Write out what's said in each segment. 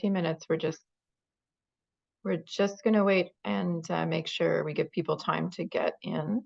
few minutes. We're just going to wait and make sure we give people time to get in.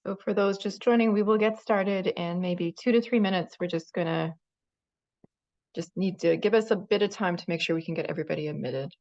So for those just joining, we will get started in maybe 2 to 3 minutes. We're just need to give us a bit of time to make sure we can get everybody admitted.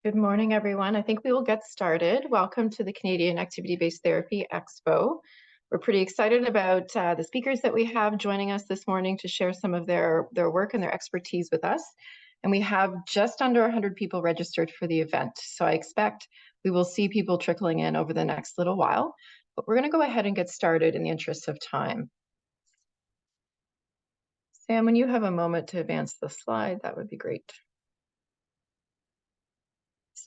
Good morning, everyone. I think we will get started. Welcome to the Canadian Activity-Based Therapy Expo. We're pretty excited about the speakers that we have joining us this morning to share some of their work and their expertise with us. And we have just under 100 people registered for the event. So I expect we will see people trickling in over the next little while. But we're going to go ahead and get started in the interest of time. Sam, when you have a moment to advance the slide, that would be great.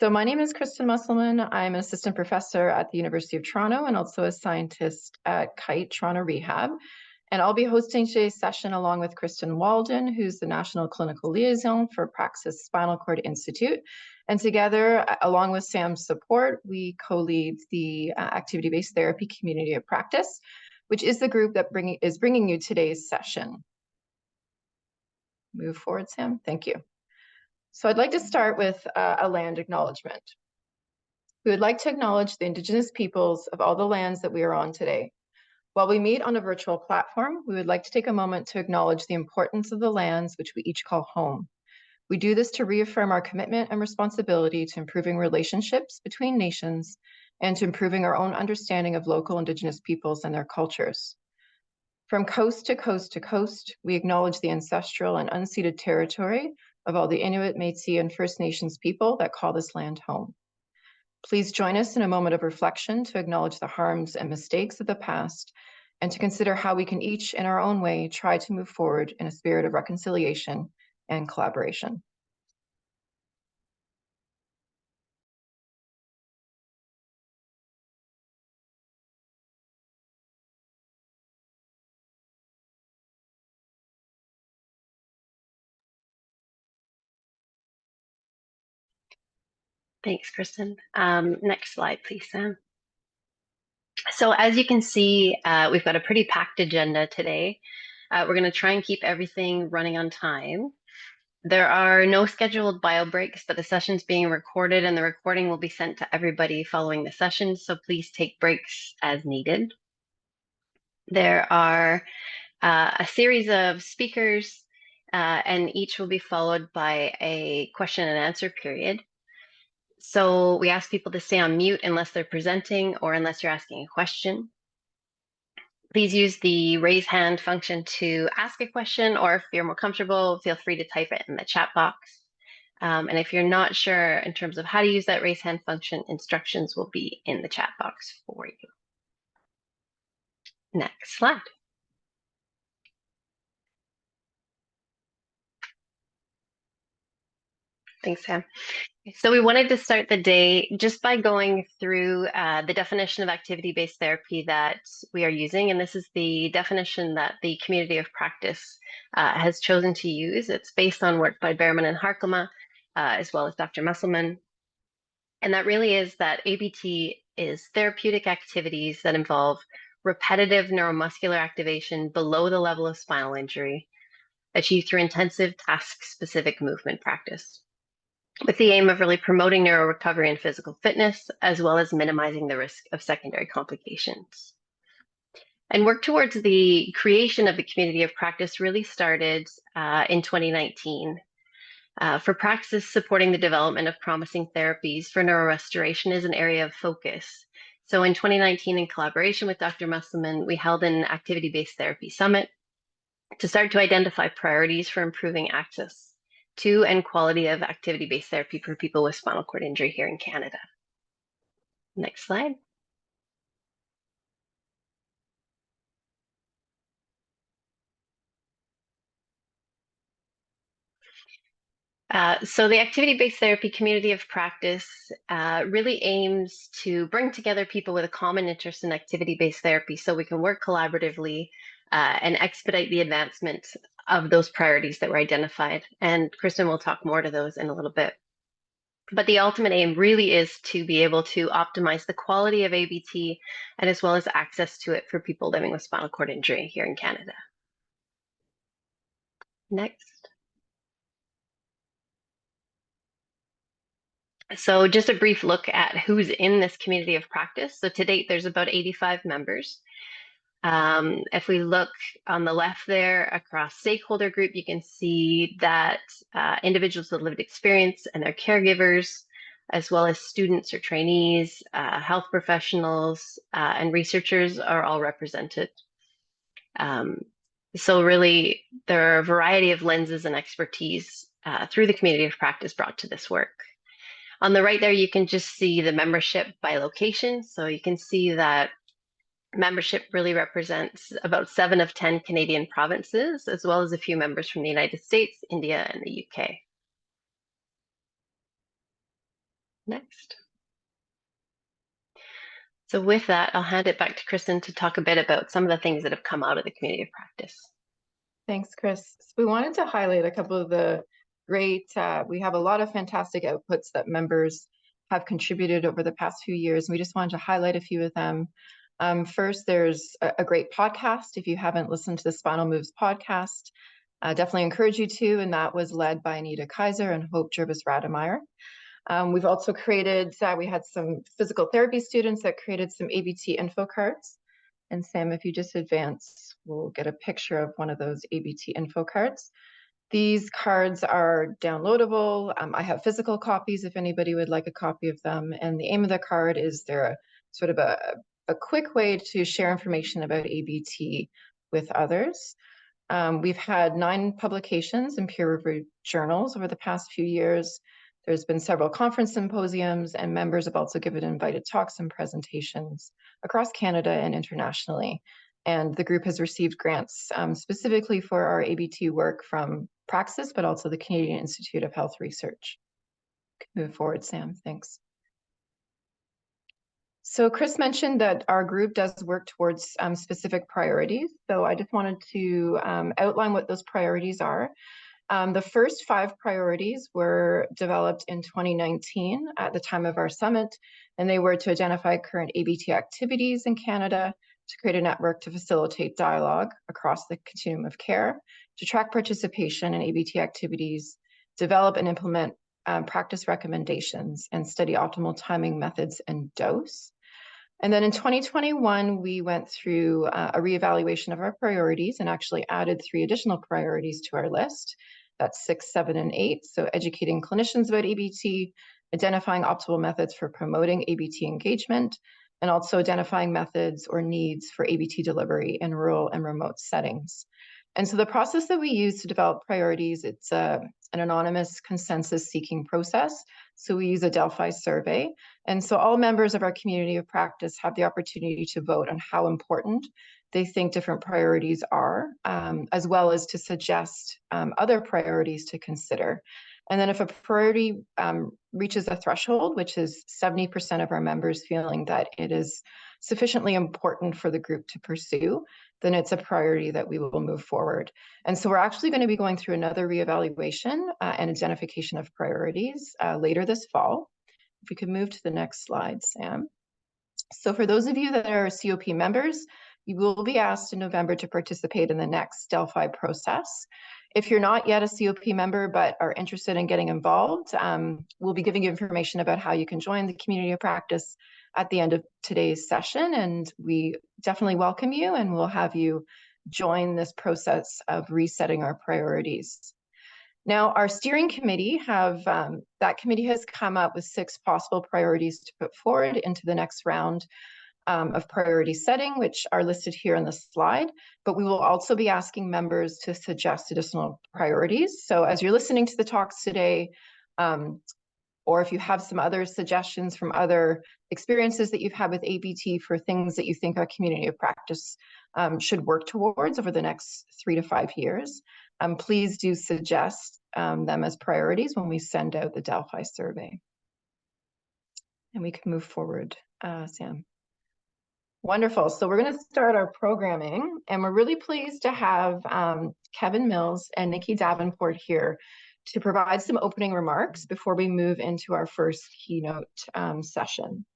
So my name is Kristen Musselman. I'm an assistant professor at the University of Toronto and also a scientist at KITE Toronto Rehab. And I'll be hosting today's session along with Kristen Walden, who's the National Clinical Liaison for Praxis Spinal Cord Institute. And together, along with Sam's support, we co-lead the activity-based therapy community at Praxis, which is the group that is bringing you today's session. Move forward, Sam. Thank you. So I'd like to start with a land acknowledgement. We would like to acknowledge the Indigenous peoples of all the lands that we are on today. While we meet on a virtual platform, we would like to take a moment to acknowledge the importance of the lands which we each call home. We do this to reaffirm our commitment and responsibility to improving relationships between nations and to improving our own understanding of local Indigenous peoples and their cultures. From coast to coast to coast, we acknowledge the ancestral and unceded territory of all the Inuit, Métis, and First Nations people that call this land home. Please join us in a moment of reflection to acknowledge the harms and mistakes of the past and to consider how we can each, in our own way, try to move forward in a spirit of reconciliation and collaboration. Thanks, Kristen. Next slide, please, Sam. So as you can see, we've got a pretty packed agenda today. We're going to try and keep everything running on time. There are no scheduled bio breaks, but the session's being recorded and the recording will be sent to everybody following the session, so please take breaks as needed. There are a series of speakers, and each will be followed by a question and answer period. So we ask people to stay on mute unless they're presenting or unless you're asking a question. Please use the raise hand function to ask a question, or if you're more comfortable, feel free to type it in the chat box. And if you're not sure in terms of how to use that raise hand function, instructions will be in the chat box for you. Next slide. Thanks, Sam. So we wanted to start the day just by going through the definition of activity-based therapy that we are using. And this is the definition that the community of practice has chosen to use. It's based on work by Behrman and Harkelma, as well as Dr. Musselman. And that really is that ABT is therapeutic activities that involve repetitive neuromuscular activation below the level of spinal injury, achieved through intensive task-specific movement practice, with the aim of really promoting neuro recovery and physical fitness, as well as minimizing the risk of secondary complications. And work towards the creation of the community of practice really started in 2019. For Praxis, supporting the development of promising therapies for neurorestoration is an area of focus. So in 2019, in collaboration with Dr. Musselman, we held an activity-based therapy summit to start to identify priorities for improving access to and quality of activity-based therapy for people with spinal cord injury here in Canada. Next slide. So the activity-based therapy community of practice really aims to bring together people with a common interest in activity-based therapy so we can work collaboratively and expedite the advancement of those priorities that were identified. And Kristen will talk more to those in a little bit. But the ultimate aim really is to be able to optimize the quality of ABT and as well as access to it for people living with spinal cord injury here in Canada. Next. So just a brief look at who's in this community of practice. So to date, there's about 85 members. If we look on the left there across stakeholder group, you can see that individuals with lived experience and their caregivers, as well as students or trainees, health professionals, and researchers are all represented. So really, there are a variety of lenses and expertise through the community of practice brought to this work. On the right there, you can just see the membership by location. So you can see that membership really represents about 7 of 10 Canadian provinces, as well as a few members from the United States, India, and the UK. Next. So with that, I'll hand it back to Kristen to talk a bit about some of the things that have come out of the community of practice. Thanks, Chris. So we wanted to highlight a couple of the great, we have a lot of fantastic outputs that members have contributed over the past few years. And we just wanted to highlight a few of them. First, there's a great podcast. If you haven't listened to the Spinal Moves podcast, definitely encourage you to. And that was led by Anita Kaiser and Hope Jervis-Rademeyer. We've also created, we had some physical therapy students that created some ABT info cards. And Sam, if you just advance, we'll get a picture of one of those ABT info cards. These cards are downloadable. I have physical copies if anybody would like a copy of them. And the aim of the card is they're sort of a quick way to share information about ABT with others. We've had 9 publications in peer-reviewed journals over the past few years. There's been several conference symposiums, and members have also given invited talks and presentations across Canada and internationally. And the group has received grants specifically for our ABT work from Praxis, but also the Canadian Institute of Health Research. Move forward, Sam, thanks. So Chris mentioned that our group does work towards specific priorities. So I just wanted to outline what those priorities are. The first 5 priorities were developed in 2019 at the time of our summit, and they were to identify current ABT activities in Canada, to create a network to facilitate dialogue across the continuum of care, to track participation in ABT activities, develop and implement practice recommendations, and study optimal timing, methods, and dose. And then in 2021, we went through a reevaluation of our priorities and actually added 3 additional priorities to our list. That's 6, 7, and 8. So educating clinicians about ABT, identifying optimal methods for promoting ABT engagement, and also identifying methods or needs for ABT delivery in rural and remote settings. And so the process that we use to develop priorities, it's an anonymous consensus seeking process. So we use a Delphi survey. And so all members of our community of practice have the opportunity to vote on how important they think different priorities are, as well as to suggest other priorities to consider. And then if a priority reaches a threshold, which is 70% of our members feeling that it is sufficiently important for the group to pursue, then it's a priority that we will move forward. And so we're actually going to be going through another reevaluation and identification of priorities later this fall. If we could move to the next slide, Sam. So for those of you that are COP members, you will be asked in November to participate in the next Delphi process. If you're not yet a COP member but are interested in getting involved, we'll be giving you information about how you can join the community of practice at the end of today's session, and we definitely welcome you, and we'll have you join this process of resetting our priorities. Now, our steering committee that committee has come up with 6 possible priorities to put forward into the next round of priority setting, which are listed here on the slide, but we will also be asking members to suggest additional priorities. So as you're listening to the talks today, or if you have some other suggestions from other experiences that you've had with ABT for things that you think a community of practice should work towards over the next 3 to 5 years, please do suggest them as priorities when we send out the Delphi survey. And we can move forward, Sam. Wonderful. So we're going to start our programming, and we're really pleased to have Kevin Mills and Nikki Davenport here to provide some opening remarks before we move into our first keynote session.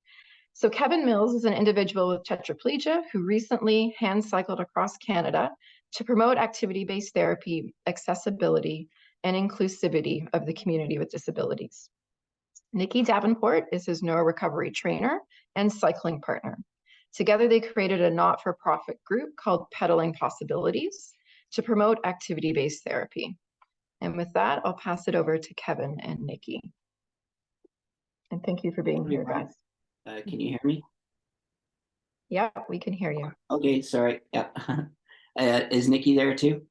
So Kevin Mills is an individual with tetraplegia who recently hand cycled across Canada to promote activity-based therapy, accessibility, and inclusivity of the community with disabilities. Nikki Davenport is his neuro-recovery trainer and cycling partner. Together, they created a not-for-profit group called Pedaling Possibilities to promote activity-based therapy. And with that, I'll pass it over to Kevin and Nikki. And thank you for being here, guys. Can you hear me? Yeah, we can hear you. Okay, sorry. Yeah. Is Nikki there too?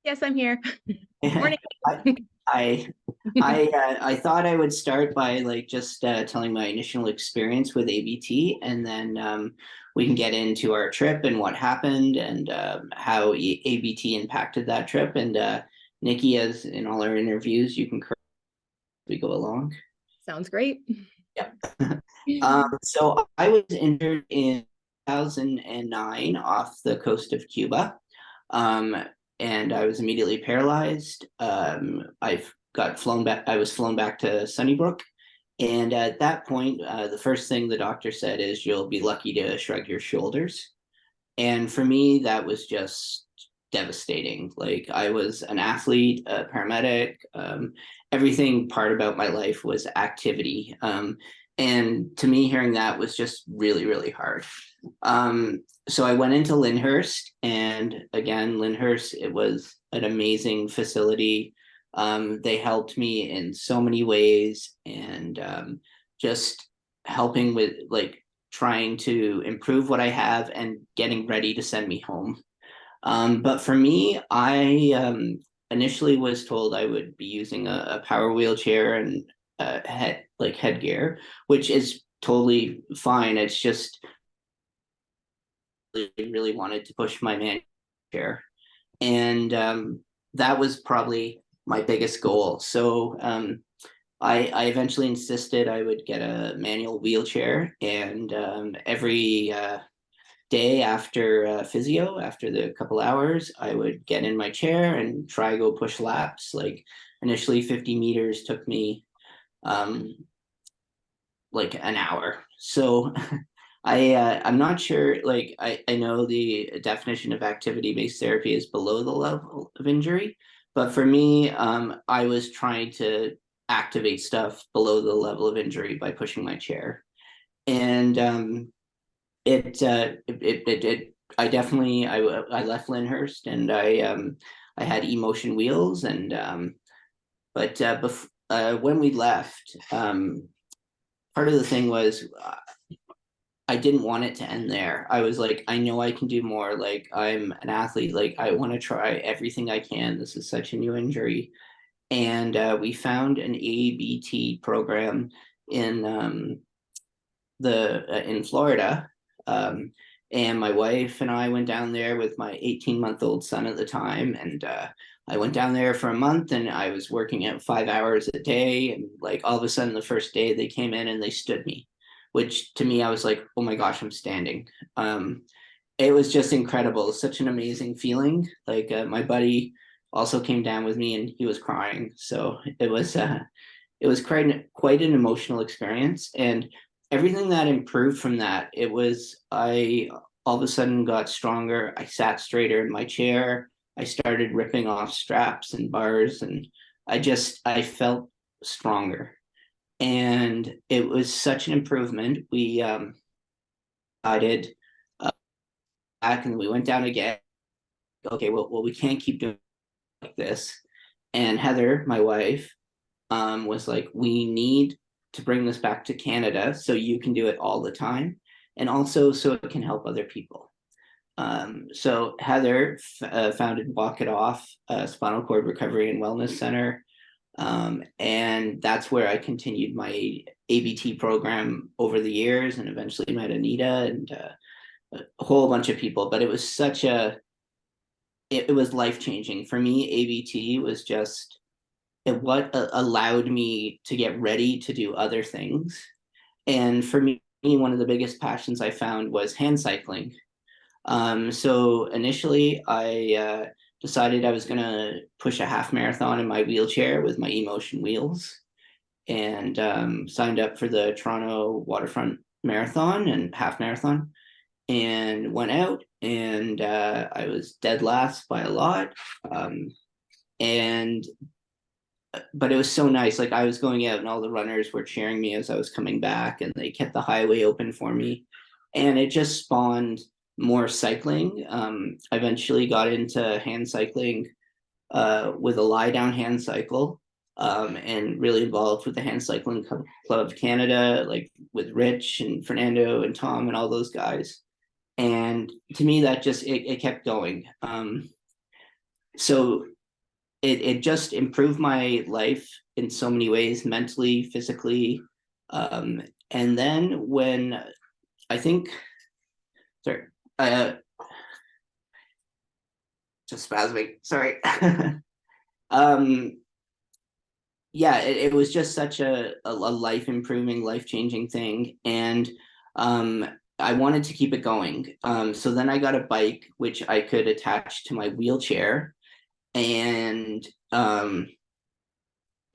Yes, I'm here. Morning. I thought I would start by just telling my initial experience with ABT, and then we can get into our trip and what happened and how ABT impacted that trip. And Nikki, as in all our interviews, you can correct as we go along. Sounds great. Yeah. So I was injured in 2009 off the coast of Cuba, and I was immediately paralyzed. I was flown back to Sunnybrook, and at that point, the first thing the doctor said is, "You'll be lucky to shrug your shoulders." And for me, that was just devastating. Like, I was an athlete, a paramedic, everything part about my life was activity. And to me, hearing that was just really, really hard. So I went into Lyndhurst, and again, Lyndhurst, it was an amazing facility. They helped me in so many ways, and just helping with trying to improve what I have and getting ready to send me home. But for me, I initially was told I would be using a power wheelchair and headgear, which is totally fine. It's just really wanted to push my manual chair, and that was probably my biggest goal. So I eventually insisted I would get a manual wheelchair, and every day after physio, after the couple hours, I would get in my chair and try go push laps. Like initially 50 meters took me like an hour. So I'm not sure, like I know the definition of activity-based therapy is below the level of injury, but for me, I was trying to activate stuff below the level of injury by pushing my chair. And I definitely I left Lyndhurst and I had emotion wheels and when we left, part of the thing was I didn't want it to end there. I was like, I know I can do more. Like I'm an athlete. Like I want to try everything I can. This is such a new injury, and we found an ABT program in in Florida. And my wife and I went down there with my 18-month-old son at the time, and I went down there for a month, and I was working out 5 hours a day, and like all of a sudden, the first day they came in and they stood me, which to me I was like, oh my gosh, I'm standing. It was just incredible, such an amazing feeling. Like my buddy also came down with me, and he was crying, so it was quite an emotional experience, and everything that improved from that, I all of a sudden got stronger. I sat straighter in my chair. I started ripping off straps and bars, and I felt stronger. And it was such an improvement. We decided back and we went down again. Okay, well, we can't keep doing like this. And Heather, my wife, was like, we need to bring this back to Canada so you can do it all the time, and also so it can help other people. So Heather founded Walk It Off, Spinal Cord Recovery and Wellness Center, and that's where I continued my ABT program over the years, and eventually met Anita and a whole bunch of people. But it was it was life-changing for me. ABT was just what allowed me to get ready to do other things. And for me, one of the biggest passions I found was hand cycling. So initially, I decided I was going to push a half marathon in my wheelchair with my emotion wheels, and signed up for the Toronto Waterfront Marathon and half marathon, and went out, and I was dead last by a lot. And but it was so nice. Like I was going out and all the runners were cheering me as I was coming back, and they kept the highway open for me, and it just spawned more cycling. I eventually got into hand cycling with a lie down hand cycle, and really involved with the Hand Cycling Club of Canada, like with Rich and Fernando and Tom and all those guys. And to me, that just it kept going. So it just improved my life in so many ways, mentally, physically. And then when I think, sorry, just spasming, sorry. Yeah, it was just such a life improving, life changing thing. And I wanted to keep it going. So then I got a bike, which I could attach to my wheelchair. And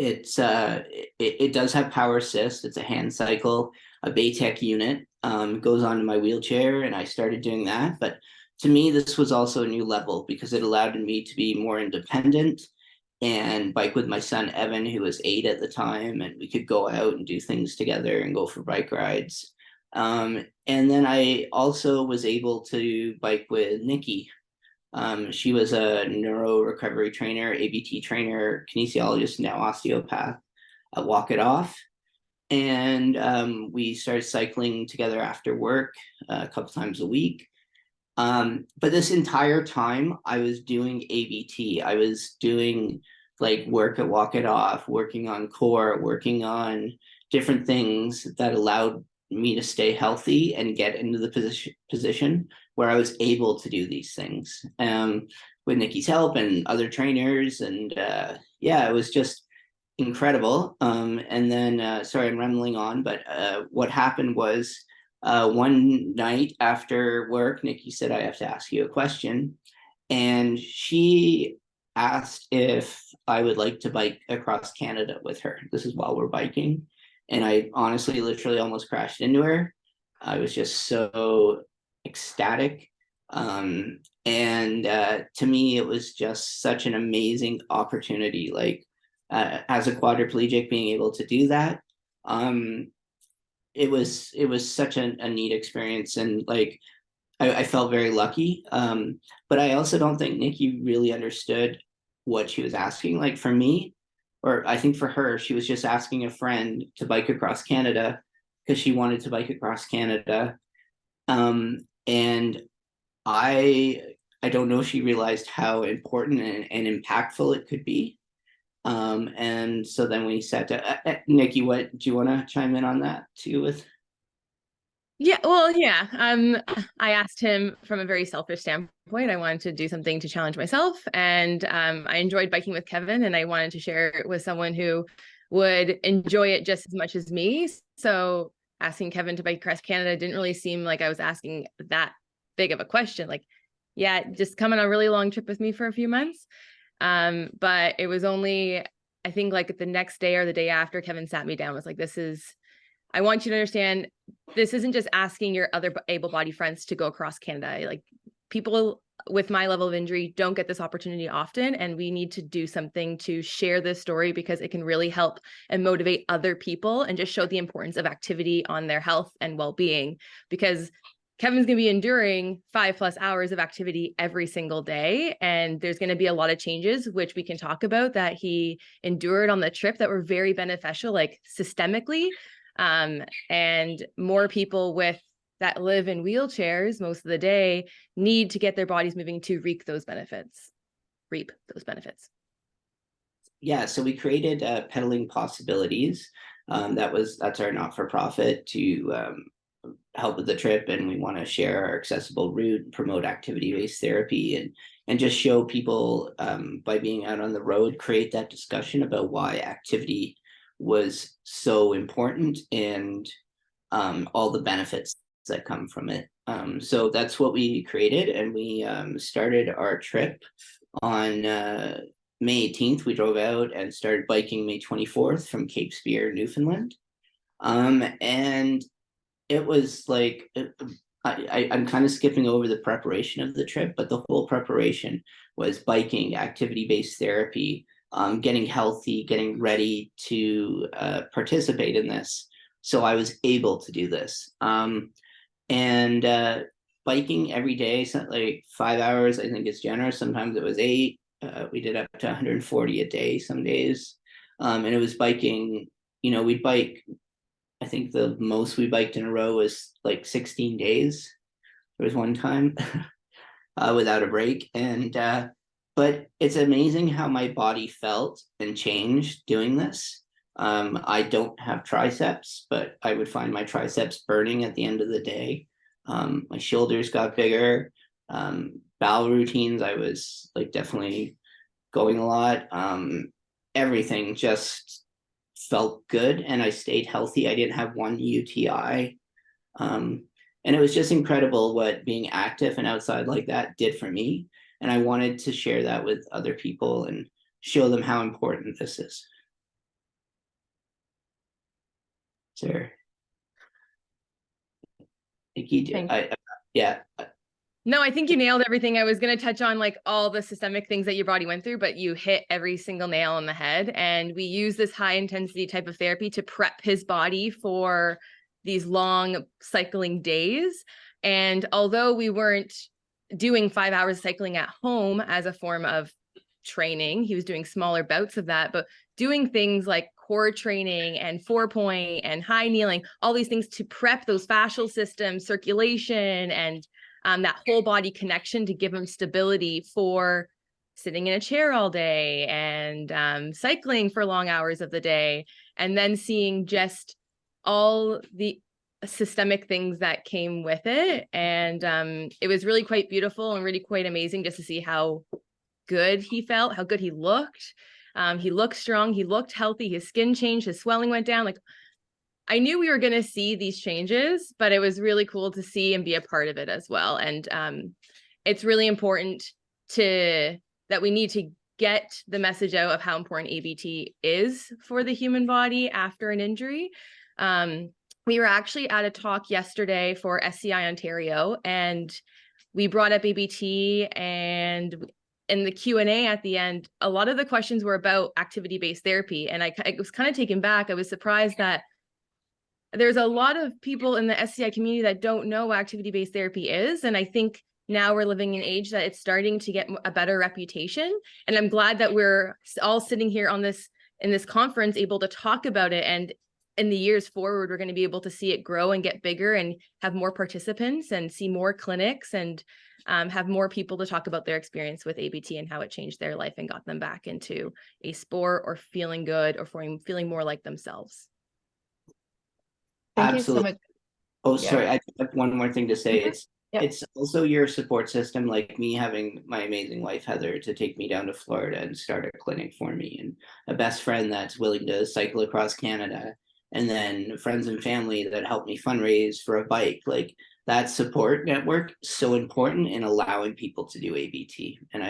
it does have power assist. It's a hand cycle, a Baytech unit, goes onto my wheelchair, and I started doing that. But to me, this was also a new level because it allowed me to be more independent and bike with my son Evan, who was 8 at the time, and we could go out and do things together and go for bike rides. And then I also was able to bike with Nikki. She was a neuro-recovery trainer, ABT trainer, kinesiologist, now osteopath at Walk It Off. And we started cycling together after work a couple times a week. But this entire time I was doing ABT. I was doing like work at Walk It Off, working on core, working on different things that allowed me to stay healthy and get into the position where I was able to do these things with Nikki's help and other trainers. And yeah, it was just incredible. And then, sorry, I'm rambling on, but what happened was one night after work, Nikki said, I have to ask you a question. And she asked if I would like to bike across Canada with her. This is while we're biking. And I honestly, literally almost crashed into her. I was just so ecstatic. And to me, it was just such an amazing opportunity. Like, as a quadriplegic, being able to do that, it was such a neat experience, and like I felt very lucky. But I also don't think Nikki really understood what she was asking. Like for me, or I think for her, she was just asking a friend to bike across Canada because she wanted to bike across Canada. And I don't know if she realized how important and impactful it could be. And so then we sat down. Nikki, what do you want to chime in on that too? With Yeah, well, yeah. I asked him from a very selfish standpoint. I wanted to do something to challenge myself, and I enjoyed biking with Kevin, and I wanted to share it with someone who would enjoy it just as much as me. So asking Kevin to bike across Canada didn't really seem like I was asking that big of a question. Like, yeah, just come on a really long trip with me for a few months. But it was only, I think, like the next day or the day after, Kevin sat me down and was like, I want you to understand, this isn't just asking your other able-bodied friends to go across Canada. Like, people with my level of injury don't get this opportunity often, and we need to do something to share this story because it can really help and motivate other people and just show the importance of activity on their health and well-being. Because Kevin's going to be enduring 5+ hours of activity every single day. And there's going to be a lot of changes, which we can talk about, that he endured on the trip that were very beneficial, like systemically. And more people that live in wheelchairs most of the day need to get their bodies moving to reap those benefits. Yeah, so we created Pedaling Possibilities. That's our not-for-profit to help with the trip, and we want to share our accessible route, promote activity-based therapy, and just show people by being out on the road, create that discussion about why activity was so important and all the benefits that come from it. So that's what we created, and we started our trip on May 18th. We drove out and started biking May 24th from Cape Spear, Newfoundland. And it was like, I'm kind of skipping over the preparation of the trip, but the whole preparation was biking, activity-based therapy, getting healthy, getting ready to participate in this. So I was able to do this. And biking every day, like 5 hours, I think it's generous. Sometimes it was 8. We did up to 140 a day some days. And it was biking, we'd bike, I think the most we biked in a row was like 16 days. There was one time without a break. And but it's amazing how my body felt and changed doing this. I don't have triceps, but I would find my triceps burning at the end of the day. My shoulders got bigger. Bowel routines, I was like definitely going a lot. Everything just felt good, and I stayed healthy. I didn't have one UTI. And it was just incredible what being active and outside like that did for me. And I wanted to share that with other people and show them how important this is. Sure. Yeah. No, I think you nailed everything. I was going to touch on like all the systemic things that your body went through, but you hit every single nail on the head. And we use this high intensity type of therapy to prep his body for these long cycling days. And although we weren't doing 5 hours of cycling at home as a form of training, he was doing smaller bouts of that, but doing things like core training and 4-point and high kneeling, all these things to prep those fascial systems, circulation, and that whole body connection to give him stability for sitting in a chair all day and cycling for long hours of the day, and then seeing just all the systemic things that came with it. And it was really quite beautiful and really quite amazing just to see how good he felt, how good he looked. He looked strong, he looked healthy, his skin changed, his swelling went down. Like, I knew we were going to see these changes, but it was really cool to see and be a part of it as well. And it's really important that we need to get the message out of how important ABT is for the human body after an injury. We were actually at a talk yesterday for SCI Ontario, and we brought up ABT, and in the Q&A at the end, a lot of the questions were about activity-based therapy. And I was kind of taken back. I was surprised that there's a lot of people in the SCI community that don't know what activity-based therapy is. And I think now we're living in an age that it's starting to get a better reputation. And I'm glad that we're all sitting here in this conference able to talk about it. And in the years forward, we're going to be able to see it grow and get bigger and have more participants and see more clinics and have more people to talk about their experience with ABT and how it changed their life and got them back into a sport or feeling good or feeling more like themselves. Thank Absolutely. you so much. Oh, Yeah. sorry. I have one more thing to say. Mhm. Yep. It's also your support system, like me having my amazing wife, Heather, to take me down to Florida and start a clinic for me, and a best friend that's willing to cycle across Canada, and then friends and family that help me fundraise for a bike. Like, that support network is so important in allowing people to do ABT. And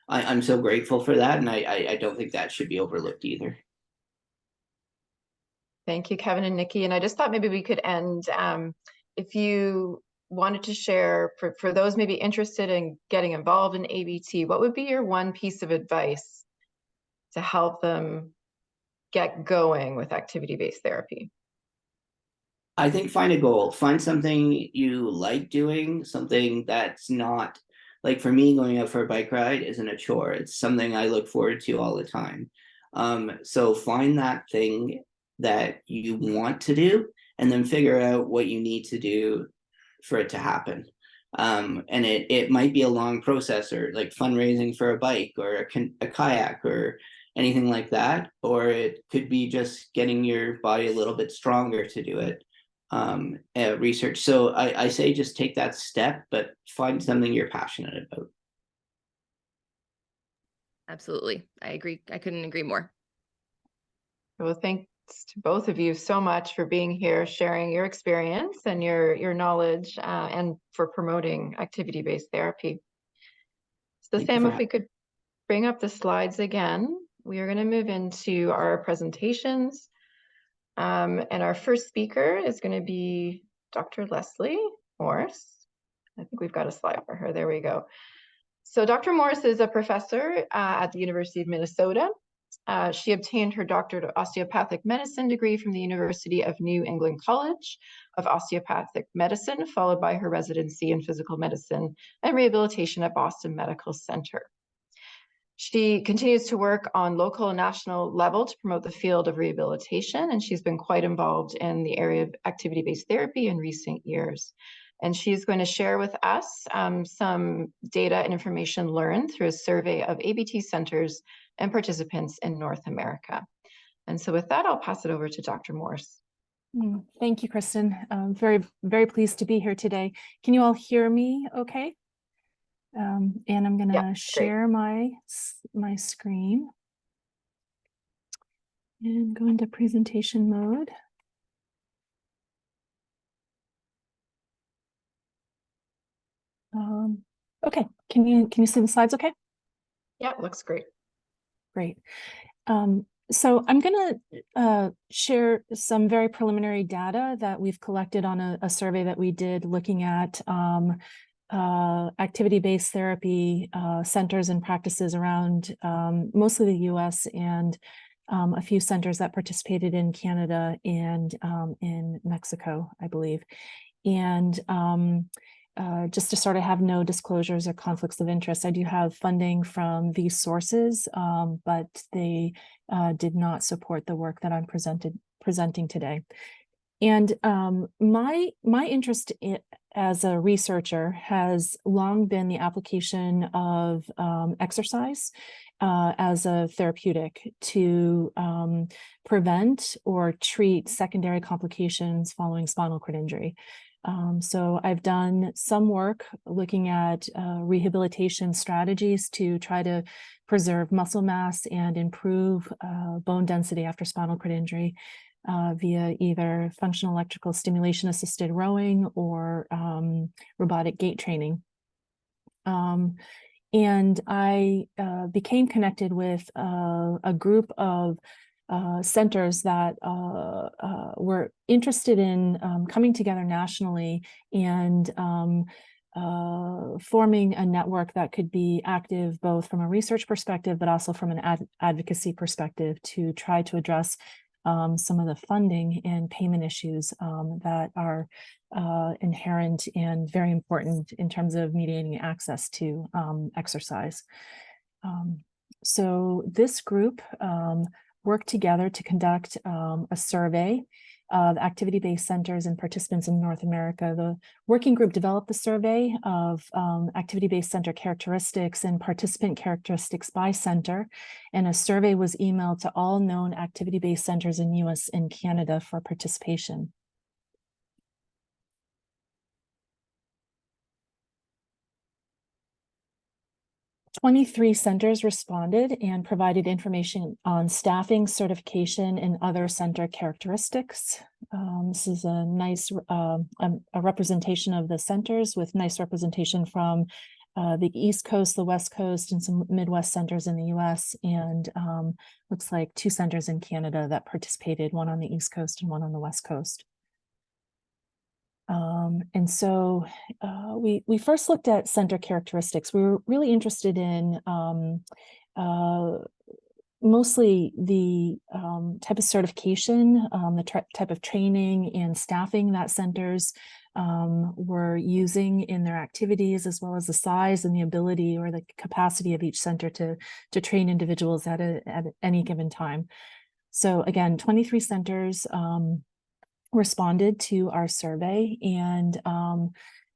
I'm so grateful for that. And I don't think that should be overlooked either. Thank you, Kevin and Nikki. And I just thought maybe we could end, if you wanted to share, for those maybe interested in getting involved in ABT, what would be your one piece of advice to help them get going with activity-based therapy? I think find a goal, find something you like doing, something that's not, like for me, going out for a bike ride isn't a chore. It's something I look forward to all the time. So find that thing that you want to do, and then figure out what you need to do for it to happen. And it might be a long process, or like fundraising for a bike or a kayak or anything like that, or it could be just getting your body a little bit stronger to do it. Research. So I say just take that step, but find something you're passionate about. Absolutely. I agree. I couldn't agree more. Well, thanks to both of you so much for being here, sharing your experience and your knowledge, and for promoting activity-based therapy. So Sam, if we could bring up the slides again, we are going to move into our presentations. And our first speaker is going to be Dr. Leslie Morse. I think we've got a slide for her. There we go. So Dr. Morse is a professor at the University of Minnesota. She obtained her doctorate of osteopathic medicine degree from the University of New England College of Osteopathic Medicine, followed by her residency in physical medicine and rehabilitation at Boston Medical Center. She continues to work on local and national level to promote the field of rehabilitation, and she's been quite involved in the area of activity-based therapy in recent years. And she's going to share with us some data and information learned through a survey of ABT centers and participants in North America. And so with that, I'll pass it over to Dr. Morse. Thank you, Kristen. Very, very pleased to be here today. Can you all hear me okay? And I'm going to share my screen and go into presentation mode. Okay, can you see the slides okay? Yeah, looks great. Great. So I'm going to share some very preliminary data that we've collected on a survey that we did looking at activity-based therapy centers and practices around mostly the US and a few centers that participated in Canada and in Mexico, I believe. And just to sort of have no disclosures or conflicts of interest, I do have funding from these sources, but they did not support the work that I'm presenting today. And my interest as a researcher has long been the application of exercise as a therapeutic to prevent or treat secondary complications following spinal cord injury. So I've done some work looking at rehabilitation strategies to try to preserve muscle mass and improve bone density after spinal cord injury. via either functional electrical stimulation assisted rowing or robotic gait training. And I became connected with a group of centers that were interested in coming together nationally and forming a network that could be active both from a research perspective, but also from an advocacy perspective to try to address some of the funding and payment issues that are inherent and very important in terms of mediating access to exercise. So this group worked together to conduct a survey of activity-based centers and participants in North America. The working group developed the survey of activity-based center characteristics and participant characteristics by center, and a survey was emailed to all known activity-based centers in US and Canada for participation. "23 centers responded and provided information on staffing, certification, and other center characteristics." This is a nice a representation of the centers with nice representation from the East Coast, the West Coast, and some Midwest centers in the US, and looks like 2 centers in Canada that participated, one on the East Coast and one on the West Coast. And so we first looked at center characteristics. We were really interested in mostly the type of certification, the type of training and staffing that centers were using in their activities, as well as the size and the ability or the capacity of each center to train individuals at any given time. So again, 23 centers responded to our survey, and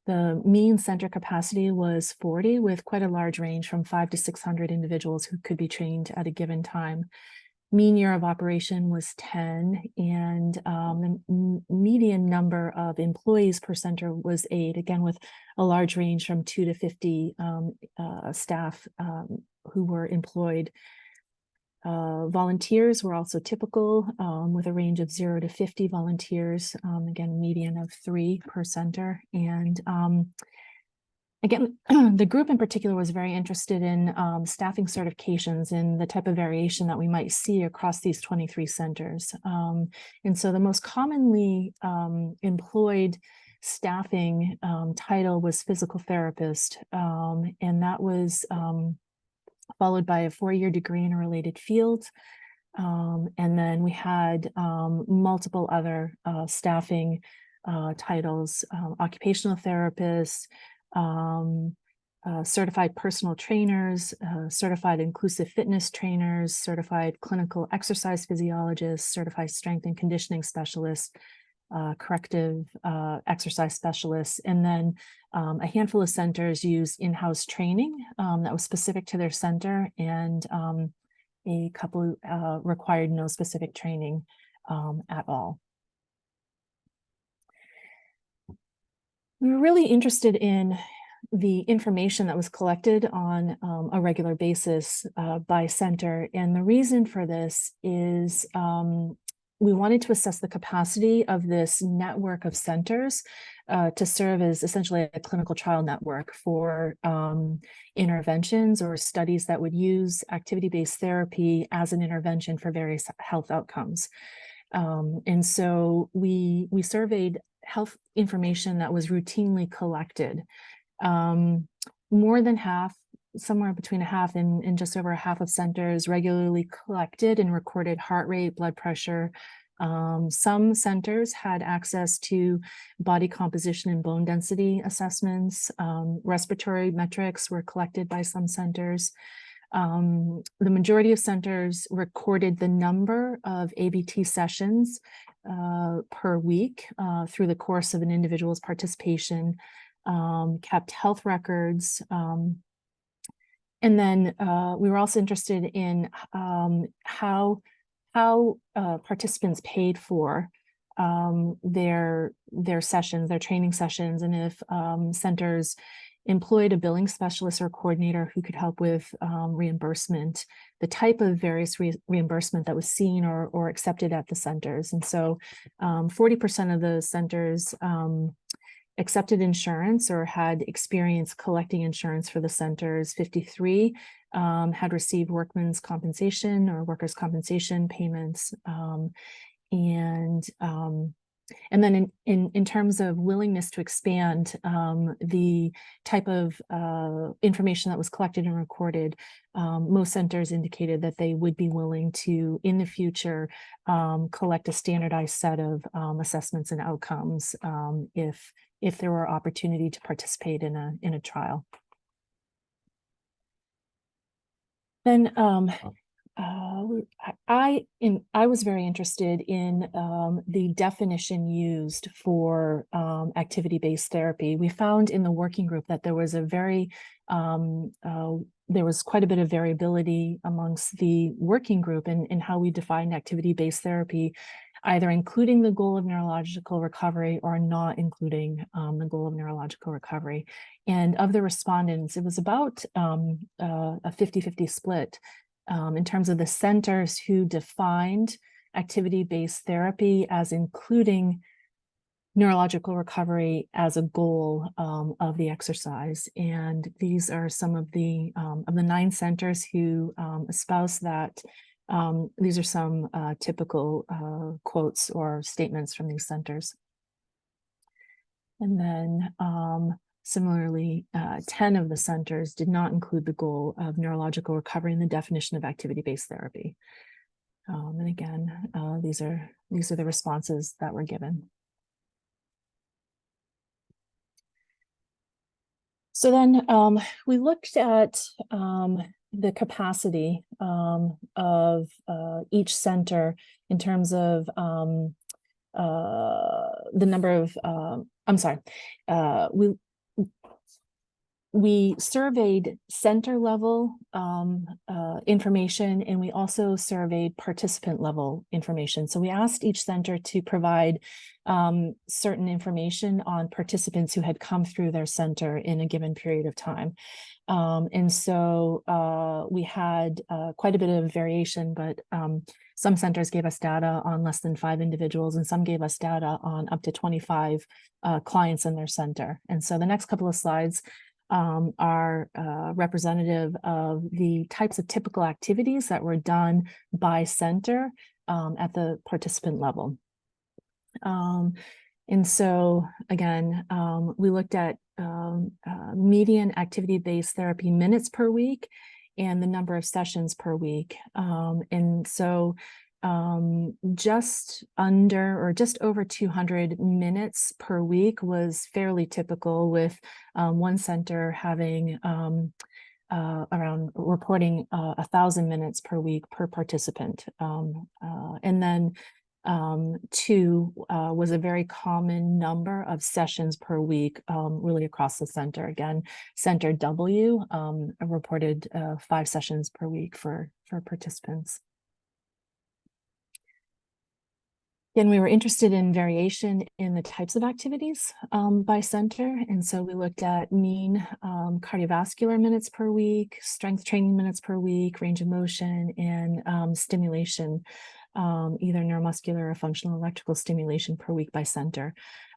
the mean center capacity was 40, with quite a large range from 500 to 600 individuals who could be trained at a given time. Mean year of operation was 10, and the median number of employees per center was 8, again with a large range from 2 to 50 staff who were employed. Volunteers were also typical, with a range of 0 to 50 volunteers, again, median of 3 per center. And again, the group in particular was very interested in staffing certifications and the type of variation that we might see across these 23 centers. And so the most commonly employed staffing title was physical therapist, and that was followed by a 4-year degree in a related field. And then we had multiple other staffing titles: occupational therapists, certified personal trainers, certified inclusive fitness trainers, certified clinical exercise physiologists, certified strength and conditioning specialists, corrective exercise specialists, and then a handful of centers use in-house training that was specific to their center, and a couple required no specific training at all. We were really interested in the information that was collected on a regular basis by center, and the reason for this is we wanted to assess the capacity of this network of centers to serve as essentially a clinical trial network for interventions or studies that would use activity-based therapy as an intervention for various health outcomes. And so we surveyed health information that was routinely collected. More than half, somewhere between a half and just over a half of centers regularly collected and recorded heart rate, blood pressure. Some centers had access to body composition and bone density assessments. Respiratory metrics were collected by some centers. The majority of centers recorded the number of ABT sessions per week through the course of an individual's participation, kept health records. And then we were also interested in how participants paid for their sessions, their training sessions, and if centers employed a billing specialist or coordinator who could help with reimbursement, the type of various reimbursement that was seen or accepted at the centers. And so 40% of the centers accepted insurance or had experience collecting insurance for the centers. 53 had received workman's compensation or workers' compensation payments. And then in terms of willingness to expand, the type of information that was collected and recorded, most centers indicated that they would be willing to, in the future, collect a standardized set of assessments and outcomes if there were opportunity to participate in a trial. Then I was very interested in the definition used for activity-based therapy. We found in the working group that there was there was quite a bit of variability amongst the working group in how we defined activity-based therapy, either including the goal of neurological recovery or not including the goal of neurological recovery. And of the respondents, it was about a 50-50 split. In terms of the centers who defined activity-based therapy as including neurological recovery as a goal of the exercise. And these are some of the 9 centers who espouse that. These are some typical quotes or statements from these centers. And then similarly, 10 of the centers did not include the goal of neurological recovery in the definition of activity-based therapy. And again, these are the responses that were given. So then we looked at the capacity of each center in terms of the number of, we surveyed center level information, and we also surveyed participant level information. So we asked each center to provide certain information on participants who had come through their center in a given period of time. And so we had quite a bit of variation, but some centers gave us data on less than 5 individuals, and some gave us data on up to 25 clients in their center. And so the next couple of slides are representative of the types of typical activities that were done by center at the participant level. And so again, we looked at median activity-based therapy minutes per week and the number of sessions per week. And so just under or just over 200 minutes per week was fairly typical, with one center having around reporting 1,000 minutes per week per participant. And then 2 was a very common number of sessions per week, really across the center. Again, center W reported 5 sessions per week for participants. Again, we were interested in variation in the types of activities by center. And so we looked at mean cardiovascular minutes per week, strength training minutes per week, range of motion, and stimulation, either neuromuscular or functional electrical stimulation per week by center.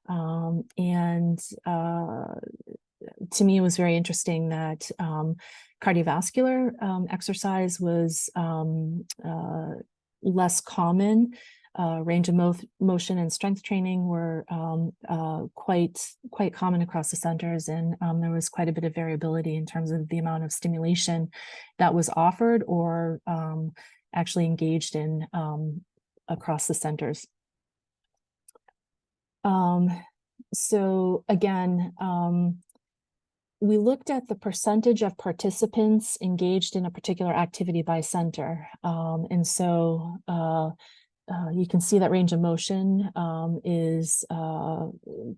And to me, it was very interesting that cardiovascular exercise was less common. Range of motion and strength training were quite common across the centers, and there was quite a bit of variability in terms of the amount of stimulation that was offered or actually engaged in across the centers. So again, we looked at the percentage of participants engaged in a particular activity by center, and so you can see that range of motion is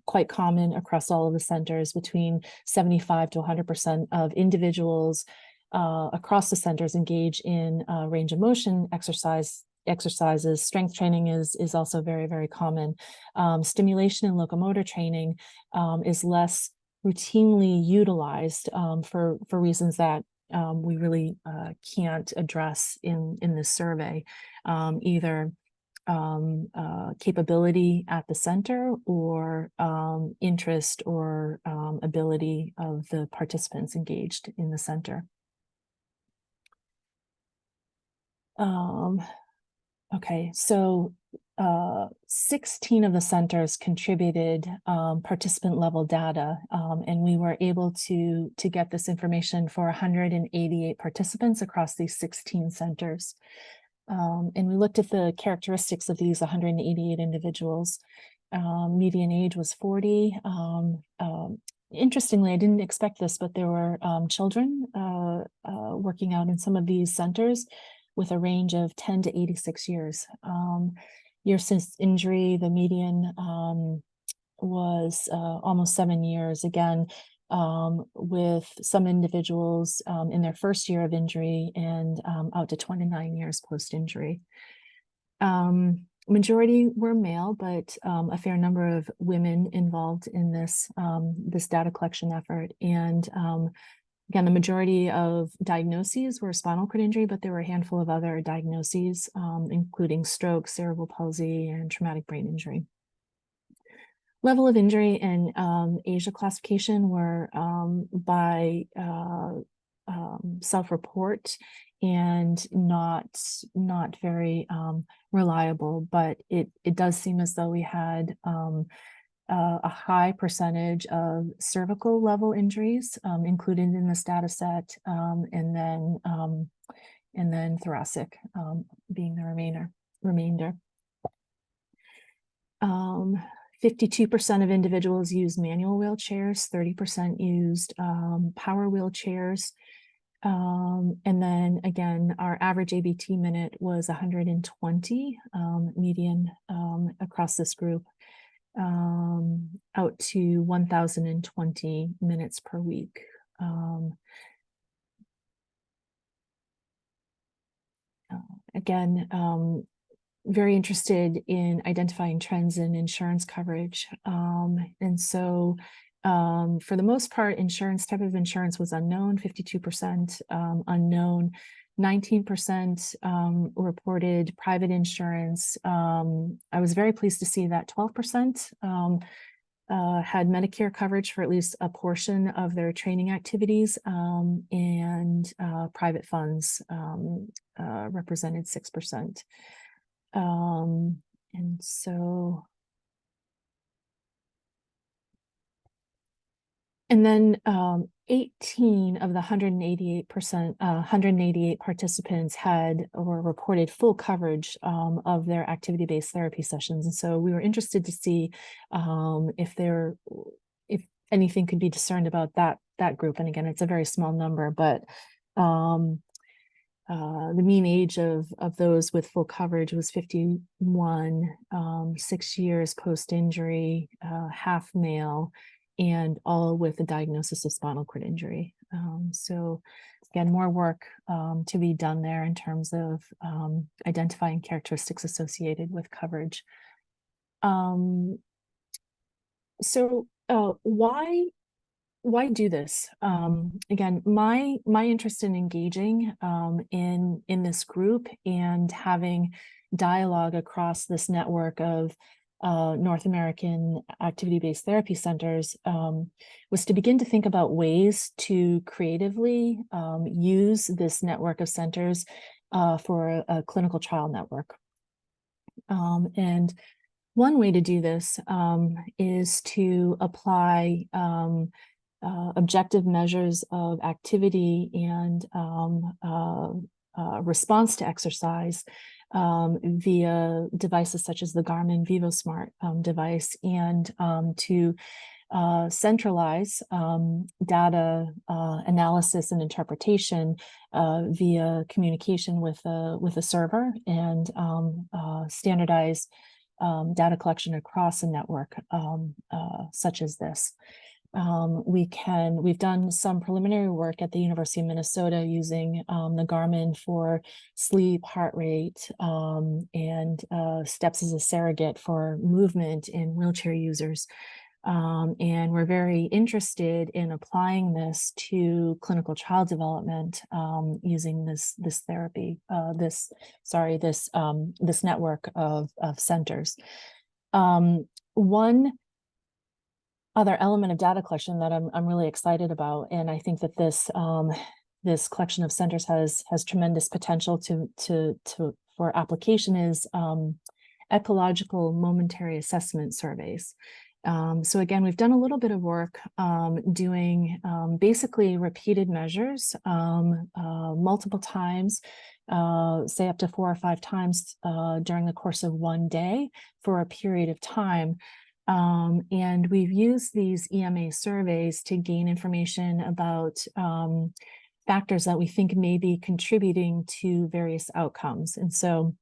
quite common across all of the centers. Between 75 to 100% of individuals across the centers engage in range of motion exercises. Strength training is also very, very common. Stimulation and locomotor training is less routinely utilized for reasons that we really can't address in this survey, either capability at the center or interest or ability of the participants engaged in the center. Okay, so 16 of the centers contributed participant level data, and we were able to get this information for 188 participants across these 16 centers. And we looked at the characteristics of these 188 individuals. Median age was 40. Interestingly, I didn't expect this, but there were children working out in some of these centers with a range of 10 to 86 years. Years since injury, the median was almost 7 years, again, with some individuals in their first year of injury and out to 29 years post-injury. Majority were male, but a fair number of women involved in this data collection effort. And again, the majority of diagnoses were spinal cord injury, but there were a handful of other diagnoses, including stroke, cerebral palsy, and traumatic brain injury. Level of injury and Asia classification were by self-report and not very reliable, but it does seem as though we had a high percentage of cervical level injuries included in this data set, and then thoracic being the remainder. 52% of individuals used manual wheelchairs, 30% used power wheelchairs. And then again, our average ABT minute was 120 median across this group, out to 1,020 minutes per week. Again, very interested in identifying trends in insurance coverage. And so for the most part, type of insurance was unknown, 52% unknown, 19% reported private insurance. I was very pleased to see that 12% had Medicare coverage for at least a portion of their training activities, and private funds represented 6%. And so, and then 18 of the 188 participants had or reported full coverage of their activity-based therapy sessions. And so we were interested to see if anything could be discerned about that group. And again, it's a very small number, but the mean age of those with full coverage was 51, 6 years post-injury, half male, and all with a diagnosis of spinal cord injury. So again, more work to be done there in terms of identifying characteristics associated with coverage. So why do this? Again, my interest in engaging in this group and having dialogue across this network of North American activity-based therapy centers was to begin to think about ways to creatively use this network of centers for a clinical trial network. And one way to do this is to apply objective measures of activity and response to exercise via devices such as the Garmin VivoSmart device, and to centralize data analysis and interpretation via communication with a server, and standardize data collection across a network such as this. We've done some preliminary work at the University of Minnesota using the Garmin for sleep, heart rate, and steps as a surrogate for movement in wheelchair users. And we're very interested in applying this to clinical trial development using this therapy, this network of centers. One other element of data collection that I'm really excited about, and I think that this collection of centers has tremendous potential for application, is ecological momentary assessment surveys. So again, we've done a little bit of work doing basically repeated measures multiple times, say up to 4 or 5 times during the course of one day for a period of time. And we've used these EMA surveys to gain information about factors that we think may be contributing to various outcomes. And so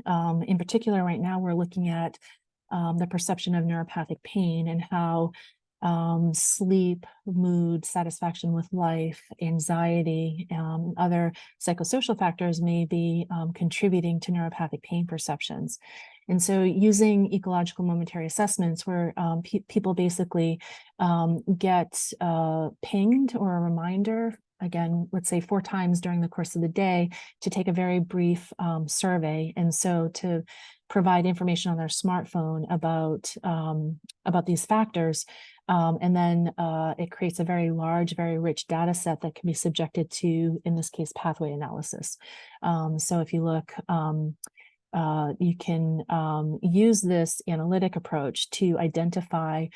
in particular, right now, we're looking at the perception of neuropathic pain and how sleep, mood, satisfaction with life, anxiety, other psychosocial factors may be contributing to neuropathic pain perceptions. And so using ecological momentary assessments where people basically get pinged or a reminder, again, let's say 4 times during the course of the day, to take a very brief survey. And so to provide information on their smartphone about these factors. And then it creates a very large, very rich data set that can be subjected to, in this case, pathway analysis. So if you look, you can use this analytic approach to identify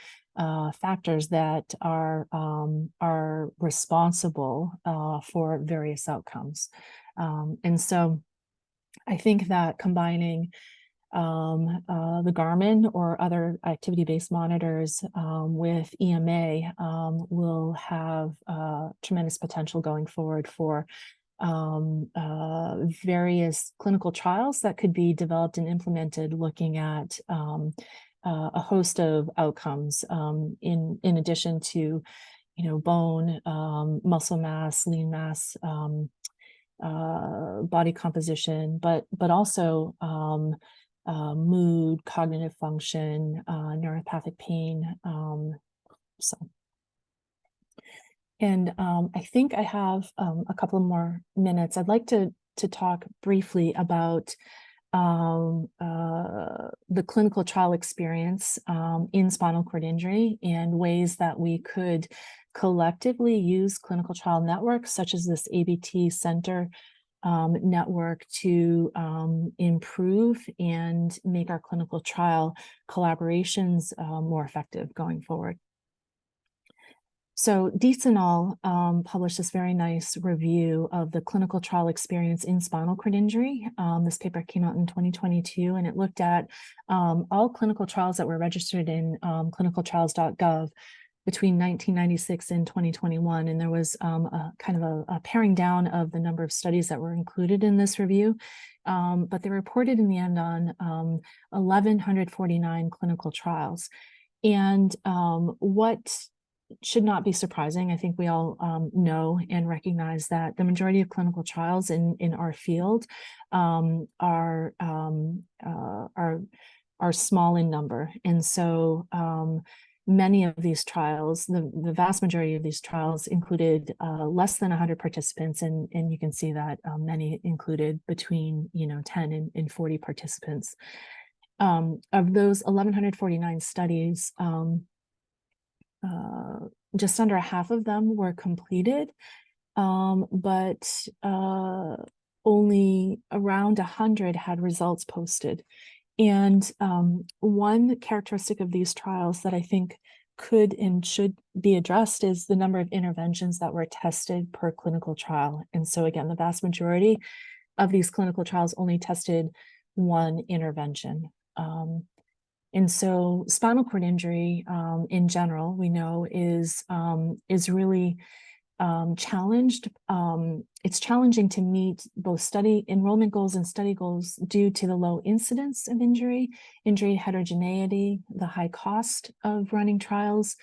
factors that are responsible for various outcomes. And so I think that combining the Garmin or other activity-based monitors with EMA will have tremendous potential going forward for various clinical trials that could be developed and implemented, looking at a host of outcomes in addition to, bone, muscle mass, lean mass, body composition, but also mood, cognitive function, neuropathic pain. And I think I have a couple more minutes. I'd like to talk briefly about the clinical trial experience in spinal cord injury and ways that we could collectively use clinical trial networks such as this ABT Center network to improve and make our clinical trial collaborations more effective going forward. So Dietzenall published this very nice review of the clinical trial experience in spinal cord injury. This paper came out in 2022, and it looked at all clinical trials that were registered in clinicaltrials.gov between 1996 and 2021. And there was a kind of a paring down of the number of studies that were included in this review. But they reported in the end on 1,149 clinical trials. And what should not be surprising, I think we all know and recognize that the majority of clinical trials in our field are small in number. And so many of these trials, the vast majority of these trials included less than 100 participants, and you can see that many included between 10 and 40 participants. Of those 1,149 studies, just under half of them were completed, but only around 100 had results posted. And one characteristic of these trials that I think could and should be addressed is the number of interventions that were tested per clinical trial. And so again, the vast majority of these clinical trials only tested one intervention. And so spinal cord injury in general, we know is really challenged. It's challenging to meet both study enrollment goals and study goals due to the low incidence of injury heterogeneity, the high cost of running trials,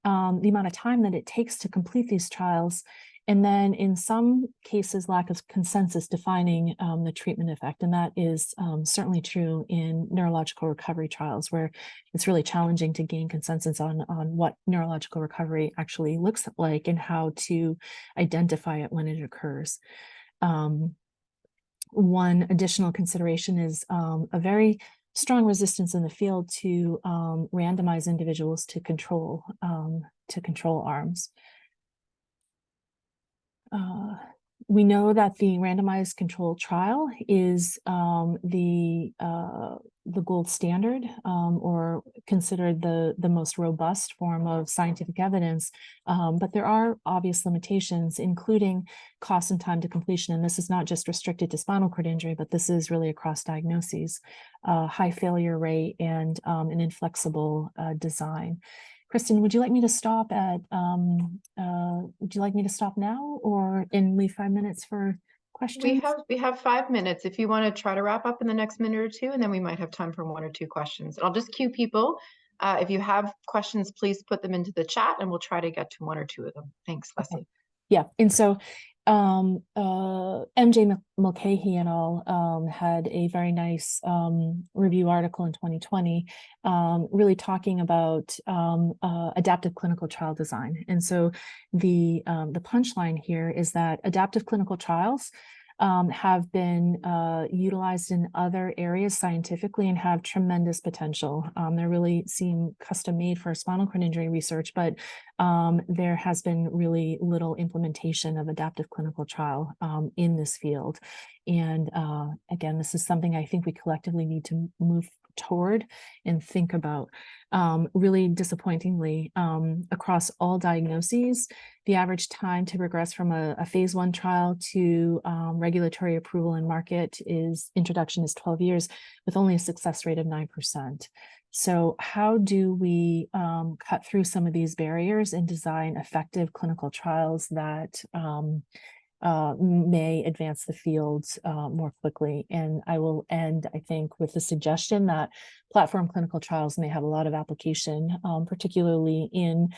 the amount of time that it takes to complete these trials, And then in some cases, lack of consensus defining the treatment effect. And that is certainly true in neurological recovery trials, where it's really challenging to gain consensus on what neurological recovery actually looks like and how to identify it when it occurs. One additional consideration is a very strong resistance in the field to randomize individuals to control arms. We know that the randomized control trial is the gold standard, or considered the most robust form of scientific evidence, but there are obvious limitations, including cost and time to completion. And this is not just restricted to spinal cord injury, but this is really across diagnoses, high failure rate, and an inflexible design. Kristen, would you like me to stop at, would you like me to stop now or leave 5 minutes for questions? We have 5 minutes if you want to try to wrap up in the next minute or two, and then we might have time for 1 or 2 questions. I'll just cue people. If you have questions, please put them into the chat and we'll try to get to 1 or 2 of them. Thanks, Leslie. Okay. Yeah, and so MJ Mulcahy and all had a very nice review article in 2020, really talking about adaptive clinical trial design. And so the punchline here is that adaptive clinical trials have been utilized in other areas scientifically and have tremendous potential. They really seem custom made for spinal cord injury research, but there has been really little implementation of adaptive clinical trial in this field. And again, this is something I think we collectively need to move toward and think about. Really disappointingly, across all diagnoses, the average time to progress from a phase 1 trial to regulatory approval and market introduction is 12 years, with only a success rate of 9%. So how do we cut through some of these barriers and design effective clinical trials that may advance the field more quickly? And I will end, I think, with the suggestion that platform clinical trials may have a lot of application, particularly in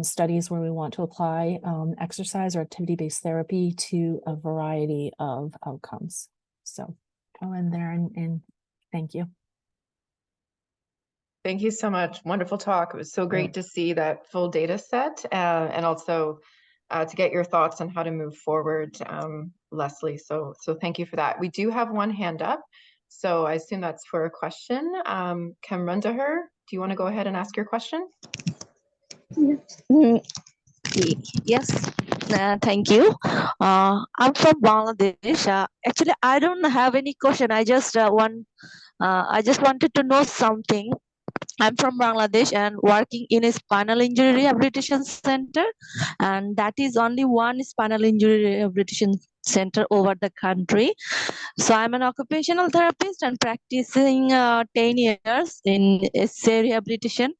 studies where we want to apply exercise or activity-based therapy to a variety of outcomes. So I'll end there and thank you. Thank you so much. Wonderful talk. It was so great to see that full data set and also to get your thoughts on how to move forward, Leslie. So thank you for that. We do have one hand up, so I assume that's for a question. Can run to her. Do you want to go ahead and ask your question? Yes, thank you. I'm from Bangladesh. Actually, I don't have any question. I just wanted to know something. I'm from Bangladesh and working in a spinal injury rehabilitation center, and that is only one spinal injury rehabilitation center over the country. So I'm an occupational therapist and practicing 10 years in SA rehabilitation,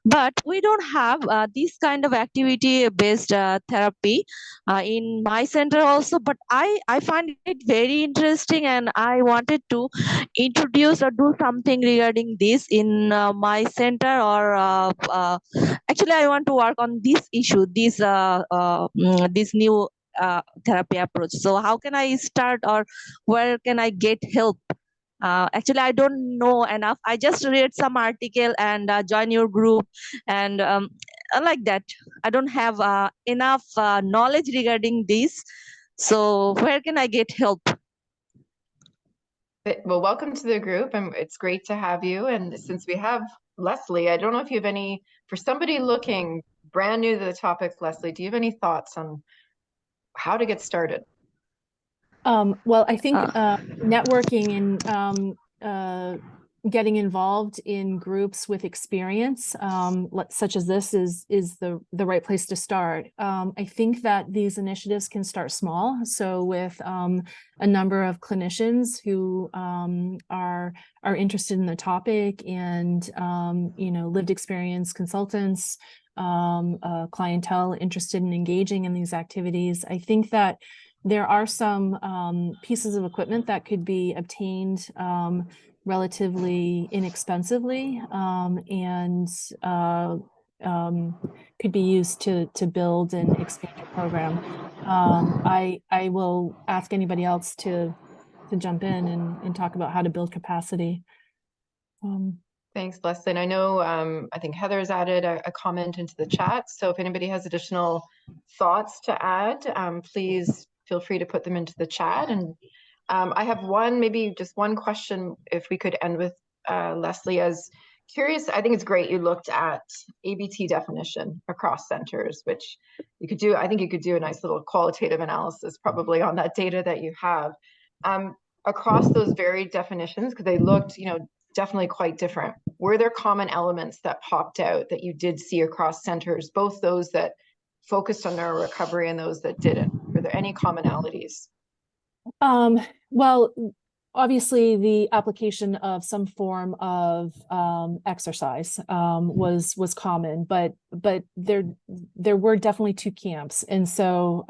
but we don't have this kind of activity-based therapy in my center also. But I find it very interesting, and I wanted to introduce or do something regarding this in my center, or actually I want to work on this issue, this new therapy approach. So how can I start, or where can I get help? Actually, I don't know enough. I just read some article and join your group, and like that. I don't have enough knowledge regarding this. So where can I get help? Well, welcome to the group, and it's great to have you. And since we have Leslie, I don't know if you have any, for somebody looking brand new to the topic, Leslie, do you have any thoughts on how to get started? Well, I think networking and getting involved in groups with experience, such as this, is the right place to start. I think that these initiatives can start small. So with a number of clinicians who are interested in the topic, and lived experience consultants, clientele interested in engaging in these activities. I think that there are some pieces of equipment that could be obtained relatively inexpensively, and could be used to build and expand your program. I will ask anybody else to jump in and talk about how to build capacity. Thanks, Leslie. And I know, I think Heather's added a comment into the chat. So if anybody has additional thoughts to add, please feel free to put them into the chat. And I have maybe just one question, if we could end with Leslie, as curious. I think it's great you looked at ABT definition across centers, which you could do. I think you could do a nice little qualitative analysis probably on that data that you have. Across those varied definitions, because they looked, definitely quite different. Were there common elements that popped out that you did see across centers, both those that focused on neuro recovery and those that didn't? Were there any commonalities? Well, obviously the application of some form of exercise was common, but there were definitely two camps. And so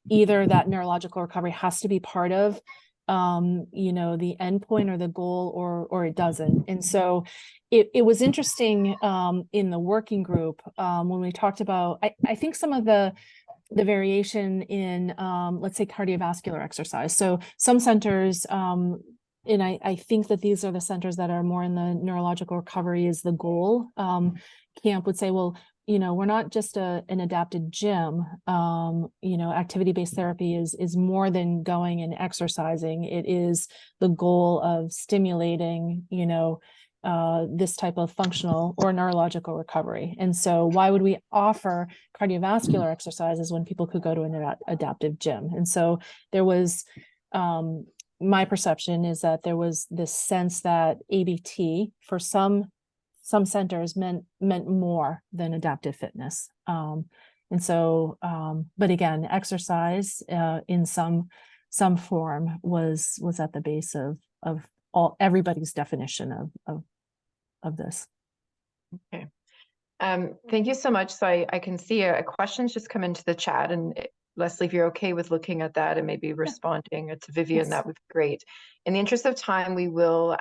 either that neurological recovery has to be part of the endpoint or the goal, or it doesn't. And so it was interesting in the working group when we talked about, I think some of the variation in, let's say, cardiovascular exercise. So some centers, and I think that these are the centers that are more in the neurological recovery is the goal. Camp would say, well, we're not just an adapted gym. Activity-based therapy is more than going and exercising. It is the goal of stimulating, this type of functional or neurological recovery. And so why would we offer cardiovascular exercises when people could go to an adaptive gym? And so there was, my perception is that there was this sense that ABT for some centers meant more than adaptive fitness. And so, but again, exercise in some form was at the base of everybody's definition of this. Okay. Thank you so much. So I can see a question's just come into the chat, and Leslie, if you're okay with looking at that and maybe responding to Vivian, that would be great. In the interest of time, we will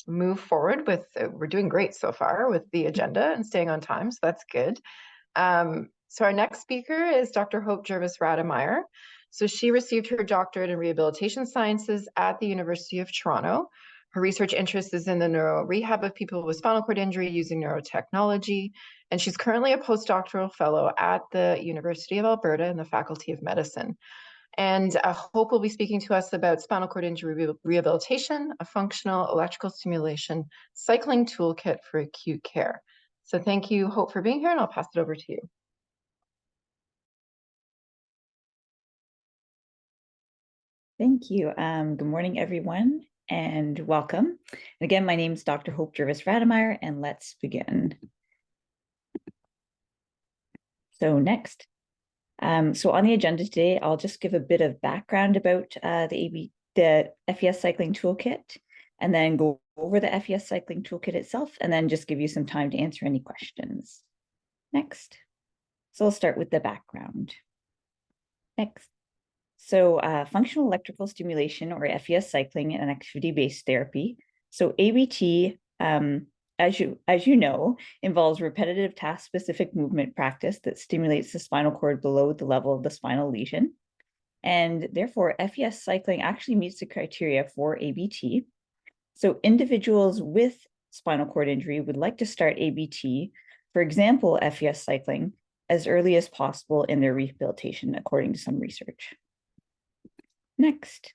move forward with, we're doing great so far with the agenda and staying on time, so that's good. So our next speaker is Dr. Hope Jervis-Rademeyer. So she received her doctorate in rehabilitation sciences at the University of Toronto. Her research interest is in the neuro rehab of people with spinal cord injury using neurotechnology. And she's currently a postdoctoral fellow at the University of Alberta in the Faculty of Medicine. And Hope will be speaking to us about spinal cord injury rehabilitation, a functional electrical stimulation cycling toolkit for acute care. So thank you, Hope, for being here, and I'll pass it over to you. Thank you. Good morning, everyone, and welcome. And again, my name is Dr. Hope Jervis-Rademeyer, and let's begin. So next. So on the agenda today, I'll just give a bit of background about the FES cycling toolkit, and then go over the FES cycling toolkit itself, and then just give you some time to answer any questions. Next. So I'll start with the background. Next. So functional electrical stimulation, or FES cycling, and activity-based therapy. So ABT, as you know, involves repetitive task-specific movement practice that stimulates the spinal cord below the level of the spinal lesion. And therefore, FES cycling actually meets the criteria for ABT. So individuals with spinal cord injury would like to start ABT, for example, FES cycling, as early as possible in their rehabilitation, according to some research. Next.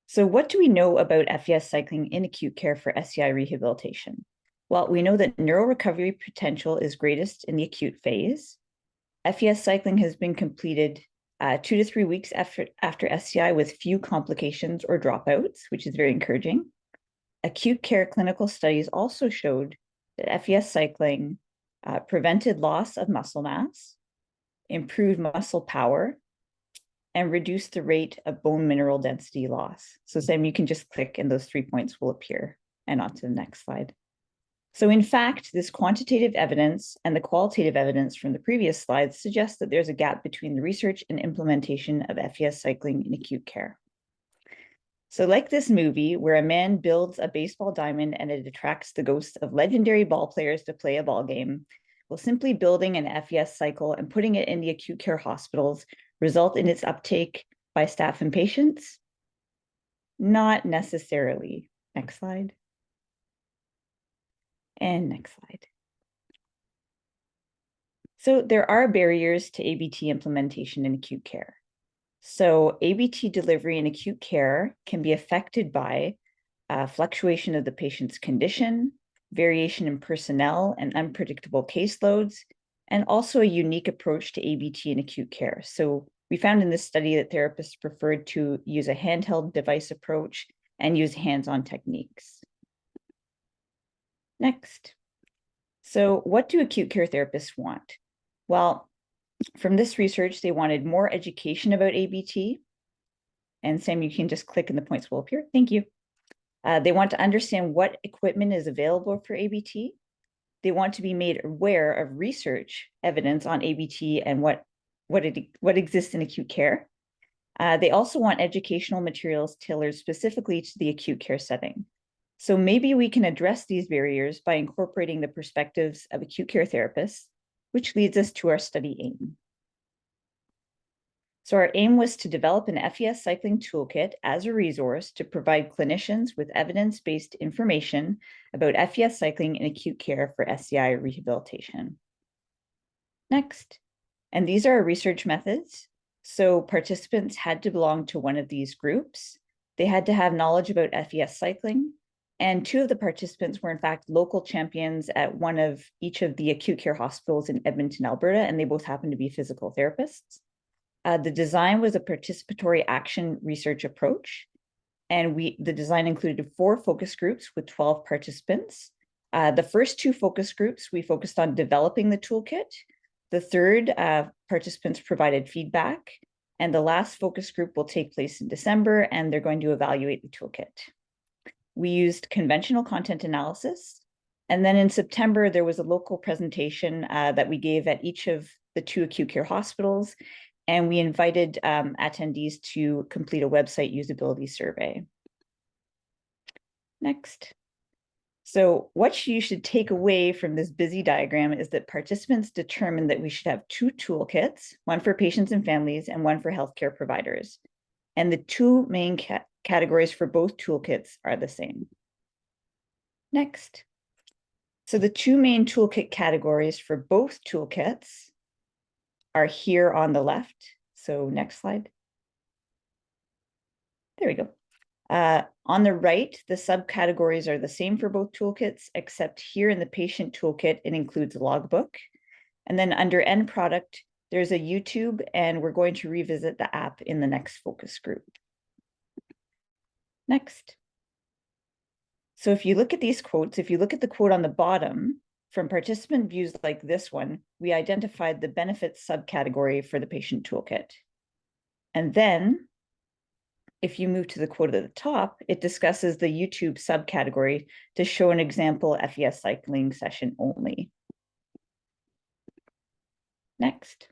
So what do we know about FES cycling in acute care for SCI rehabilitation? Well, we know that neuro-recovery potential is greatest in the acute phase. FES cycling has been completed 2 to 3 weeks after SCI with few complications or dropouts, which is very encouraging. Acute care clinical studies also showed that FES cycling prevented loss of muscle mass, improved muscle power, and reduce the rate of bone mineral density loss. So Sam, you can just click and those 3 points will appear. And on to the next slide. So in fact, this quantitative evidence and the qualitative evidence from the previous slides suggests that there's a gap between the research and implementation of FES cycling in acute care. So like this movie where a man builds a baseball diamond and it attracts the ghosts of legendary ball players to play a ball game, will simply building an FES cycle and putting it in the acute care hospitals result in its uptake by staff and patients? Not necessarily. Next slide. And next slide. So there are barriers to ABT implementation in acute care. So ABT delivery in acute care can be affected by fluctuation of the patient's condition, variation in personnel and unpredictable caseloads, and also a unique approach to ABT in acute care. So we found in this study that therapists preferred to use a handheld device approach and use hands-on techniques. Next. So what do acute care therapists want? Well, from this research, they wanted more education about ABT. And Sam, you can just click and the points will appear. Thank you. They want to understand what equipment is available for ABT. They want to be made aware of research evidence on ABT and what exists in acute care. They also want educational materials tailored specifically to the acute care setting. So maybe we can address these barriers by incorporating the perspectives of acute care therapists, which leads us to our study aim. So our aim was to develop an FES cycling toolkit as a resource to provide clinicians with evidence-based information about FES cycling in acute care for SCI rehabilitation. Next, and these are our research methods. So participants had to belong to one of these groups. They had to have knowledge about FES cycling. And 2 of the participants were in fact local champions at one of each of the acute care hospitals in Edmonton, Alberta, and they both happened to be physical therapists. The design was a participatory action research approach. And the design included 4 focus groups with 12 participants. The first 2 focus groups, we focused on developing the toolkit. The third, participants provided feedback. And the last focus group will take place in December, and they're going to evaluate the toolkit. We used conventional content analysis. And then in September, there was a local presentation that we gave at each of the 2 acute care hospitals. And we invited attendees to complete a website usability survey. Next. So what you should take away from this busy diagram is that participants determined that we should have 2 toolkits, one for patients and families and one for healthcare providers. And the 2 main categories for both toolkits are the same. Next. So the 2 main toolkit categories for both toolkits are here on the left. So next slide. There we go. On the right, the subcategories are the same for both toolkits, except here in the patient toolkit, it includes a logbook. And then under end product, there's a YouTube, and we're going to revisit the app in the next focus group. Next. So if you look at these quotes, if you look at the quote on the bottom, from participant views like this one, we identified the benefits subcategory for the patient toolkit. And then if you move to the quote at the top, it discusses the YouTube subcategory to show an example FES cycling session only. Next.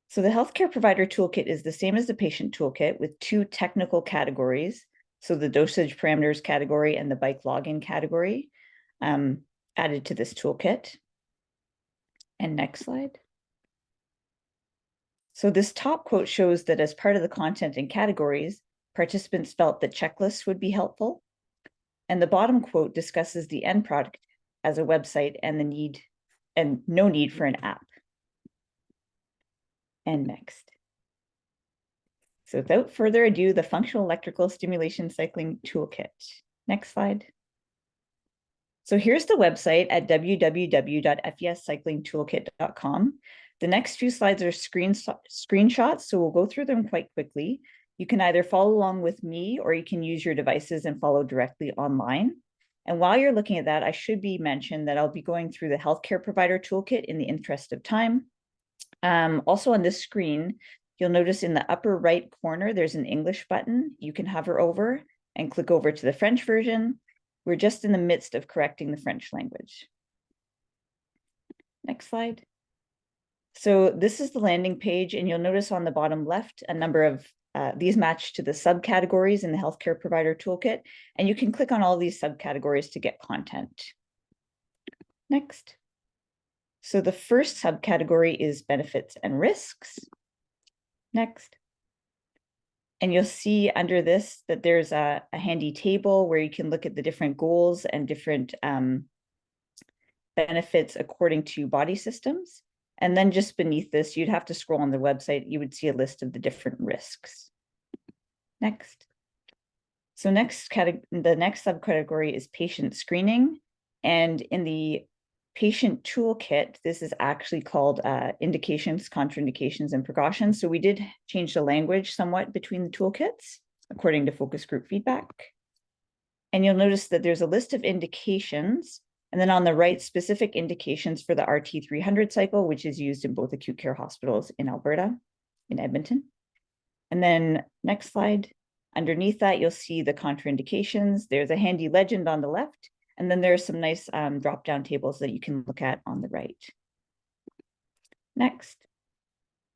So the healthcare provider toolkit is the same as the patient toolkit with 2 technical categories. So the dosage parameters category and the bike login category added to this toolkit. And next slide. So this top quote shows that as part of the content and categories, participants felt that checklists would be helpful. And the bottom quote discusses the end product as a website and no need for an app. And next. So without further ado, the functional electrical stimulation cycling toolkit. Next slide. So here's the website at www.fescyclingtoolkit.com. The next few slides are screenshots, so we'll go through them quite quickly. You can either follow along with me or you can use your devices and follow directly online. And while you're looking at that, I should be mentioned that I'll be going through the healthcare provider toolkit in the interest of time. Also on this screen, you'll notice in the upper right corner, there's an English button. You can hover over and click over to the French version. We're just in the midst of correcting the French language. Next slide. So this is the landing page, and you'll notice on the bottom left a number of these match to the subcategories in the healthcare provider toolkit, and you can click on all these subcategories to get content. Next. So the first subcategory is benefits and risks. Next. And you'll see under this that there's a handy table where you can look at the different goals and different benefits according to body systems. And then just beneath this, you'd have to scroll on the website, you would see a list of the different risks. Next. So the next subcategory is patient screening. And in the patient toolkit, this is actually called indications, contraindications, and precautions. So we did change the language somewhat between the toolkits according to focus group feedback. And you'll notice that there's a list of indications, and then on the right, specific indications for the RT300 cycle, which is used in both acute care hospitals in Alberta, in Edmonton. And then next slide, underneath that, you'll see the contraindications. There's a handy legend on the left, and then there are some nice drop-down tables that you can look at on the right. Next.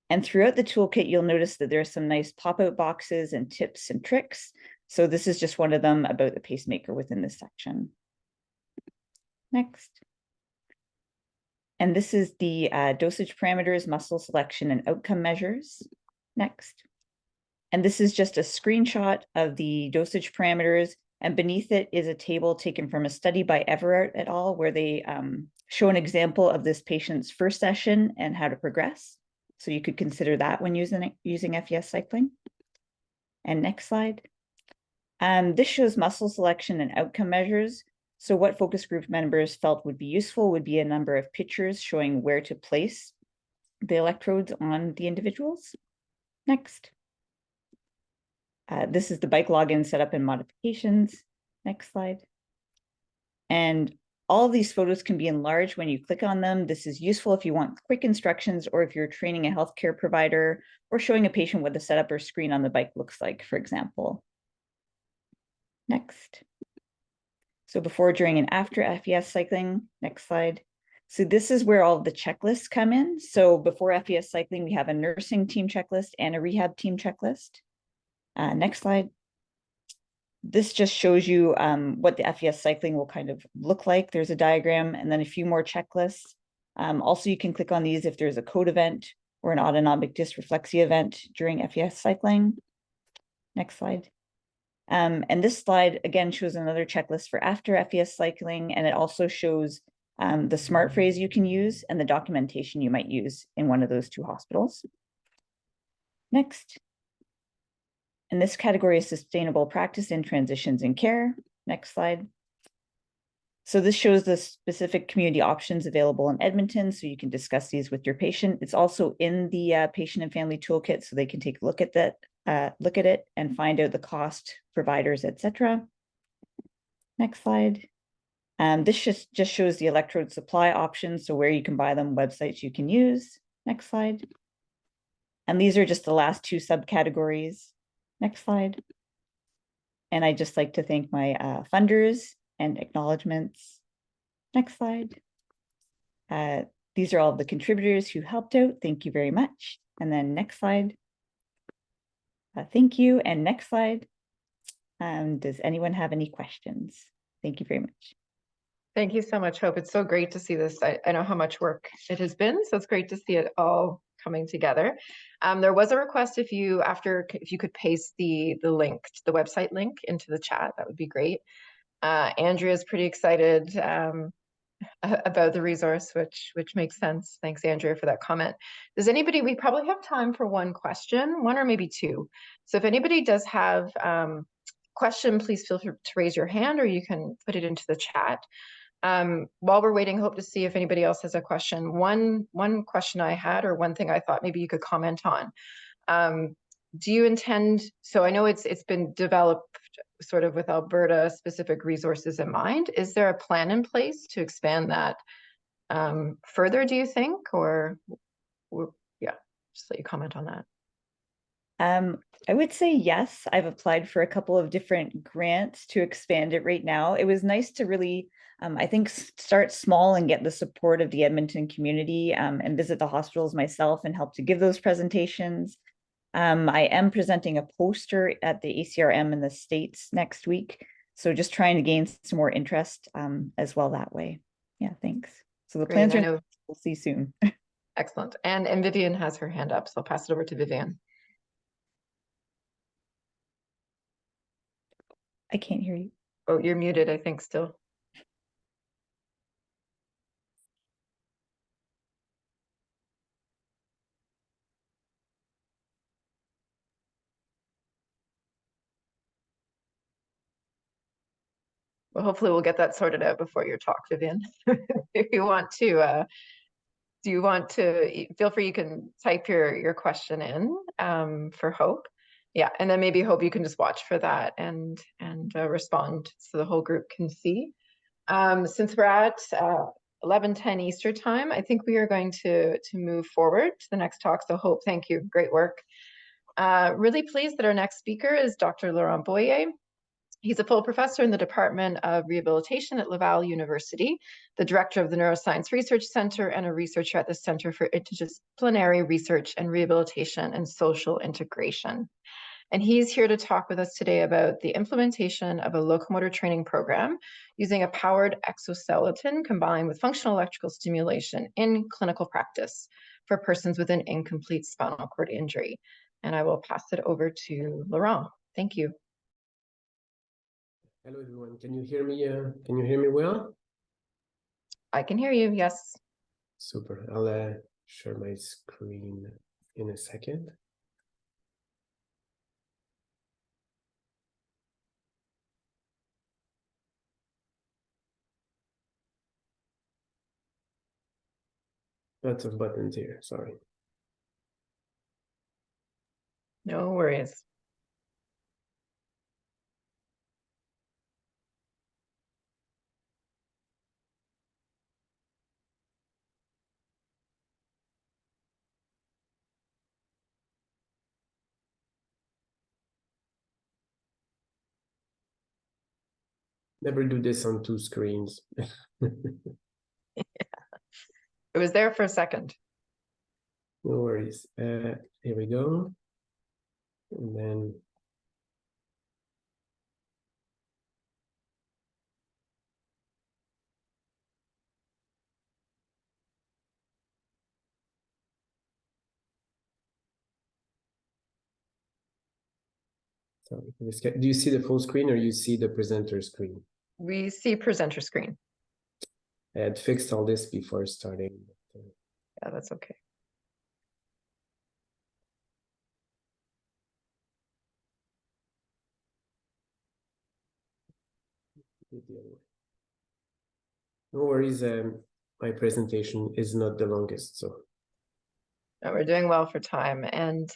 And throughout the toolkit, you'll notice that there are some nice pop-out boxes and tips and tricks. So this is just one of them about the pacemaker within this section. Next. And this is the dosage parameters, muscle selection, and outcome measures. Next. And this is just a screenshot of the dosage parameters. And beneath it is a table taken from a study by Everett et al., where they show an example of this patient's first session and how to progress. So you could consider that when using FES cycling. And next slide. This shows muscle selection and outcome measures. So what focus group members felt would be useful would be a number of pictures showing where to place the electrodes on the individuals. Next. This is the bike login setup and modifications. Next slide. And all of these photos can be enlarged when you click on them. This is useful if you want quick instructions or if you're training a healthcare provider or showing a patient what the setup or screen on the bike looks like, for example. Next. So before, during, and after FES cycling, next slide. So this is where all of the checklists come in. So before FES cycling, we have a nursing team checklist and a rehab team checklist. Next slide. This just shows you what the FES cycling will kind of look like. There's a diagram and then a few more checklists. Also, you can click on these if there's a code event or an autonomic dysreflexia event during FES cycling. Next slide. And this slide, again, shows another checklist for after FES cycling, and it also shows the smart phrase you can use and the documentation you might use in one of those two hospitals. Next. And this category is sustainable practice in transitions in care. Next slide. So this shows the specific community options available in Edmonton, so you can discuss these with your patient. It's also in the patient and family toolkit, so they can take a look at that. Look at it and find out the cost, providers, etc. Next slide. This just shows the electrode supply options, so where you can buy them, websites you can use. Next slide. And these are just the last two subcategories. Next slide. And I'd just like to thank my funders and acknowledgements. Next slide. These are all the contributors who helped out. Thank you very much. And then next slide. Thank you. And next slide. Does anyone have any questions? Thank you very much. Thank you so much, Hope. It's so great to see this. I know how much work it has been, so it's great to see it all coming together. There was a request if you could paste the link, the website link into the chat, that would be great. Andrea's pretty excited about the resource, which makes sense. Thanks, Andrea, for that comment. Does anybody, we probably have time for one question, one or maybe two. So if anybody does have a question, please feel free to raise your hand or you can put it into the chat. While we're waiting, hope to see if anybody else has a question. One question I had, or one thing I thought maybe you could comment on. Do you intend, so I know it's been developed sort of with Alberta specific resources in mind. Is there a plan in place to expand that further, do you think? Or yeah, just let you comment on that. I would say yes. I've applied for a couple of different grants to expand it right now. It was nice to really, I think, start small and get the support of the Edmonton community and visit the hospitals myself and help to give those presentations. I am presenting a poster at the ACRM in the States next week. So just trying to gain some more interest as well that way. Yeah, thanks. So the Great, plans are, know. we'll see soon. Excellent. And Vivian has her hand up, so I'll pass it over to Vivian. I can't hear you. Oh, you're muted, I think, still. Well, hopefully we'll get that sorted out before your talk, Vivian. If you want to, do you want to, feel free, you can type your question in for Hope. Yeah, and then maybe Hope, you can just watch for that and respond so the whole group can see. Since we're at 11:10 Eastern time, I think we are going to move forward to the next talk. So Hope, thank you, great work. Really pleased that our next speaker is Dr. Laurent Boyer. He's a full professor in the Department of Rehabilitation at Laval University, the director of the Neuroscience Research Center, and a researcher at the Center for Interdisciplinary Research and Rehabilitation and Social Integration. And he's here to talk with us today about the implementation of a locomotor training program using a powered exoskeleton combined with functional electrical stimulation in clinical practice for persons with an incomplete spinal cord injury. And I will pass it over to Laurent. Thank you. Hello, everyone. Can you hear me? Can you hear me well? I can hear you, yes. Super. I'll share my screen in a second. Lots of buttons here, sorry. No worries. Never do this on two screens. Yeah. It was there for a second. No worries. Here we go. And then sorry, do you see the full screen or you see the presenter screen? We see presenter screen. I had fixed all this before starting. Yeah, that's okay. No worries, my presentation is not the longest, so. No, we're doing well for time. And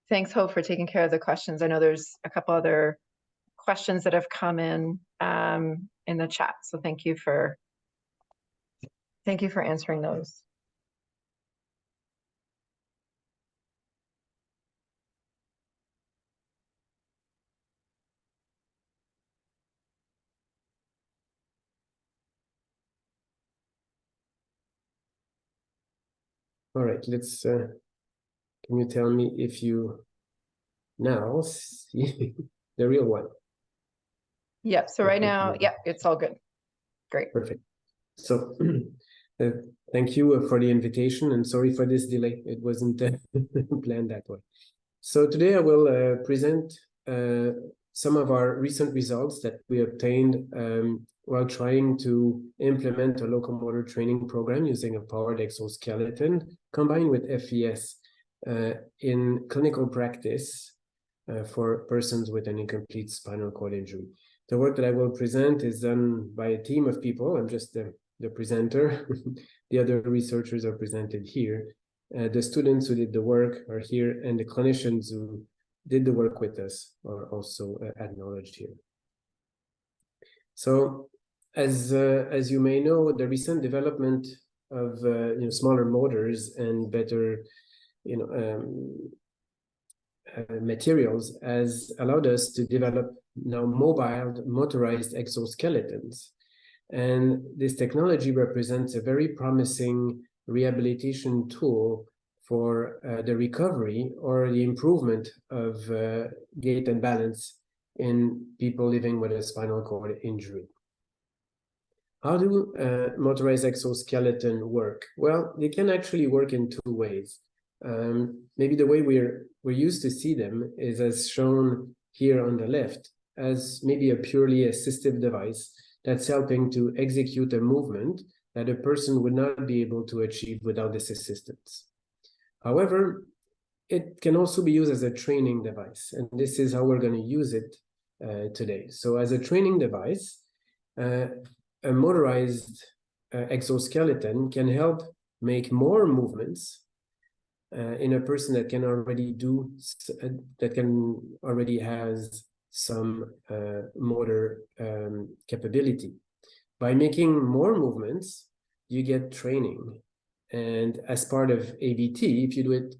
thanks, Hope, for taking care of the questions. I know there's a couple other questions that have come in the chat. So thank you for answering those. All right, let's, can you tell me if you now see the real one? Yeah, so right now, yeah, it's all good. Great. Perfect. So thank you for the invitation and sorry for this delay. It wasn't planned that way. So today I will present some of our recent results that we obtained while trying to implement a locomotor training program using a powered exoskeleton combined with FES in clinical practice for persons with an incomplete spinal cord injury. The work that I will present is done by a team of people. I'm just the presenter. The other researchers are presented here. The students who did the work are here, and the clinicians who did the work with us are also acknowledged here. So, as you may know, the recent development of smaller motors and better materials has allowed us to develop now mobile motorized exoskeletons. And this technology represents a very promising rehabilitation tool for the recovery or the improvement of gait and balance in people living with a spinal cord injury. How do motorized exoskeleton work? Well, they can actually work in two ways. Maybe the way we're used to see them is as shown here on the left, as maybe a purely assistive device that's helping to execute a movement that a person would not be able to achieve without this assistance. However, it can also be used as a training device, and this is how we're going to use it today. So as a training device, a motorized exoskeleton can help make more movements in a person that can already has some motor capability. By making more movements, you get training. And as part of ABT, if you do it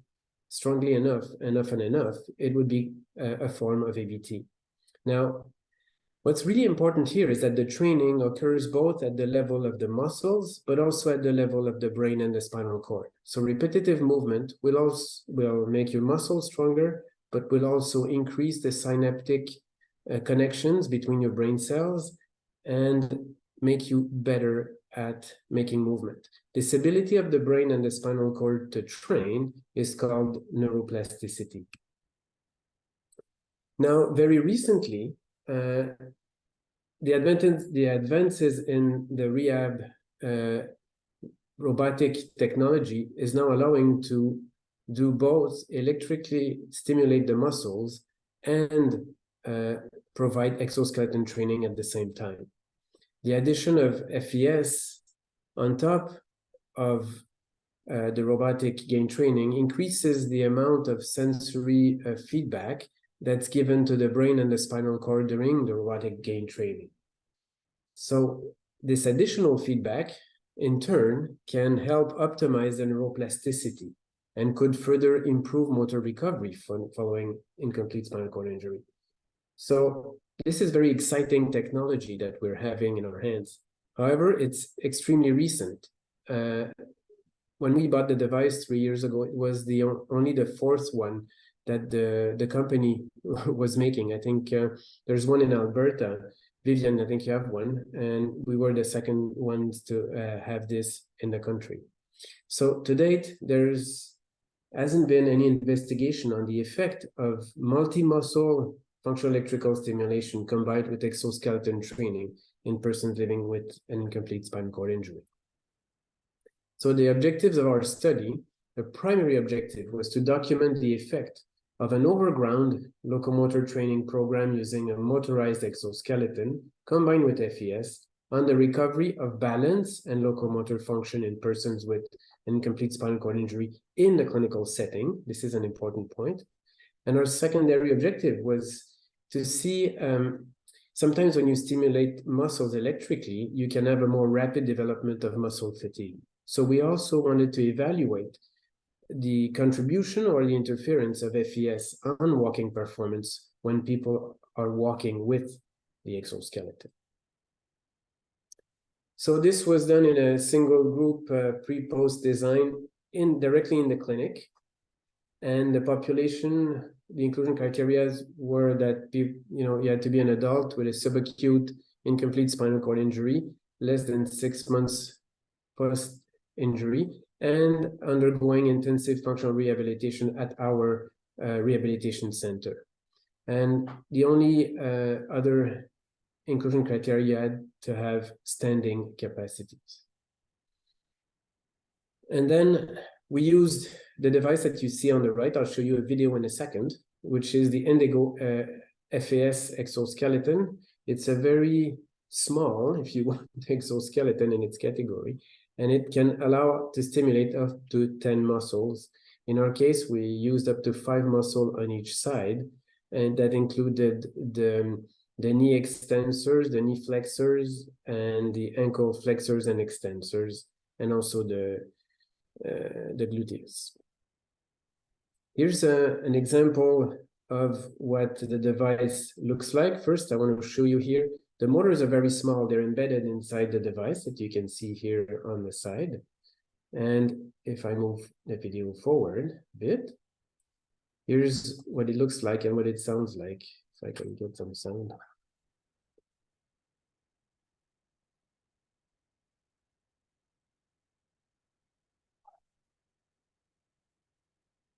strongly enough, it would be a form of ABT. Now, what's really important here is that the training occurs both at the level of the muscles, but also at the level of the brain and the spinal cord. So repetitive movement will make your muscles stronger, but will also increase the synaptic connections between your brain cells and make you better at making movement. This ability of the brain and the spinal cord to train is called neuroplasticity. Now, very recently, the advances in the rehab robotic technology is now allowing to do both electrically stimulate the muscles and provide exoskeleton training at the same time. The addition of FES on top of the robotic gain training increases the amount of sensory feedback that's given to the brain and the spinal cord during the robotic gain training. So this additional feedback, in turn, can help optimize the neuroplasticity and could further improve motor recovery following incomplete spinal cord injury. So this is very exciting technology that we're having in our hands. However, it's extremely recent. When we bought the device 3 years ago, it was only the fourth one that the company was making. I think there's one in Alberta. Vivian, I think you have one, and we were the second ones to have this in the country. So to date, hasn't been any investigation on the effect of multi-muscle functional electrical stimulation combined with exoskeleton training in persons living with an incomplete spinal cord injury. So the objectives of our study, the primary objective was to document the effect of an overground locomotor training program using a motorized exoskeleton combined with FES on the recovery of balance and locomotor function in persons with an incomplete spinal cord injury in the clinical setting. This is an important point. And our secondary objective was to see, sometimes when you stimulate muscles electrically, you can have a more rapid development of muscle fatigue. So we also wanted to evaluate the contribution or the interference of FES on walking performance when people are walking with the exoskeleton. So this was done in a single group pre-post design directly in the clinic. And the population, the inclusion criteria were that you had to be an adult with a subacute incomplete spinal cord injury, less than 6 months post-injury, and undergoing intensive functional rehabilitation at our rehabilitation center. And the only other inclusion criteria had to have standing capacities. And then we used the device that you see on the right. I'll show you a video in a second, which is the Indigo FES exoskeleton. It's a very small, if you want, exoskeleton in its category, and it can allow to stimulate up to 10 muscles. In our case, we used up to 5 muscles on each side, and that included the knee extensors, the knee flexors, and the ankle flexors and extensors, and also the gluteus. Here's an example of what the device looks like. First, I want to show you here. The motors are very small. They're embedded inside the device that you can see here on the side. And if I move the video forward a bit, here's what it looks like and what it sounds like. If I can get some sound.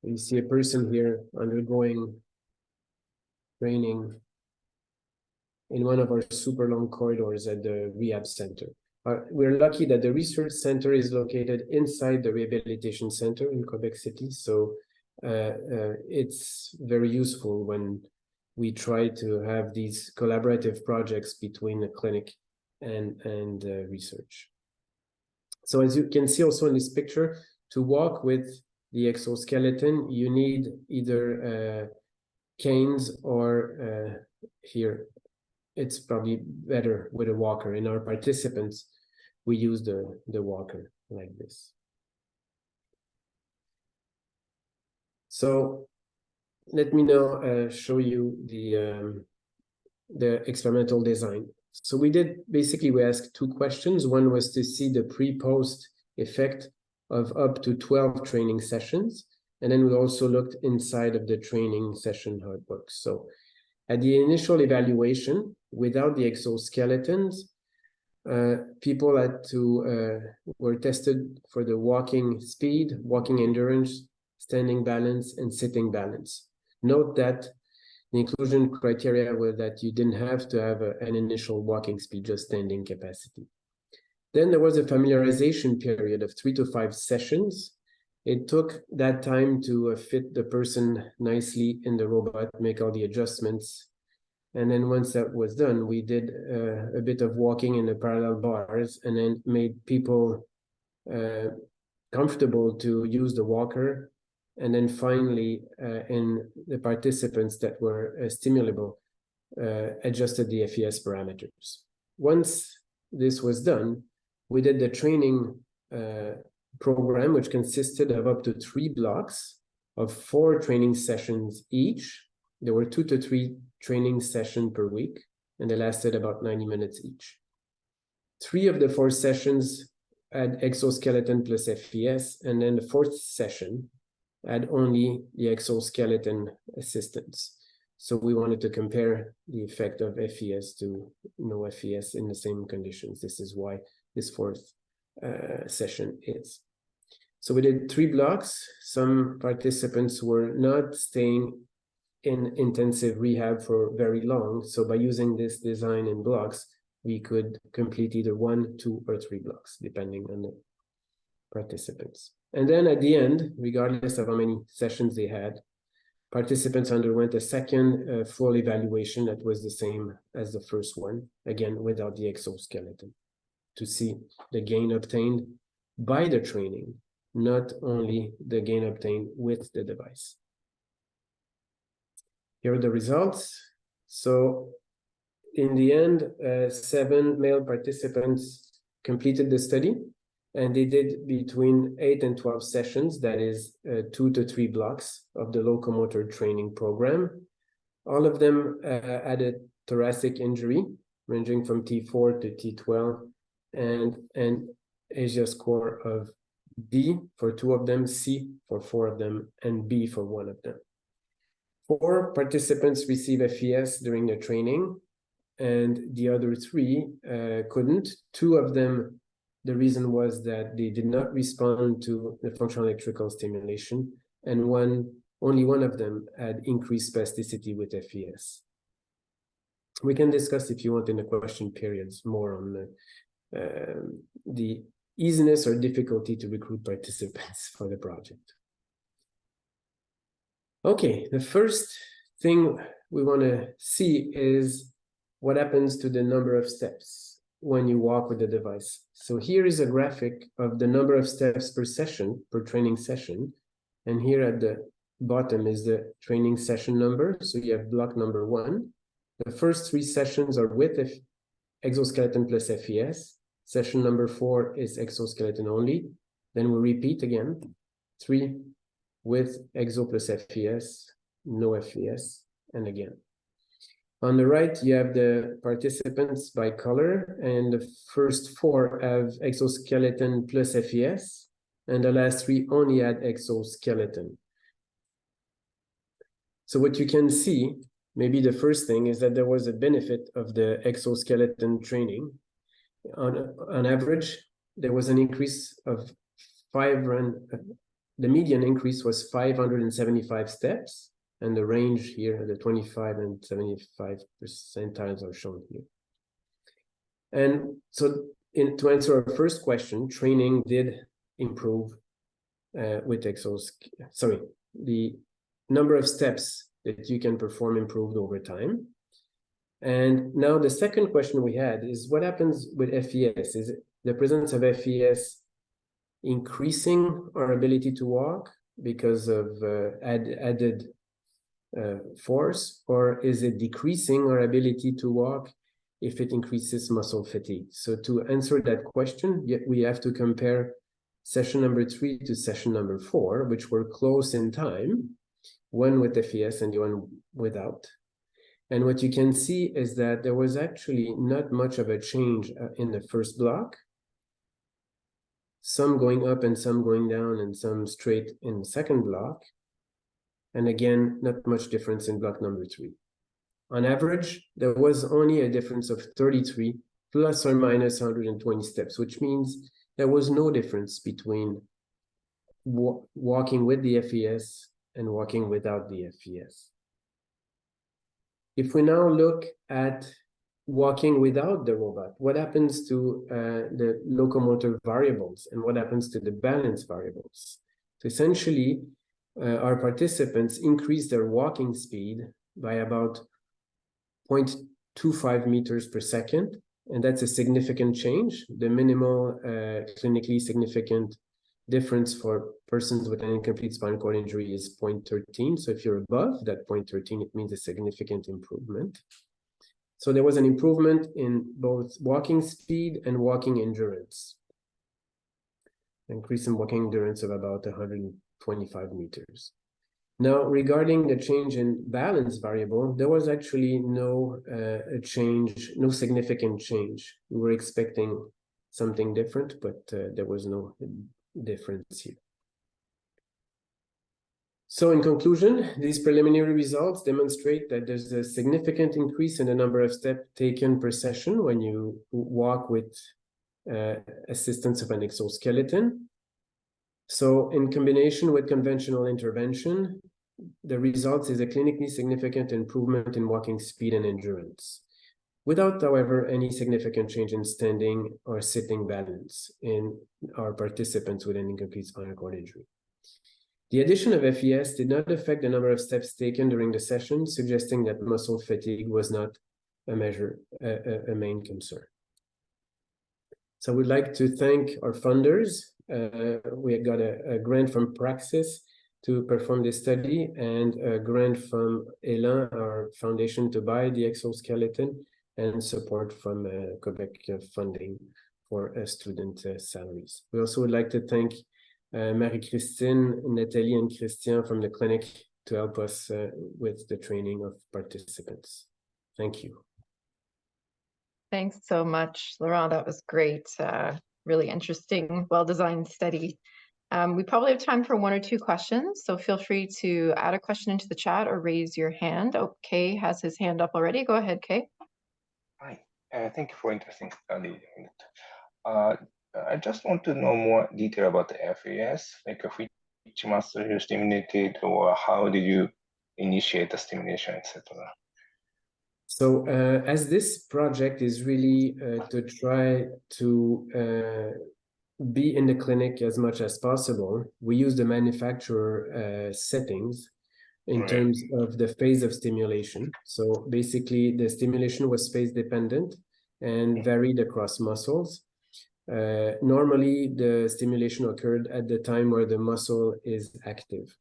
You see a person here undergoing training in one of our super long corridors at the rehab center. We're lucky that the research center is located inside the rehabilitation center in Quebec City. So it's very useful when we try to have these collaborative projects between the clinic and research. So as you can see also in this picture, to walk with the exoskeleton, you need either canes or here, it's probably better with a walker. In our participants, we use the walker like this. So let me now show you the experimental design. So we asked two questions. One was to see the pre-post effect of up to 12 training sessions. And then we also looked inside of the training session, how it works. So at the initial evaluation, without the exoskeletons, people were tested for the walking speed, walking endurance, standing balance, and sitting balance. Note that the inclusion criteria were that you didn't have to have an initial walking speed, just standing capacity. Then there was a familiarization period of 3 to 5 sessions. It took that time to fit the person nicely in the robot, make all the adjustments. And then once that was done, we did a bit of walking in the parallel bars and then made people comfortable to use the walker. And then finally, in the participants that were stimulable, adjusted the FES parameters. Once this was done, we did the training program, which consisted of up to 3 blocks of 4 training sessions each. There were 2 to 3 training sessions per week, and they lasted about 90 minutes each. 3 of the 4 sessions had exoskeleton plus FES, and then the 4th session had only the exoskeleton assistance. So we wanted to compare the effect of FES to no FES in the same conditions. This is why this 4th session is. So we did 3 blocks. Some participants were not staying in intensive rehab for very long. So by using this design in blocks, we could complete either 1, 2, or 3 blocks, depending on the participants. And then at the end, regardless of how many sessions they had, participants underwent a second full evaluation that was the same as the first one, again, without the exoskeleton, to see the gain obtained by the training, not only the gain obtained with the device. Here are the results. So in the end, 7 male participants completed the study, and they did between 8 and 12 sessions, that is 2 to 3 blocks of the locomotor training program. All of them had a thoracic injury ranging from T4 to T12 and an ASIA score of D for 2 of them, C for 4 of them, and B for 1 of them. 4 participants received FES during the training, and the other 3 couldn't. 2 of them, the reason was that they did not respond to the functional electrical stimulation, and only one of them had increased spasticity with FES. We can discuss, if you want, in the question periods more on the easiness or difficulty to recruit participants for the project. Okay, the first thing we want to see is what happens to the number of steps when you walk with the device. So here is a graphic of the number of steps per session, per training session. And here at the bottom is the training session number. So you have block number 1. The first 3 sessions are with exoskeleton plus FES. Session number 4 is exoskeleton only. Then we repeat again. 3 with exo plus FES, no FES, and again. On the right, you have the participants by color, and the first 4 have exoskeleton plus FES, and the last 3 only had exoskeleton. So what you can see, maybe the first thing, is that there was a benefit of the exoskeleton training. On average, there was an increase of the median increase was 575 steps, and the range here, the 25 and 75 percentiles are shown here. And so to answer our first question, training did improve with the number of steps that you can perform improved over time. And now the second question we had is, what happens with FES? Is it the presence of FES increasing our ability to walk because of added force, or is it decreasing our ability to walk if it increases muscle fatigue? So to answer that question, we have to compare session number 3 to session number 4, which were close in time, one with FES and the one without. And what you can see is that there was actually not much of a change in the first block, some going up and some going down and some straight in the second block. And again, not much difference in block number 3. On average, there was only a difference of 33 plus or minus 120 steps, which means there was no difference between walking with the FES and walking without the FES. If we now look at walking without the robot, what happens to the locomotor variables and what happens to the balance variables? So essentially, our participants increased their walking speed by about 0.25 meters per second, and that's a significant change. The minimal clinically significant difference for persons with an incomplete spinal cord injury is 0.13. So if you're above that 0.13, it means a significant improvement. So there was an improvement in both walking speed and walking endurance. Increase in walking endurance of about 125 meters. Now, regarding the change in balance variable, there was actually no significant change. We were expecting something different, but there was no difference here. So in conclusion, these preliminary results demonstrate that there's a significant increase in the number of steps taken per session when you walk with assistance of an exoskeleton. So in combination with conventional intervention, the result is a clinically significant improvement in walking speed and endurance, without, however, any significant change in standing or sitting balance in our participants with an incomplete spinal cord injury. The addition of FES did not affect the number of steps taken during the session, suggesting that muscle fatigue was not a main concern. So I would like to thank our funders. We got a grant from Praxis to perform this study, and a grant from Elan, our foundation, to buy the exoskeleton, and support from Quebec funding for student salaries. We also would like to thank Marie-Christine, Nathalie, and Christian from the clinic to help us with the training of participants. Thank you. Thanks so much, Laurent. That was great. Really interesting, well-designed study. We probably have time for 1 or 2 questions, so feel free to add a question into the chat or raise your hand. Oh, Kay has his hand up already. Go ahead, Kay. Hi, thank you for interesting study. I just want to know more detail about the FES, like which muscle you stimulated, or how did you initiate the stimulation, etc. So as this project is really to try to be in the clinic as much as possible, we use the manufacturer settings in terms of the phase of stimulation. So basically the stimulation was phase dependent and varied across muscles. Normally the stimulation occurred at the time where the muscle is active.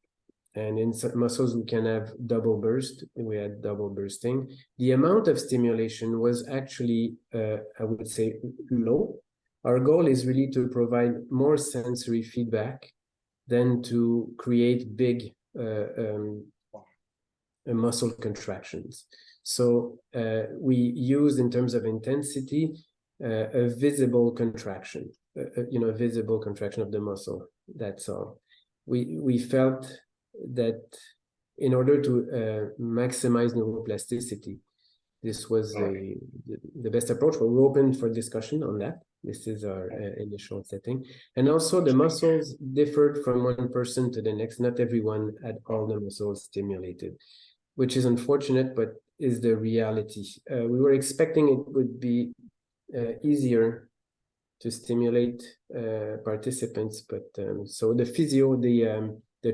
And in some muscles, we can have double burst. We had double bursting. The amount of stimulation was actually, I would say, low. Our goal is really to provide more sensory feedback than to create big muscle contractions. So we use, in terms of intensity, a visible contraction, a visible contraction of the muscle. That's all. We felt that in order to maximize neuroplasticity, this was the best approach. But we're open for discussion on that. This is our initial setting. And also the muscles differed from one person to the next. Not everyone had all the muscles stimulated, which is unfortunate, but is the reality. We were expecting it would be easier to stimulate participants, but so the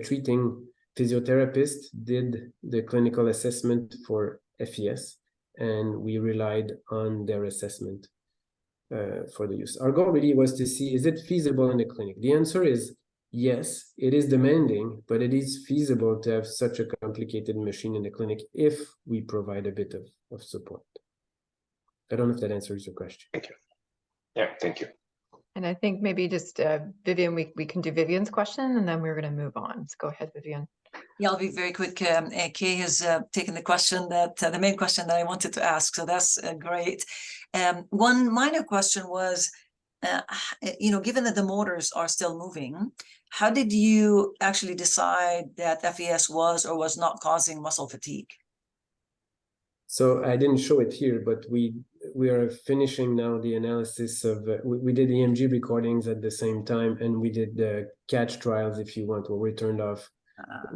treating physiotherapist did the clinical assessment for FES, and we relied on their assessment for the use. Our goal really was to see, is it feasible in the clinic? The answer is yes, it is demanding, but it is feasible to have such a complicated machine in the clinic if we provide a bit of support. I don't know if that answers your question. Thank you. Yeah, thank you. And I think maybe just Vivian, we can do Vivian's question and then we're going to move on. So go ahead, Vivian. Yeah, I'll be very quick. Kay has taken the question the main question that I wanted to ask, so that's great. One minor question was, given that the motors are still moving, how did you actually decide that FES was or was not causing muscle fatigue? So I didn't show it here, but we are finishing now the analysis of, we did EMG recordings at the same time, and we did the catch trials, if you want, where we turned off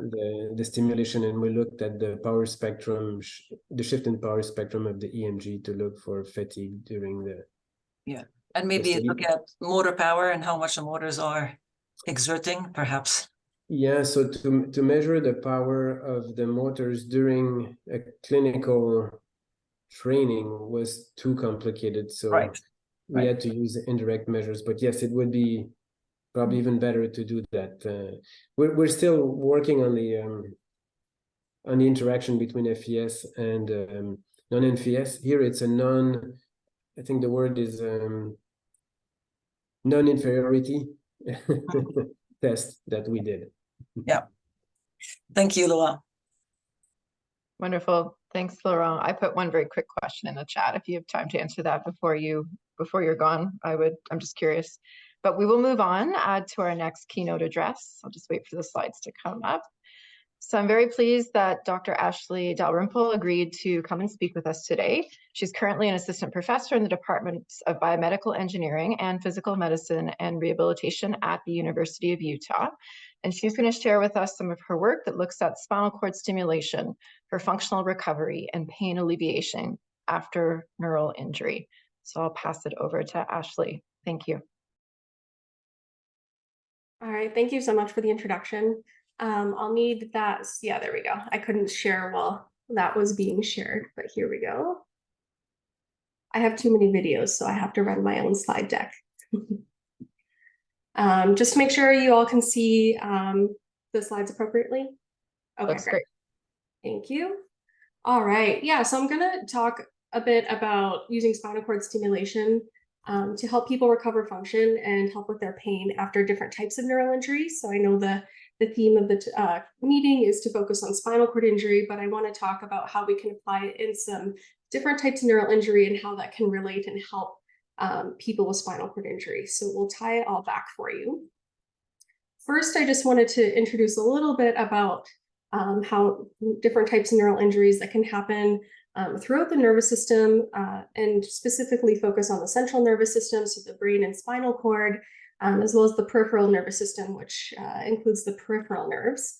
the stimulation, and we looked at the power spectrum, the shift in power spectrum of the EMG to look for fatigue during the... Yeah, and maybe look at motor power and how much the motors are exerting, perhaps. Yeah, so to measure the power of the motors during a clinical training was too complicated. So we had to use indirect measures. But yes, it would be probably even better to do that. We're still working on the interaction between FES and non-FES. Here it's a I think the word is non-inferiority test that we did. Yeah. Thank you, Laurent. Wonderful. Thanks, Laurent. I put one very quick question in the chat. If you have time to answer that before you're gone, I'm just curious. But we will move on to our next keynote address. I'll just wait for the slides to come up. So I'm very pleased that Dr. Ashley Dalrymple agreed to come and speak with us today. She's currently an assistant professor in the Departments of Biomedical Engineering and Physical Medicine and Rehabilitation at the University of Utah. And she's going to share with us some of her work that looks at spinal cord stimulation for functional recovery and pain alleviation after neural injury. So I'll pass it over to Ashley. Thank you. All right, thank you so much for the introduction. I'll need that. Yeah, there we go. I couldn't share while that was being shared, but here we go. I have too many videos, so I have to run my own slide deck. Just to make sure you all can see the slides appropriately. Okay, great. Thank you. All right, yeah, so I'm gonna talk a bit about using spinal cord stimulation to help people recover function and help with their pain after different types of neural injuries. So I know the theme of the meeting is to focus on spinal cord injury, but I want to talk about how we can apply it in some different types of neural injury and how that can relate and help people with spinal cord injury. So we'll tie it all back for you. First, I just wanted to introduce a little bit about how different types of neural injuries that can happen throughout the nervous system and specifically focus on the central nervous system, so the brain and spinal cord, as well as the peripheral nervous system, which includes the peripheral nerves.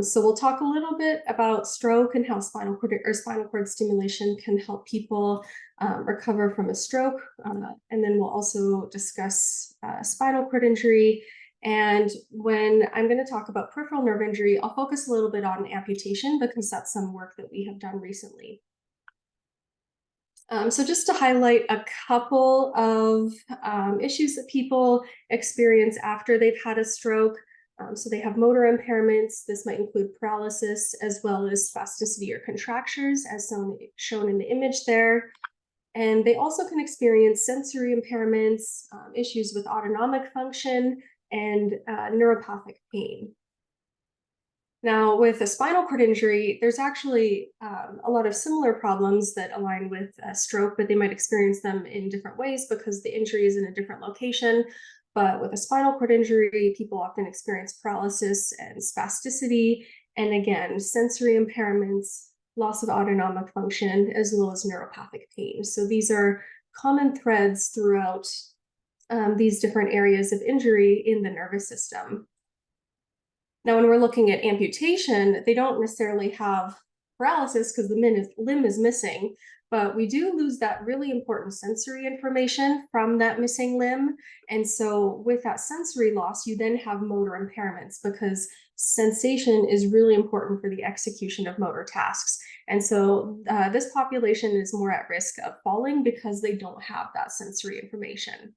So we'll talk a little bit about stroke and how spinal cord stimulation can help people recover from a stroke. And then we'll also discuss spinal cord injury. And when I'm going to talk about peripheral nerve injury, I'll focus a little bit on amputation because that's some work that we have done recently. So just to highlight a couple of issues that people experience after they've had a stroke. So they have motor impairments. This might include paralysis as well as spasticity or contractures as shown in the image there. And they also can experience sensory impairments, issues with autonomic function, and neuropathic pain. Now, with a spinal cord injury, there's actually a lot of similar problems that align with a stroke, but they might experience them in different ways because the injury is in a different location. But with a spinal cord injury, people often experience paralysis and spasticity, and again, sensory impairments, loss of autonomic function, as well as neuropathic pain. So these are common threads throughout these different areas of injury in the nervous system. Now, when we're looking at amputation, they don't necessarily have paralysis because the limb is missing, but we do lose that really important sensory information from that missing limb. And so with that sensory loss, you then have motor impairments because sensation is really important for the execution of motor tasks. And so this population is more at risk of falling because they don't have that sensory information.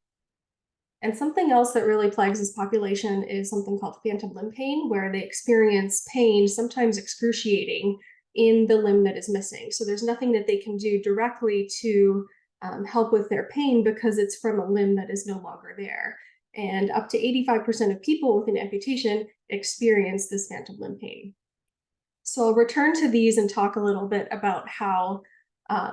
And something else that really plagues this population is something called phantom limb pain, where they experience pain, sometimes excruciating, in the limb that is missing. So there's nothing that they can do directly to help with their pain because it's from a limb that is no longer there. And up to 85% of people with an amputation experience this phantom limb pain. So I'll return to these and talk a little bit about how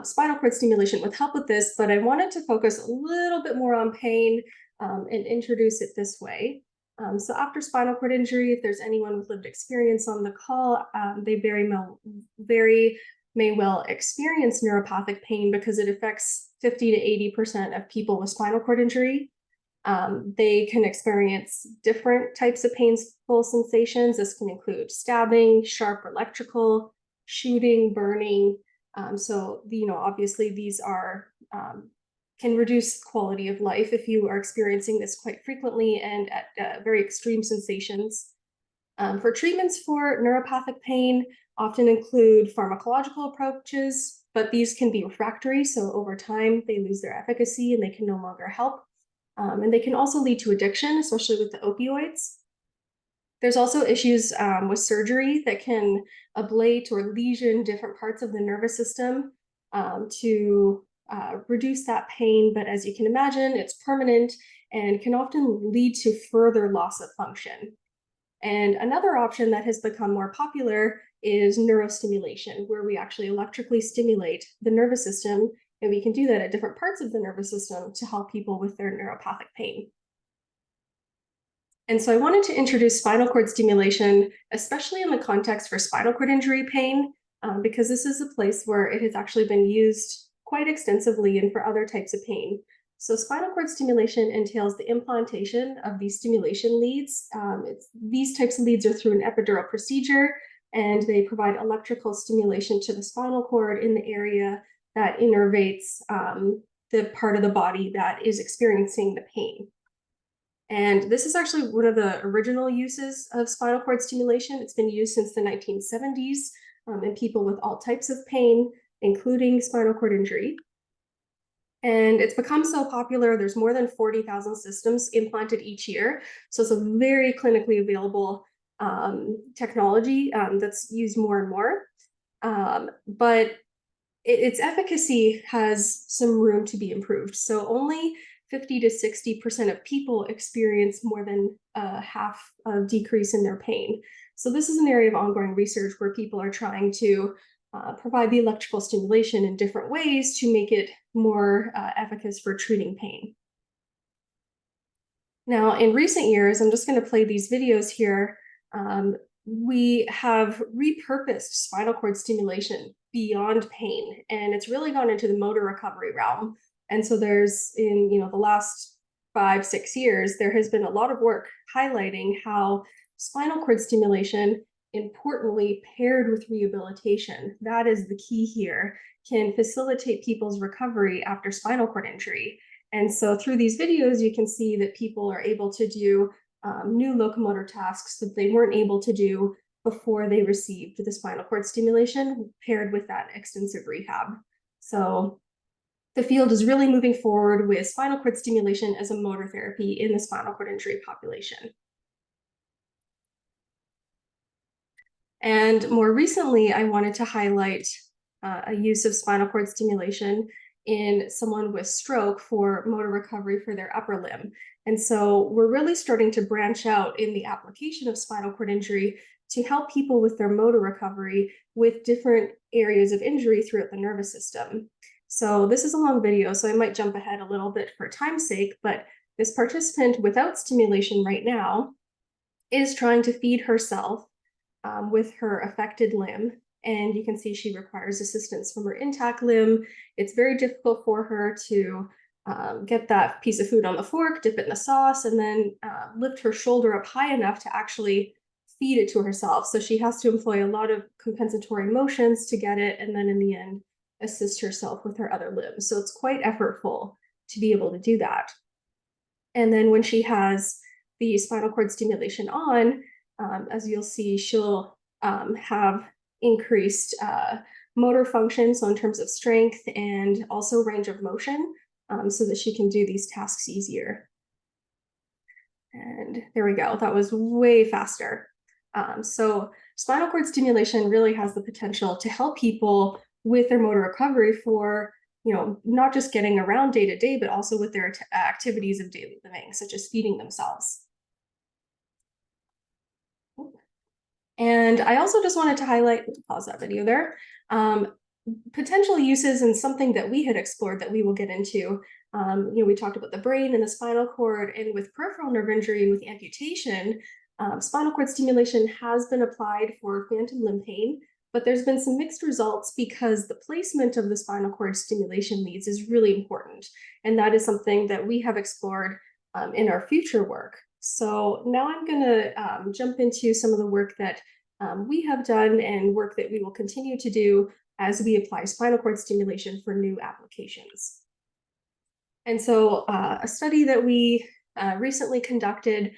spinal cord stimulation would help with this, but I wanted to focus a little bit more on pain and introduce it this way. So after spinal cord injury, if there's anyone with lived experience on the call, they very may well experience neuropathic pain because it affects 50 to 80% of people with spinal cord injury. They can experience different types of painful sensations. This can include stabbing, sharp electrical, shooting, burning. So, obviously these are can reduce quality of life if you are experiencing this quite frequently and at very extreme sensations. For treatments for neuropathic pain often include pharmacological approaches, but these can be refractory. So over time, they lose their efficacy and they can no longer help. And they can also lead to addiction, especially with the opioids. There's also issues with surgery that can ablate or lesion different parts of the nervous system to reduce that pain, but as you can imagine, it's permanent and can often lead to further loss of function. And another option that has become more popular is neurostimulation, where we actually electrically stimulate the nervous system, and we can do that at different parts of the nervous system to help people with their neuropathic pain. And so I wanted to introduce spinal cord stimulation, especially in the context for spinal cord injury pain, because this is a place where it has actually been used quite extensively and for other types of pain. So spinal cord stimulation entails the implantation of these stimulation leads. These types of leads are through an epidural procedure, and they provide electrical stimulation to the spinal cord in the area that innervates the part of the body that is experiencing the pain. And this is actually one of the original uses of spinal cord stimulation. It's been used since the 1970s in people with all types of pain, including spinal cord injury. And it's become so popular, there's more than 40,000 systems implanted each year. So it's a very clinically available technology that's used more and more. But its efficacy has some room to be improved. So only 50 to 60% of people experience more than half a decrease in their pain. So this is an area of ongoing research where people are trying to provide the electrical stimulation in different ways to make it more efficacious for treating pain. Now, in recent years, I'm just going to play these videos here. We have repurposed spinal cord stimulation beyond pain, and it's really gone into the motor recovery realm. And so there's, in the last 5-6 years, there has been a lot of work highlighting how spinal cord stimulation, importantly paired with rehabilitation, that is the key here, can facilitate people's recovery after spinal cord injury. And so through these videos, you can see that people are able to do new locomotor tasks that they weren't able to do before they received the spinal cord stimulation paired with that extensive rehab. So the field is really moving forward with spinal cord stimulation as a motor therapy in the spinal cord injury population. And more recently, I wanted to highlight a use of spinal cord stimulation in someone with stroke for motor recovery for their upper limb. And so we're really starting to branch out in the application of spinal cord injury to help people with their motor recovery with different areas of injury throughout the nervous system. So this is a long video, so I might jump ahead a little bit for time's sake, but this participant without stimulation right now is trying to feed herself with her affected limb. And you can see she requires assistance from her intact limb. It's very difficult for her to get that piece of food on the fork, dip it in the sauce, and then lift her shoulder up high enough to actually feed it to herself. So she has to employ a lot of compensatory motions to get it, and then in the end, assist herself with her other limbs. So it's quite effortful to be able to do that. And then when she has the spinal cord stimulation on, as you'll see, she'll have increased motor function, so in terms of strength and also range of motion, so that she can do these tasks easier. And there we go. That was way faster. So spinal cord stimulation really has the potential to help people with their motor recovery for, not just getting around day to day, but also with their activities of daily living, such as feeding themselves. And I also just wanted to highlight, pause that video there, potential uses and something that we had explored that we will get into. We talked about the brain and the spinal cord, and with peripheral nerve injury and with amputation, spinal cord stimulation has been applied for phantom limb pain, but there's been some mixed results because the placement of the spinal cord stimulation leads is really important. And that is something that we have explored in our future work. So now I'm going to jump into some of the work that we have done and work that we will continue to do as we apply spinal cord stimulation for new applications. And so a study that we recently conducted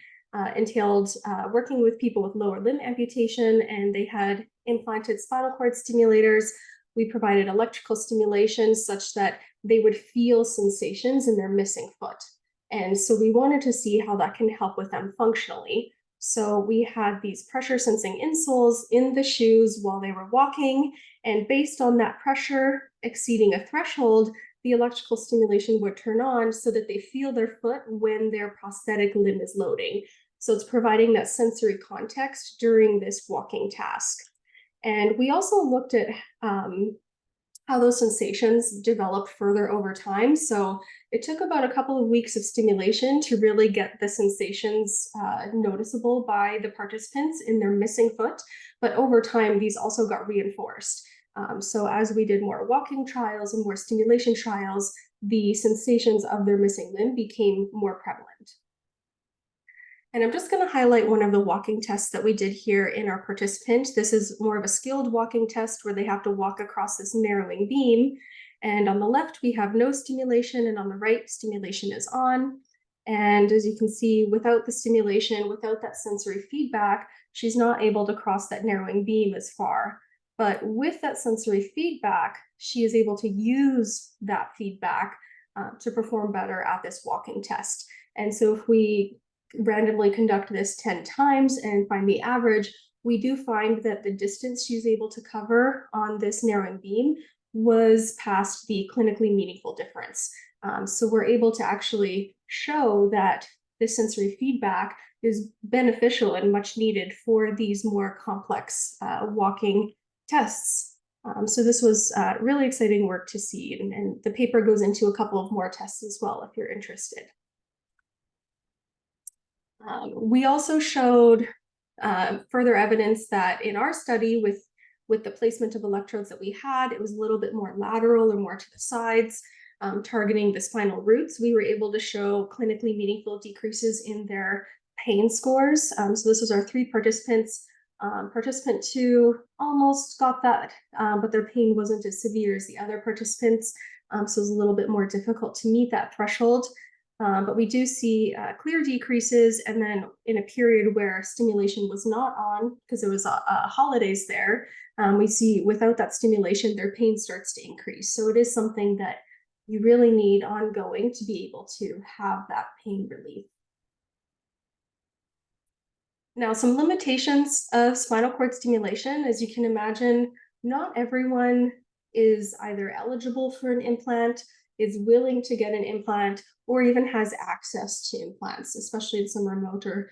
entailed working with people with lower limb amputation, and they had implanted spinal cord stimulators. We provided electrical stimulation such that they would feel sensations in their missing foot. And so we wanted to see how that can help with them functionally. So we had these pressure sensing insoles in the shoes while they were walking, and based on that pressure exceeding a threshold, the electrical stimulation would turn on so that they feel their foot when their prosthetic limb is loading. So it's providing that sensory context during this walking task. And we also looked at how those sensations develop further over time. So it took about a couple of weeks of stimulation to really get the sensations noticeable by the participants in their missing foot. But over time, these also got reinforced. So as we did more walking trials and more stimulation trials, the sensations of their missing limb became more prevalent. And I'm just going to highlight one of the walking tests that we did here in our participant. This is more of a skilled walking test where they have to walk across this narrowing beam. And on the left, we have no stimulation, and on the right, stimulation is on. And as you can see, without the stimulation, without that sensory feedback, she's not able to cross that narrowing beam as far. But with that sensory feedback, she is able to use that feedback to perform better at this walking test. And so if we randomly conduct this 10 times and find the average, we do find that the distance she's able to cover on this narrowing beam was past the clinically meaningful difference. So we're able to actually show that this sensory feedback is beneficial and much needed for these more complex walking tests. So this was really exciting work to see, and the paper goes into a couple of more tests as well if you're interested. We also showed further evidence that in our study with the placement of electrodes that we had, it was a little bit more lateral or more to the sides, targeting the spinal roots. We were able to show clinically meaningful decreases in their pain scores. So this was our 3 participants. Participant 2 almost got that, but their pain wasn't as severe as the other participants. So it was a little bit more difficult to meet that threshold. But we do see clear decreases, and then in a period where stimulation was not on, because it was holidays there, we see without that stimulation, their pain starts to increase. So it is something that you really need ongoing to be able to have that pain relief. Now, some limitations of spinal cord stimulation, as you can imagine, not everyone is either eligible for an implant, is willing to get an implant, or even has access to implants, especially in some remote or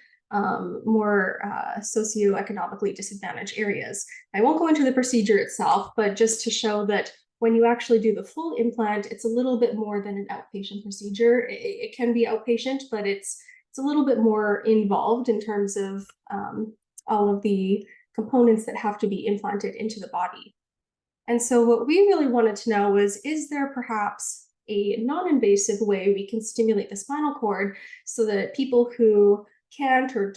more socioeconomically disadvantaged areas. I won't go into the procedure itself, but just to show that when you actually do the full implant, it's a little bit more than an outpatient procedure. It can be outpatient, but it's a little bit more involved in terms of all of the components that have to be implanted into the body. And so what we really wanted to know was, is there perhaps a non-invasive way we can stimulate the spinal cord so that people who can't or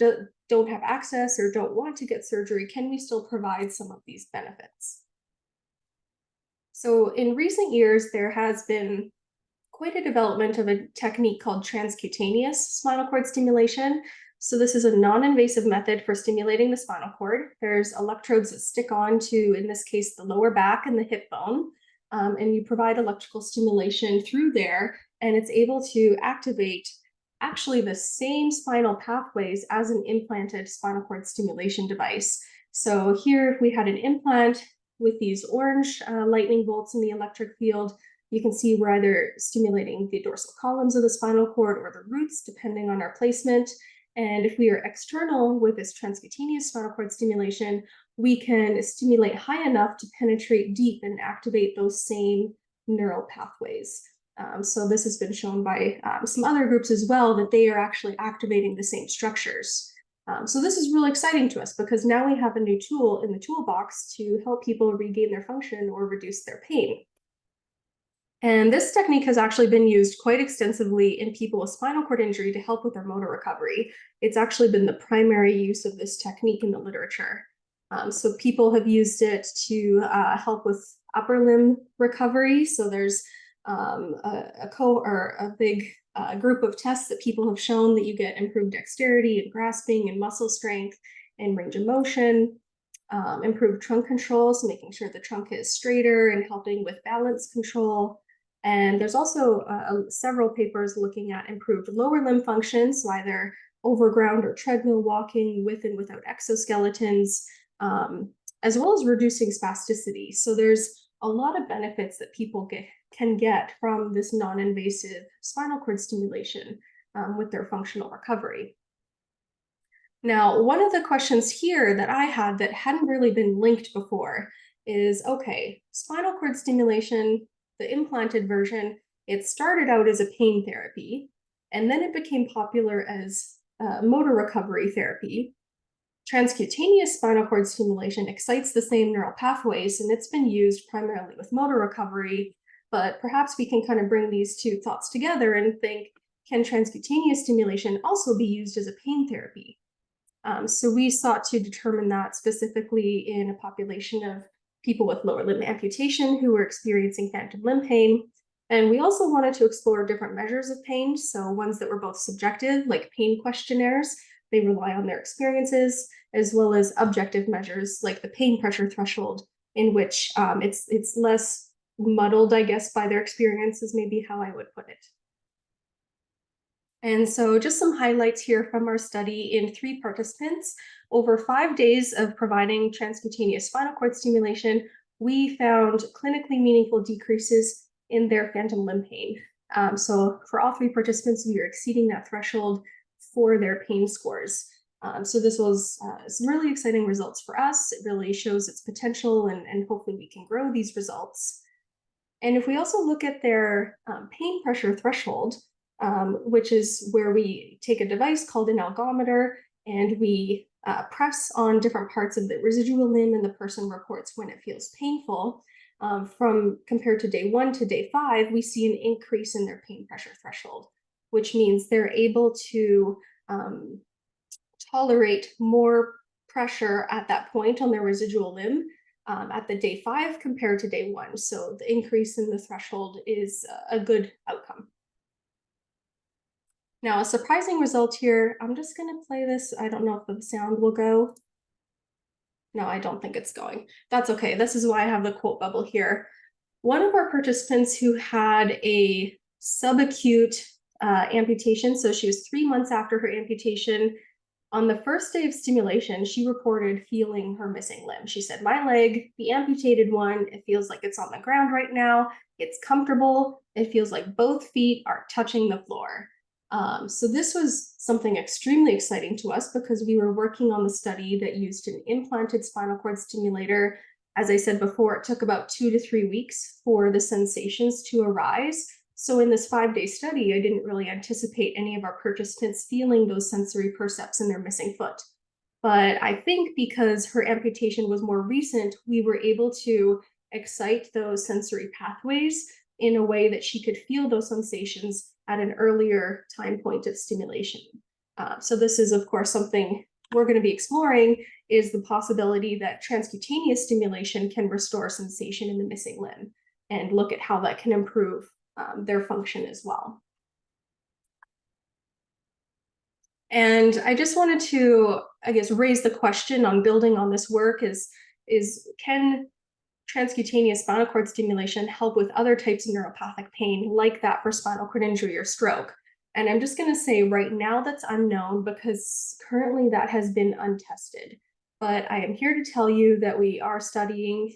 don't have access or don't want to get surgery, can we still provide some of these benefits? So in recent years, there has been quite a development of a technique called transcutaneous spinal cord stimulation. So this is a non-invasive method for stimulating the spinal cord. There's electrodes that stick on to, in this case, the lower back and the hip bone. And you provide electrical stimulation through there, and it's able to activate actually the same spinal pathways as an implanted spinal cord stimulation device. So here, if we had an implant with these orange lightning bolts in the electric field, you can see we're either stimulating the dorsal columns of the spinal cord or the roots, depending on our placement. And if we are external with this transcutaneous spinal cord stimulation, we can stimulate high enough to penetrate deep and activate those same neural pathways. So this has been shown by some other groups as well, that they are actually activating the same structures. So this is really exciting to us because now we have a new tool in the toolbox to help people regain their function or reduce their pain. And this technique has actually been used quite extensively in people with spinal cord injury to help with their motor recovery. It's actually been the primary use of this technique in the literature. So people have used it to help with upper limb recovery. So there's a big group of tests that people have shown that you get improved dexterity and grasping and muscle strength and range of motion, improved trunk control, so making sure the trunk is straighter and helping with balance control. And there's also several papers looking at improved lower limb function, so either overground or treadmill walking with and without exoskeletons, as well as reducing spasticity. So there's a lot of benefits that people can get from this non-invasive spinal cord stimulation with their functional recovery. Now, one of the questions here that I had that hadn't really been linked before is, okay, spinal cord stimulation, the implanted version, it started out as a pain therapy, and then it became popular as motor recovery therapy. Transcutaneous spinal cord stimulation excites the same neural pathways, and it's been used primarily with motor recovery, but perhaps we can kind of bring these two thoughts together and think, can transcutaneous stimulation also be used as a pain therapy? So we sought to determine that specifically in a population of people with lower limb amputation who were experiencing phantom limb pain. And we also wanted to explore different measures of pain, so ones that were both subjective, like pain questionnaires, they rely on their experiences, as well as objective measures like the pain pressure threshold, in which it's less muddled, I guess, by their experience is maybe how I would put it. And so just some highlights here from our study in 3 participants. Over 5 days of providing transcutaneous spinal cord stimulation, we found clinically meaningful decreases in their phantom limb pain. So for all 3 participants, we are exceeding that threshold for their pain scores. So this was some really exciting results for us. It really shows its potential, and hopefully we can grow these results. And if we also look at their pain pressure threshold, which is where we take a device called an algometer and we press on different parts of the residual limb, and the person reports when it feels painful. From compared to day 1 to day 5, we see an increase in their pain pressure threshold, which means they're able to tolerate more pressure at that point on their residual limb at the day 5 compared to day 1. So the increase in the threshold is a good outcome. Now, a surprising result here, I'm just going to play this. I don't know if the sound will go. No, I don't think it's going. That's okay. This is why I have the quote bubble here. One of our participants who had a subacute amputation, so she was 3 months after her amputation, on the first day of stimulation, she reported feeling her missing limb. She said, my leg, the amputated one, it feels like it's on the ground right now. It's comfortable. It feels like both feet are touching the floor. So this was something extremely exciting to us because we were working on the study that used an implanted spinal cord stimulator As I said before, it took about 2 to 3 weeks for the sensations to arise. So in this 5-day study, I didn't really anticipate any of our participants feeling those sensory percepts in their missing foot. But I think because her amputation was more recent, we were able to excite those sensory pathways in a way that she could feel those sensations at an earlier time point of stimulation. So this is, of course, something we're going to be exploring, is the possibility that transcutaneous stimulation can restore sensation in the missing limb, and look at how that can improve their function as well. And I just wanted to, I guess, raise the question on building on this work is can transcutaneous spinal cord stimulation help with other types of neuropathic pain like that for spinal cord injury or stroke? And I'm just going to say right now that's unknown because currently that has been untested. But I am here to tell you that we are studying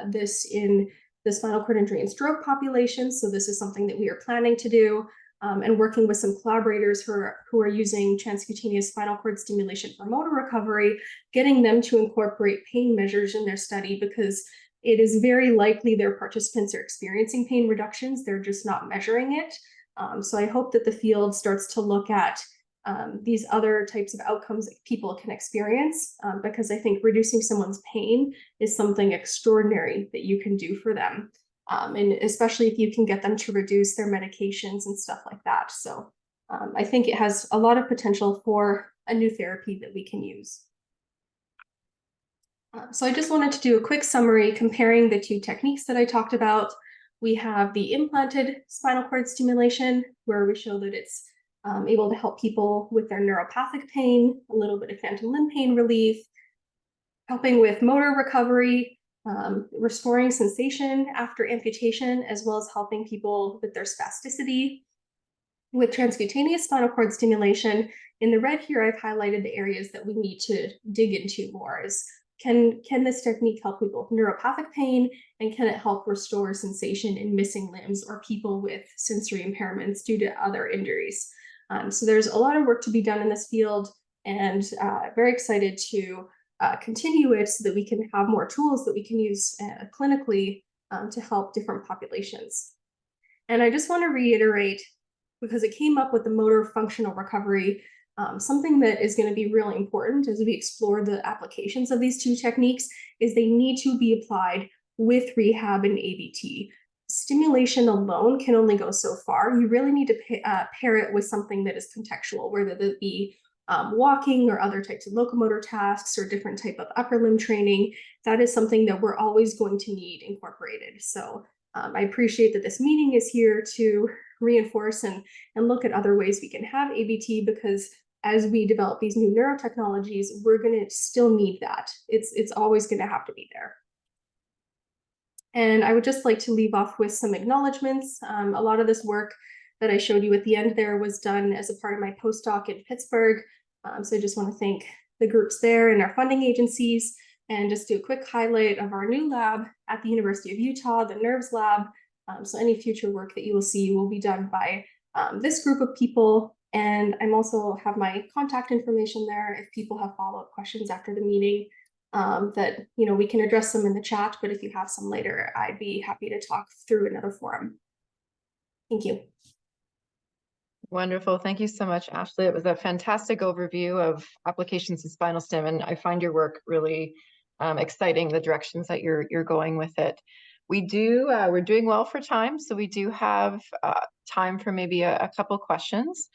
this in the spinal cord injury and stroke population. So this is something that we are planning to do, and working with some collaborators who are using transcutaneous spinal cord stimulation for motor recovery, getting them to incorporate pain measures in their study, because it is very likely their participants are experiencing pain reductions. They're just not measuring it. So I hope that the field starts to look at these other types of outcomes that people can experience, because I think reducing someone's pain is something extraordinary that you can do for them. And especially if you can get them to reduce their medications and stuff like that. So I think it has a lot of potential for a new therapy that we can use. So I just wanted to do a quick summary comparing the two techniques that I talked about. We have the implanted spinal cord stimulation, where we show that it's able to help people with their neuropathic pain, a little bit of phantom limb pain relief, helping with motor recovery, restoring sensation after amputation, as well as helping people with their spasticity. With transcutaneous spinal cord stimulation, in the red here, I've highlighted the areas that we need to dig into more. Can this technique help people with neuropathic pain, and can it help restore sensation in missing limbs or people with sensory impairments due to other injuries? So there's a lot of work to be done in this field, and very excited to continue it so that we can have more tools that we can use clinically to help different populations. And I just want to reiterate, because it came up with the motor functional recovery, something that is going to be really important as we explore the applications of these two techniques is they need to be applied with rehab and ABT. Stimulation alone can only go so far. You really need to pair it with something that is contextual, whether that be walking or other types of locomotor tasks or different type of upper limb training. That is something that we're always going to need incorporated. So I appreciate that this meeting is here to reinforce and look at other ways we can have ABT, because as we develop these new neurotechnologies, we're going to still need that. It's always going to have to be there. And I would just like to leave off with some acknowledgements. A lot of this work that I showed you at the end there was done as a part of my postdoc in Pittsburgh. So I just want to thank the groups there and our funding agencies, and just do a quick highlight of our new lab at the University of Utah, the NERVS lab. So any future work that you will see will be done by this group of people. And I'm also have my contact information there if people have follow-up questions after the meeting, that we can address them in the chat, but if you have some later, I'd be happy to talk through another forum. Thank you. Wonderful. Thank you so much, Ashley. It was a fantastic overview of applications in spinal stim, and I find your work really exciting, the directions that you're going with it. We're doing well for time, so we do have time for maybe a couple questions.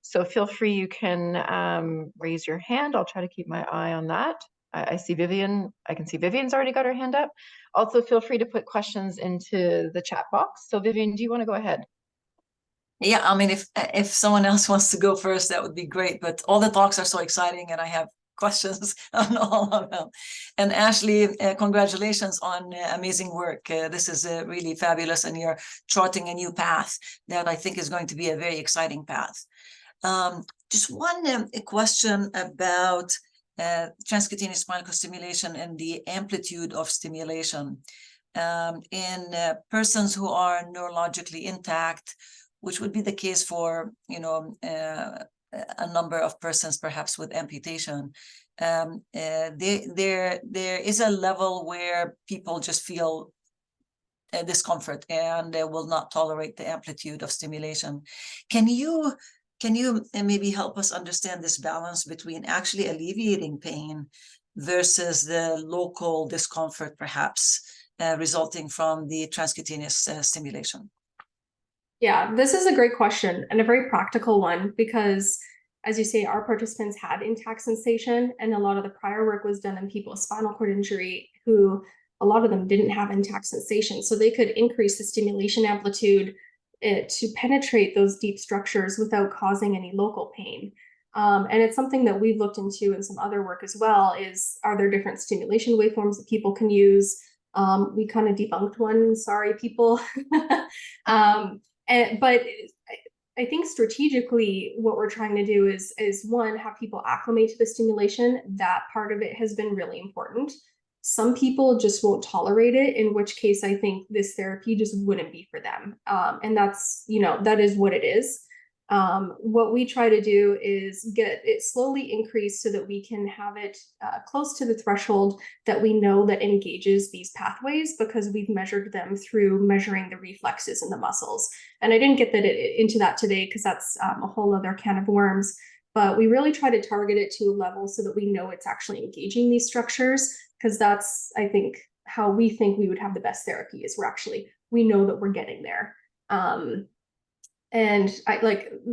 So feel free, you can raise your hand. I'll try to keep my eye on that. I see Vivian. I can see Vivian's already got her hand up. Also, feel free to put questions into the chat box. So Vivian, do you want to go ahead? Yeah, I mean, if someone else wants to go first, that would be great. But all the talks are so exciting, and I have questions on all of them. And Ashley, congratulations on amazing work. This is really fabulous, and you're charting a new path that I think is going to be a very exciting path. Just one question about transcutaneous spinal cord stimulation and the amplitude of stimulation in persons who are neurologically intact, which would be the case for a number of persons perhaps with amputation. there is a level where people just feel discomfort and they will not tolerate the amplitude of stimulation. Can you maybe help us understand this balance between actually alleviating pain versus the local discomfort, perhaps resulting from the transcutaneous stimulation? Yeah, this is a great question and a very practical one because, as you say, our participants had intact sensation, and a lot of the prior work was done in people with spinal cord injury who a lot of them didn't have intact sensation. So they could increase the stimulation amplitude to penetrate those deep structures without causing any local pain. And it's something that we've looked into in some other work as well, is are there different stimulation waveforms that people can use? We kind of debunked one, sorry people. But I think strategically what we're trying to do is one, have people acclimate to the stimulation. That part of it has been really important. Some people just won't tolerate it, in which case I think this therapy just wouldn't be for them. And that's, that is what it is. What we try to do is get it slowly increased so that we can have it close to the threshold that we know that engages these pathways, because we've measured them through measuring the reflexes in the muscles. And I didn't get into that today because that's a whole other can of worms, but we really try to target it to a level so that we know it's actually engaging these structures, because that's, I think, how we think we would have the best therapy, is we know that we're getting there. And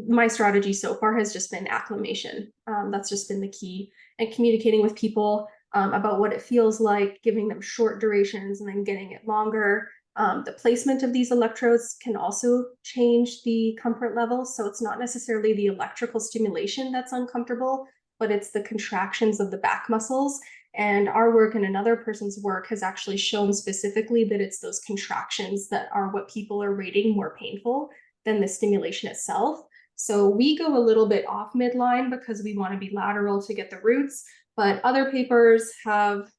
my strategy so far has just been acclimation. That's just been the key, and communicating with people about what it feels like, giving them short durations and then getting it longer. The placement of these electrodes can also change the comfort level. So it's not necessarily the electrical stimulation that's uncomfortable, but it's the contractions of the back muscles. And our work and another person's work has actually shown specifically that it's those contractions that are what people are rating more painful than the stimulation itself. So we go a little bit off midline because we want to be lateral to get the roots, but other papers have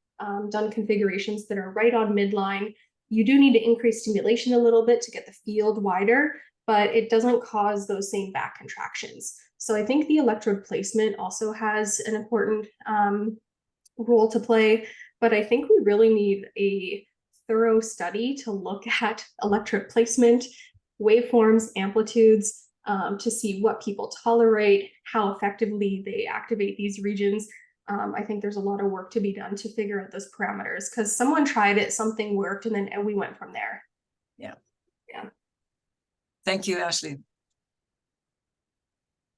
done configurations that are right on midline. You do need to increase stimulation a little bit to get the field wider, but it doesn't cause those same back contractions. So I think the electrode placement also has an important role to play, but I think we really need a thorough study to look at electrode placement, waveforms, amplitudes, to see what people tolerate, how effectively they activate these regions. I think there's a lot of work to be done to figure out those parameters, because someone tried it, something worked, and then we went from there. Yeah. Yeah. Thank you, Ashley.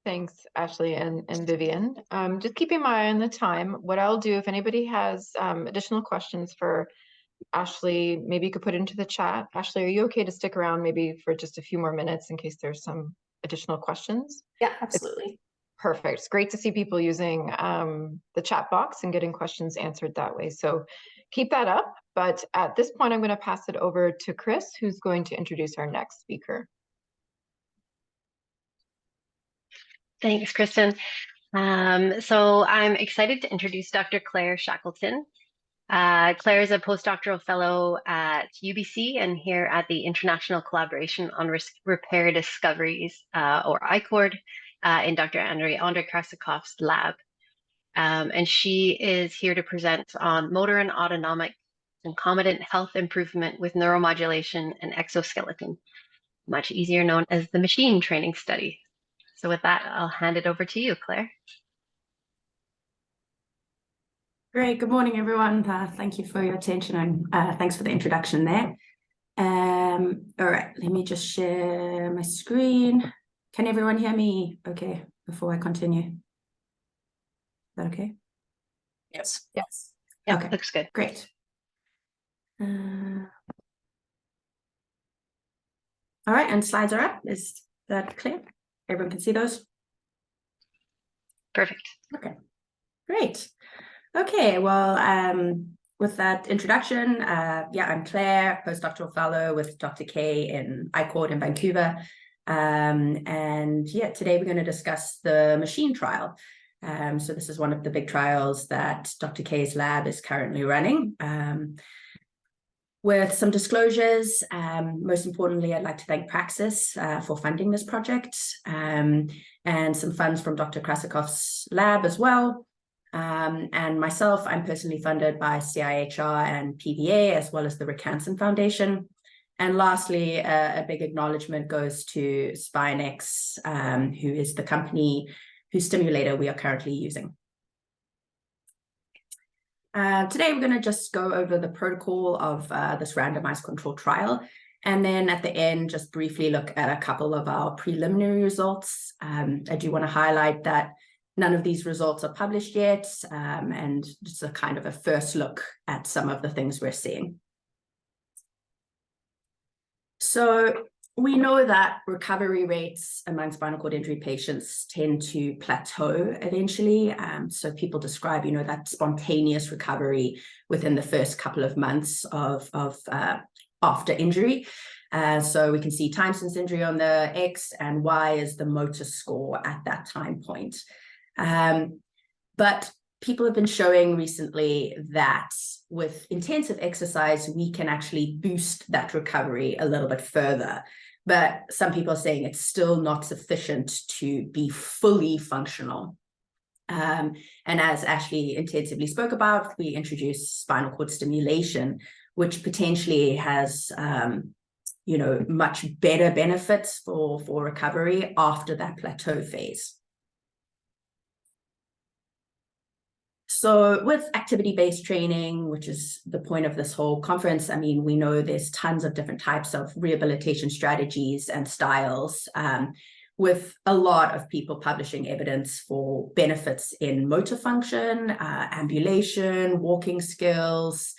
Thanks, Ashley and Vivian. Just keeping my eye on the time. What I'll do, if anybody has additional questions for Ashley, maybe you could put it into the chat. Ashley, are you okay to stick around maybe for just a few more minutes in case there's some additional questions? Yeah, absolutely. Perfect. It's great to see people using the chat box and getting questions answered that way. So keep that up. But at this point, I'm going to pass it over to Chris, who's going to introduce our next speaker. Thanks, Kristen. So I'm excited to introduce Dr. Claire Shackleton. Claire is a postdoctoral fellow at UBC and here at the International Collaboration on Repair Discoveries, or ICORD, in Dr. Andrei Krasakov's lab. And she is here to present on motor and autonomic concomitant health improvement with neuromodulation and exoskeleton, much easier known as the machine training study. So with that, I'll hand it over to you, Claire. Great. Good morning, everyone. Thank you for your attention, and thanks for the introduction there. All right, let me just share my screen. Can everyone hear me okay before I continue? Is that okay? Yes. Yes. Yeah, okay. Looks good. Great. All right, and slides are up. Is that clear? Everyone can see those? Perfect. Okay, great. Okay, well, with that introduction, yeah, I'm Claire, postdoctoral fellow with Dr. K in ICORD in Vancouver. And yeah, today we're going to discuss the machine trial. So this is one of the big trials that Dr. K's lab is currently running. With some disclosures, most importantly, I'd like to thank Praxis for funding this project, and some funds from Dr. Krasakov's lab as well. And myself, I'm personally funded by CIHR and PVA, as well as the Rick Hansen Foundation. And lastly, a big acknowledgement goes to SpineX, who is the company whose stimulator we are currently using. Today, we're going to just go over the protocol of this randomized controlled trial. And then at the end, just briefly look at a couple of our preliminary results. I do want to highlight that none of these results are published yet, and just a kind of a first look at some of the things we're seeing. So we know that recovery rates among spinal cord injury patients tend to plateau eventually. So people describe, that spontaneous recovery within the first couple of months of after injury. So we can see time since injury on the X, and Y is the motor score at that time point. But people have been showing recently that with intensive exercise, we can actually boost that recovery a little bit further. But some people are saying it's still not sufficient to be fully functional. And as Ashley intensively spoke about, we introduced spinal cord stimulation, which potentially has much better benefits for recovery after that plateau phase. So with activity-based training, which is the point of this whole conference, I mean, we know there's tons of different types of rehabilitation strategies and styles, with a lot of people publishing evidence for benefits in motor function, ambulation, walking skills.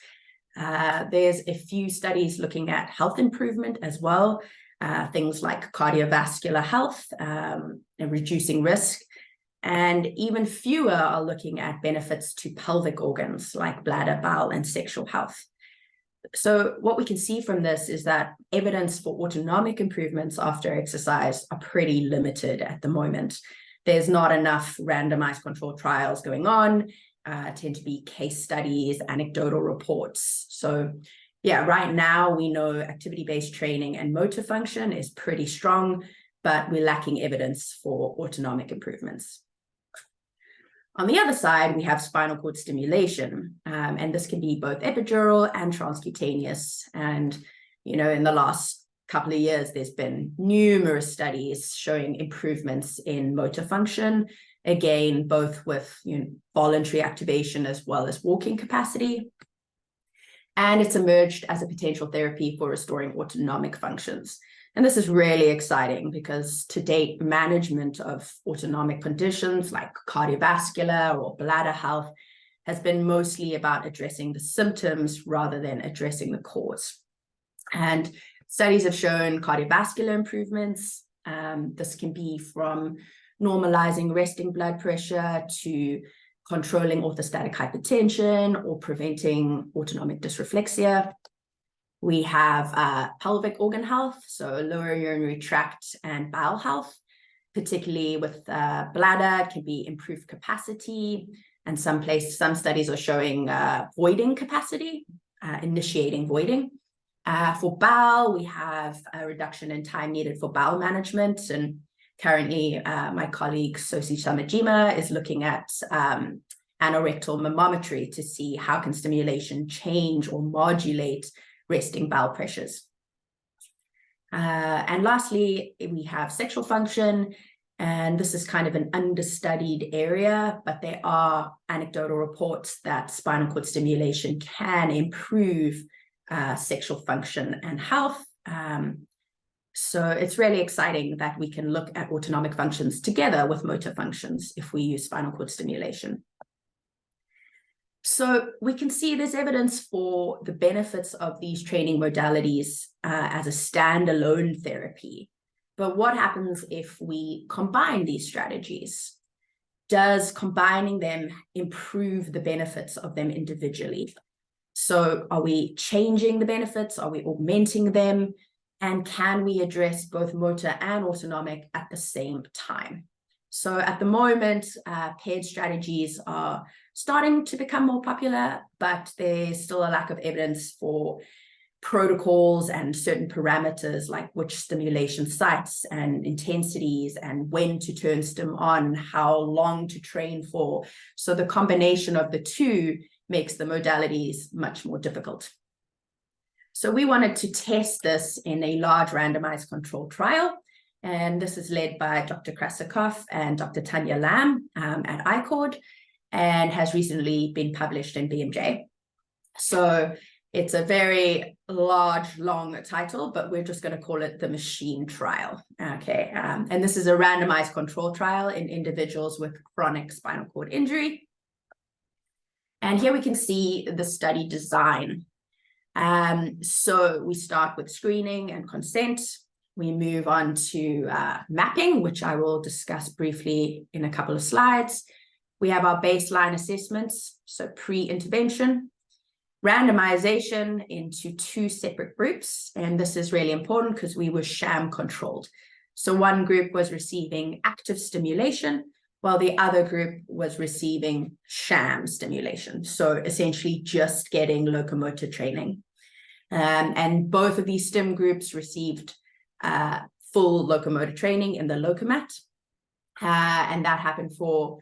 There's a few studies looking at health improvement as well, things like cardiovascular health and reducing risk. And even fewer are looking at benefits to pelvic organs like bladder, bowel, and sexual health. So what we can see from this is that evidence for autonomic improvements after exercise are pretty limited at the moment. There's not enough randomized controlled trials going on, tend to be case studies, anecdotal reports. So yeah, right now we know activity-based training and motor function is pretty strong, but we're lacking evidence for autonomic improvements. On the other side, we have spinal cord stimulation, and this can be both epidural and transcutaneous. And, in the last couple of years, there's been numerous studies showing improvements in motor function, again, both with voluntary activation as well as walking capacity. And it's emerged as a potential therapy for restoring autonomic functions. And this is really exciting because to date, management of autonomic conditions like cardiovascular or bladder health has been mostly about addressing the symptoms rather than addressing the cause. And studies have shown cardiovascular improvements. This can be from normalizing resting blood pressure to controlling orthostatic hypertension or preventing autonomic dysreflexia. We have pelvic organ health, so lower urinary tract and bowel health, particularly with bladder, can be improved capacity. And some studies are showing voiding capacity, initiating voiding. For bowel, we have a reduction in time needed for bowel management. And currently, my colleague Sosi Samajima is looking at anorectal mammography to see how can stimulation change or modulate resting bowel pressures. And lastly, we have sexual function, and this is kind of an understudied area, but there are anecdotal reports that spinal cord stimulation can improve sexual function and health. So it's really exciting that we can look at autonomic functions together with motor functions if we use spinal cord stimulation. So we can see there's evidence for the benefits of these training modalities as a standalone therapy. But what happens if we combine these strategies? Does combining them improve the benefits of them individually? So are we changing the benefits? Are we augmenting them? And can we address both motor and autonomic at the same time? So at the moment, paired strategies are starting to become more popular, but there's still a lack of evidence for protocols and certain parameters like which stimulation sites and intensities and when to turn stim on, how long to train for. So the combination of the two makes the modalities much more difficult. So we wanted to test this in a large randomized controlled trial. And this is led by Dr. Krasikov and Dr. Tanya Lam at ICORD, and has recently been published in BMJ. So it's a very large, long title, but we're just going to call it the machine trial. Okay, and this is a randomized control trial in individuals with chronic spinal cord injury. And here we can see the study design. So we start with screening and consent. We move on to mapping, which I will discuss briefly in a couple of slides. We have our baseline assessments, so pre-intervention, randomization into 2 separate groups. And this is really important because we were sham controlled. So one group was receiving active stimulation, while the other group was receiving sham stimulation. So essentially just getting locomotor training. And both of these stim groups received full locomotor training in the Locomat. And that happened for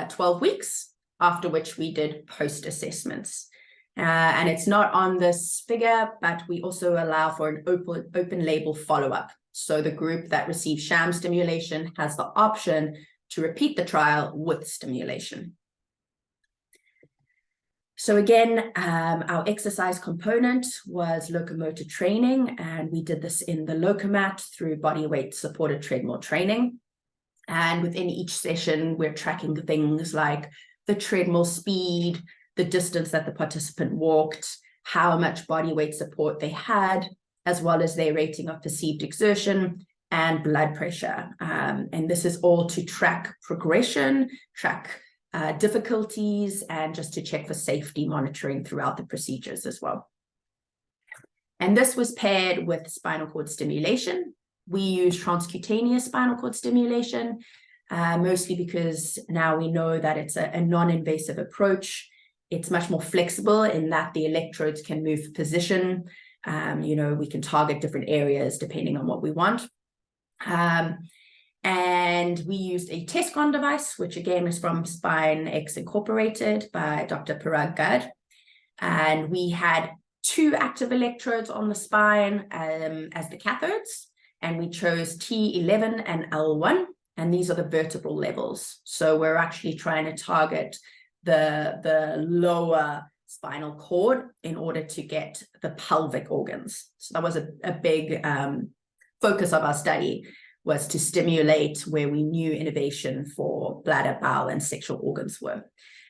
12 weeks, after which we did post-assessments. And it's not on this figure, but we also allow for an open label follow-up. So the group that received sham stimulation has the option to repeat the trial with stimulation. So again, our exercise component was locomotor training, and we did this in the Locomat through body weight supported treadmill training. And within each session, we're tracking things like the treadmill speed, the distance that the participant walked, how much body weight support they had, as well as their rating of perceived exertion and blood pressure. And this is all to track progression, track difficulties, and just to check for safety monitoring throughout the procedures as well. And this was paired with spinal cord stimulation. We use transcutaneous spinal cord stimulation, mostly because now we know that it's a non-invasive approach. It's much more flexible in that the electrodes can move position. We can target different areas depending on what we want. And we used a Tescon device, which again is from SpineX Incorporated by Dr. Parag Gad. And we had 2 active electrodes on the spine as the cathodes. And we chose T11 and L1. And these are the vertebral levels. So we're actually trying to target the lower spinal cord in order to get the pelvic organs. So that was a big focus of our study, was to stimulate where we knew innervation for bladder, bowel, and sexual organs were.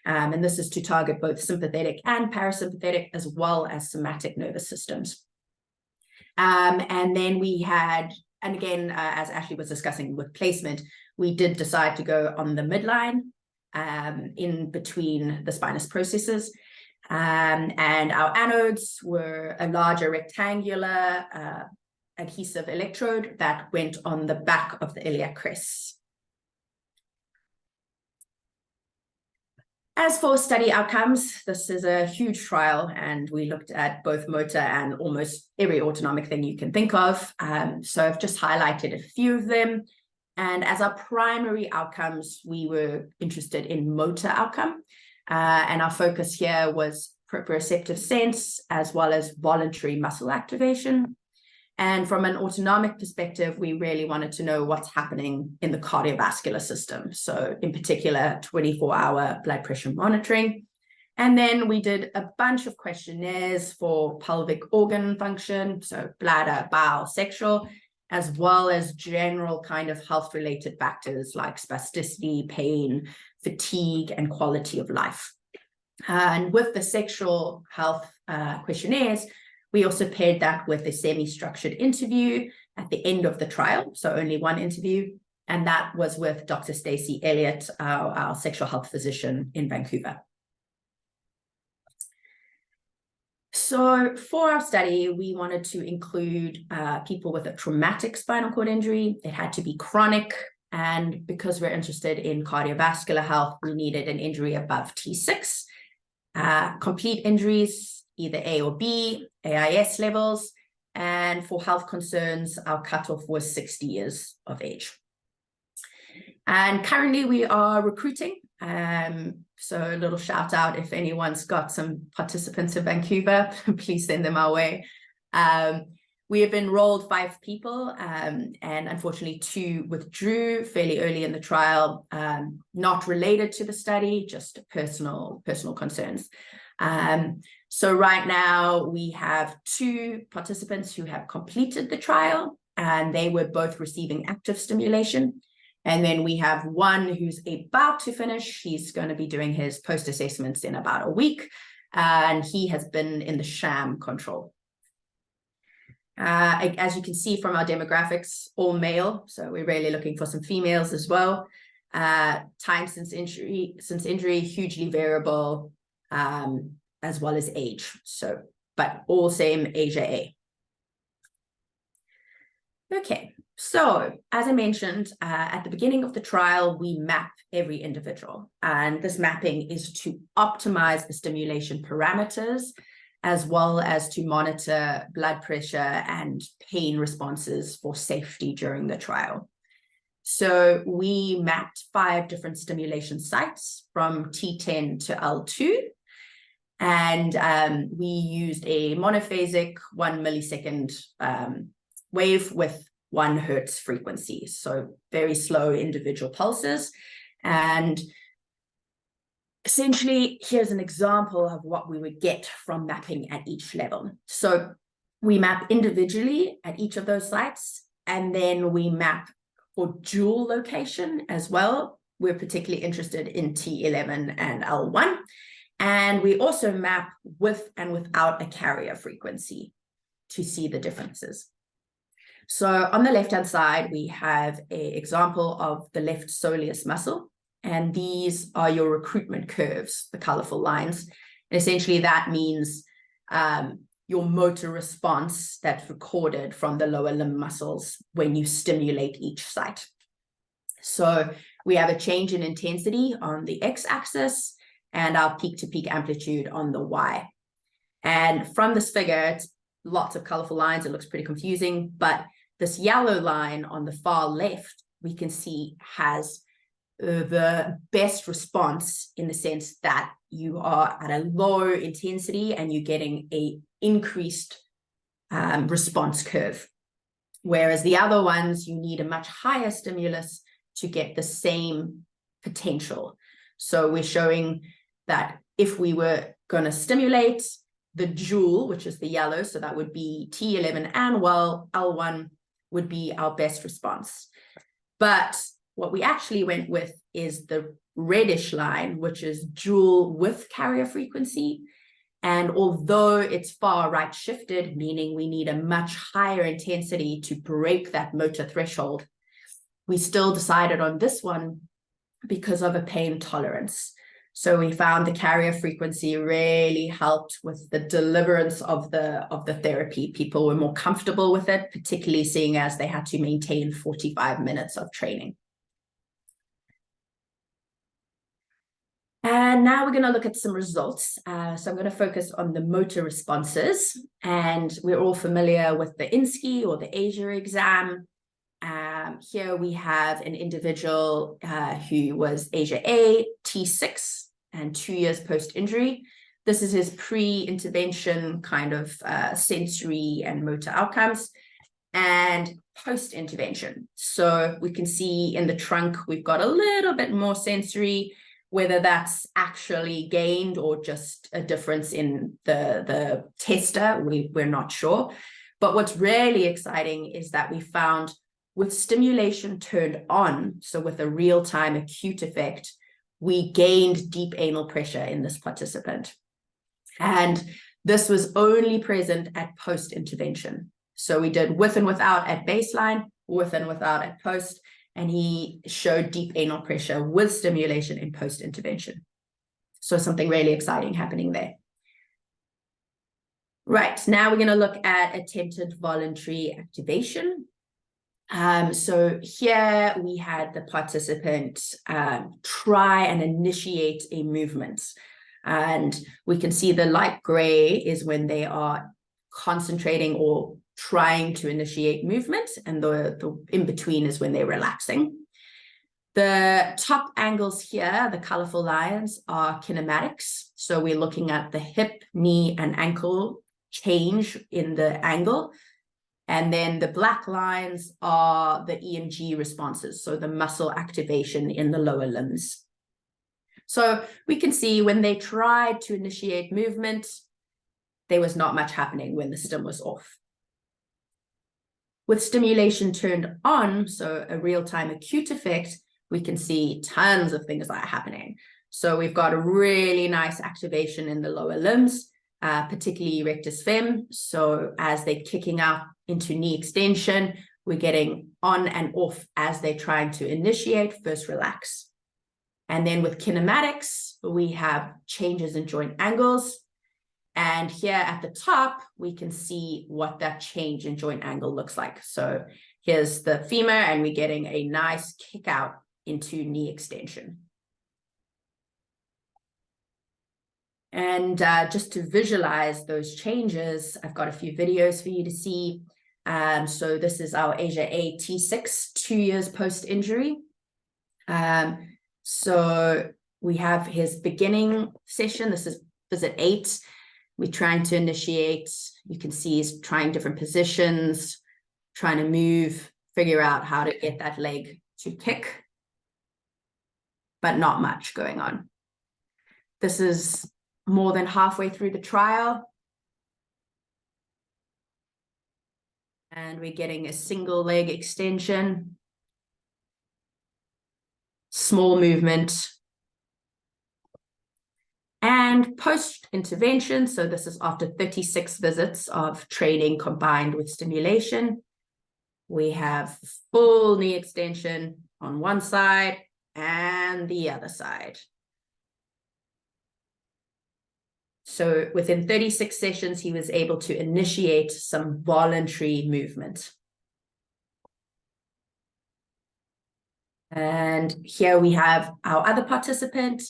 And this is to target both sympathetic and parasympathetic, as well as somatic nervous systems. And then we had, and again, as Ashley was discussing with placement, we did decide to go on the midline in between the spinous processes. And our anodes were a larger rectangular adhesive electrode that went on the back of the iliac crest. As for study outcomes, this is a huge trial, and we looked at both motor and almost every autonomic thing you can think of. So I've just highlighted a few of them. And as our primary outcomes, we were interested in motor outcome. And our focus here was proprioceptive sense, as well as voluntary muscle activation. And from an autonomic perspective, we really wanted to know what's happening in the cardiovascular system. So in particular, 24-hour blood pressure monitoring. And then we did a bunch of questionnaires for pelvic organ function, so bladder, bowel, sexual, as well as general kind of health-related factors like spasticity, pain, fatigue, and quality of life. And with the sexual health questionnaires, we also paired that with a semi-structured interview at the end of the trial, so only one interview, and that was with Dr. Stacey Elliott, our sexual health physician in Vancouver. So for our study, we wanted to include people with a traumatic spinal cord injury. It had to be chronic, and because we're interested in cardiovascular health, we needed an injury above T6. complete injuries, either A or B, AIS levels, and for health concerns, our cutoff was 60 years of age. And currently we are recruiting. So a little shout out if anyone's got some participants in Vancouver, please send them our way. We have enrolled 5 people, and unfortunately 2 withdrew fairly early in the trial, not related to the study, just personal concerns. So right now we have 2 participants who have completed the trial, and they were both receiving active stimulation. And then we have 1 who's about to finish. He's going to be doing his post-assessments in about a week, and he has been in the sham control. As you can see from our demographics, all male, so we're really looking for some females as well. Time since injury, hugely variable, as well as age. So, but all same Asia A. Okay, so as I mentioned, at the beginning of the trial, we map every individual, and this mapping is to optimize the stimulation parameters, as well as to monitor blood pressure and pain responses for safety during the trial. So we mapped 5 different stimulation sites from T10 to L2. And we used a monophasic 1 millisecond wave with 1 hertz frequency. So very slow individual pulses. And essentially, here's an example of what we would get from mapping at each level. So we map individually at each of those sites, and then we map for dual location as well. We're particularly interested in T11 and L1. And we also map with and without a carrier frequency to see the differences. So on the left-hand side, we have an example of the left soleus muscle. And these are your recruitment curves, the colorful lines. And essentially that means your motor response that's recorded from the lower limb muscles when you stimulate each site. So we have a change in intensity on the x-axis and our peak-to-peak amplitude on the y. And from this figure, it's lots of colorful lines. It looks pretty confusing, but this yellow line on the far left, we can see has the best response in the sense that you are at a low intensity and you're getting a increased response curve. Whereas the other ones, you need a much higher stimulus to get the same potential. So we're showing that if we were going to stimulate the dual, which is the yellow, so that would be T11 and L1 would be our best response. But what we actually went with is the reddish line, which is dual with carrier frequency. And although it's far right shifted, meaning we need a much higher intensity to break that motor threshold, we still decided on this one because of a pain tolerance. So we found the carrier frequency really helped with the deliverance of the therapy. People were more comfortable with it, particularly seeing as they had to maintain 45 minutes of training. And now we're going to look at some results. So I'm going to focus on the motor responses. And we're all familiar with the INSCI or the Asia exam. Here we have an individual who was Asia A, T6, and 2 years post-injury. This is his pre-intervention kind of sensory and motor outcomes, and post-intervention. So we can see in the trunk, we've got a little bit more sensory, whether that's actually gained or just a difference in the tester, we're not sure. But what's really exciting is that we found with stimulation turned on, so with a real-time acute effect, we gained deep anal pressure in this participant. And this was only present at post-intervention. So we did with and without at baseline, with and without at post, and he showed deep anal pressure with stimulation in post-intervention. So something really exciting happening there. Right, now we're going to look at attempted voluntary activation. So here we had the participant try and initiate a movement. And we can see the light gray is when they are concentrating or trying to initiate movement, and the in between is when they're relaxing. The top angles here, the colorful lines, are kinematics. So we're looking at the hip, knee, and ankle change in the angle. And then the black lines are the EMG responses, so the muscle activation in the lower limbs. So we can see when they tried to initiate movement, there was not much happening when the stim was off. With stimulation turned on, so a real-time acute effect, we can see tons of things that are happening. So we've got a really nice activation in the lower limbs, particularly rectus fem. So as they're kicking out into knee extension, we're getting on and off as they're trying to initiate, first relax. And then with kinematics, we have changes in joint angles. And here at the top, we can see what that change in joint angle looks like. So here's the femur, and we're getting a nice kick out into knee extension. And just to visualize those changes, I've got a few videos for you to see. So this is our Asia A T6, 2 years post-injury. So we have his beginning session. This is visit 8. We're trying to initiate. You can see he's trying different positions, trying to move, figure out how to get that leg to kick, but not much going on. This is more than halfway through the trial. And we're getting a single leg extension, small movement, and post-intervention. So this is after 36 visits of training combined with stimulation. We have full knee extension on one side and the other side. So within 36 sessions, he was able to initiate some voluntary movement. And here we have our other participant,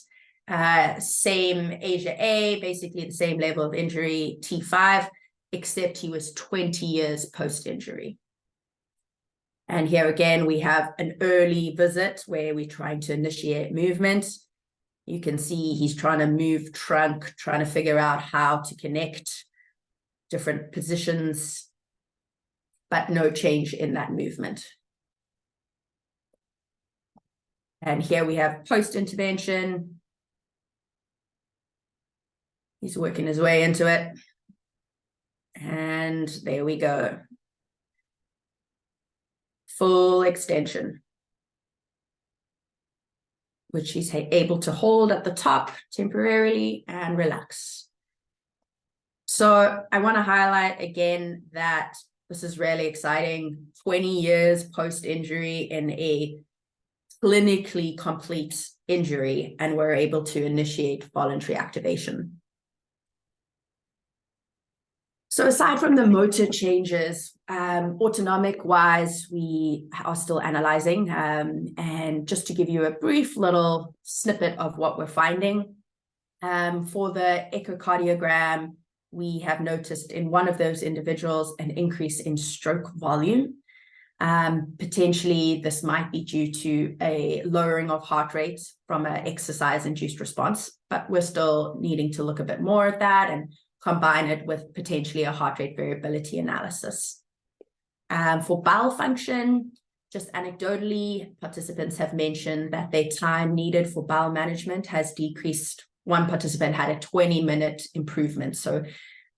same Asia A, basically the same level of injury, T5, except he was 20 years post-injury. And here again, we have an early visit where we're trying to initiate movement. You can see he's trying to move trunk, trying to figure out how to connect different positions, but no change in that movement. And here we have post-intervention. He's working his way into it. And there we go. Full extension, which he's able to hold at the top temporarily and relax. So I want to highlight again that this is really exciting. 20 years post-injury in a clinically complete injury, and we're able to initiate voluntary activation. So aside from the motor changes, autonomic wise, we are still analyzing. And just to give you a brief little snippet of what we're finding, for the echocardiogram, we have noticed in one of those individuals an increase in stroke volume. Potentially, this might be due to a lowering of heart rate from an exercise-induced response, but we're still needing to look a bit more at that and combine it with potentially a heart rate variability analysis. For bowel function, just anecdotally, participants have mentioned that their time needed for bowel management has decreased. One participant had a 20-minute improvement, so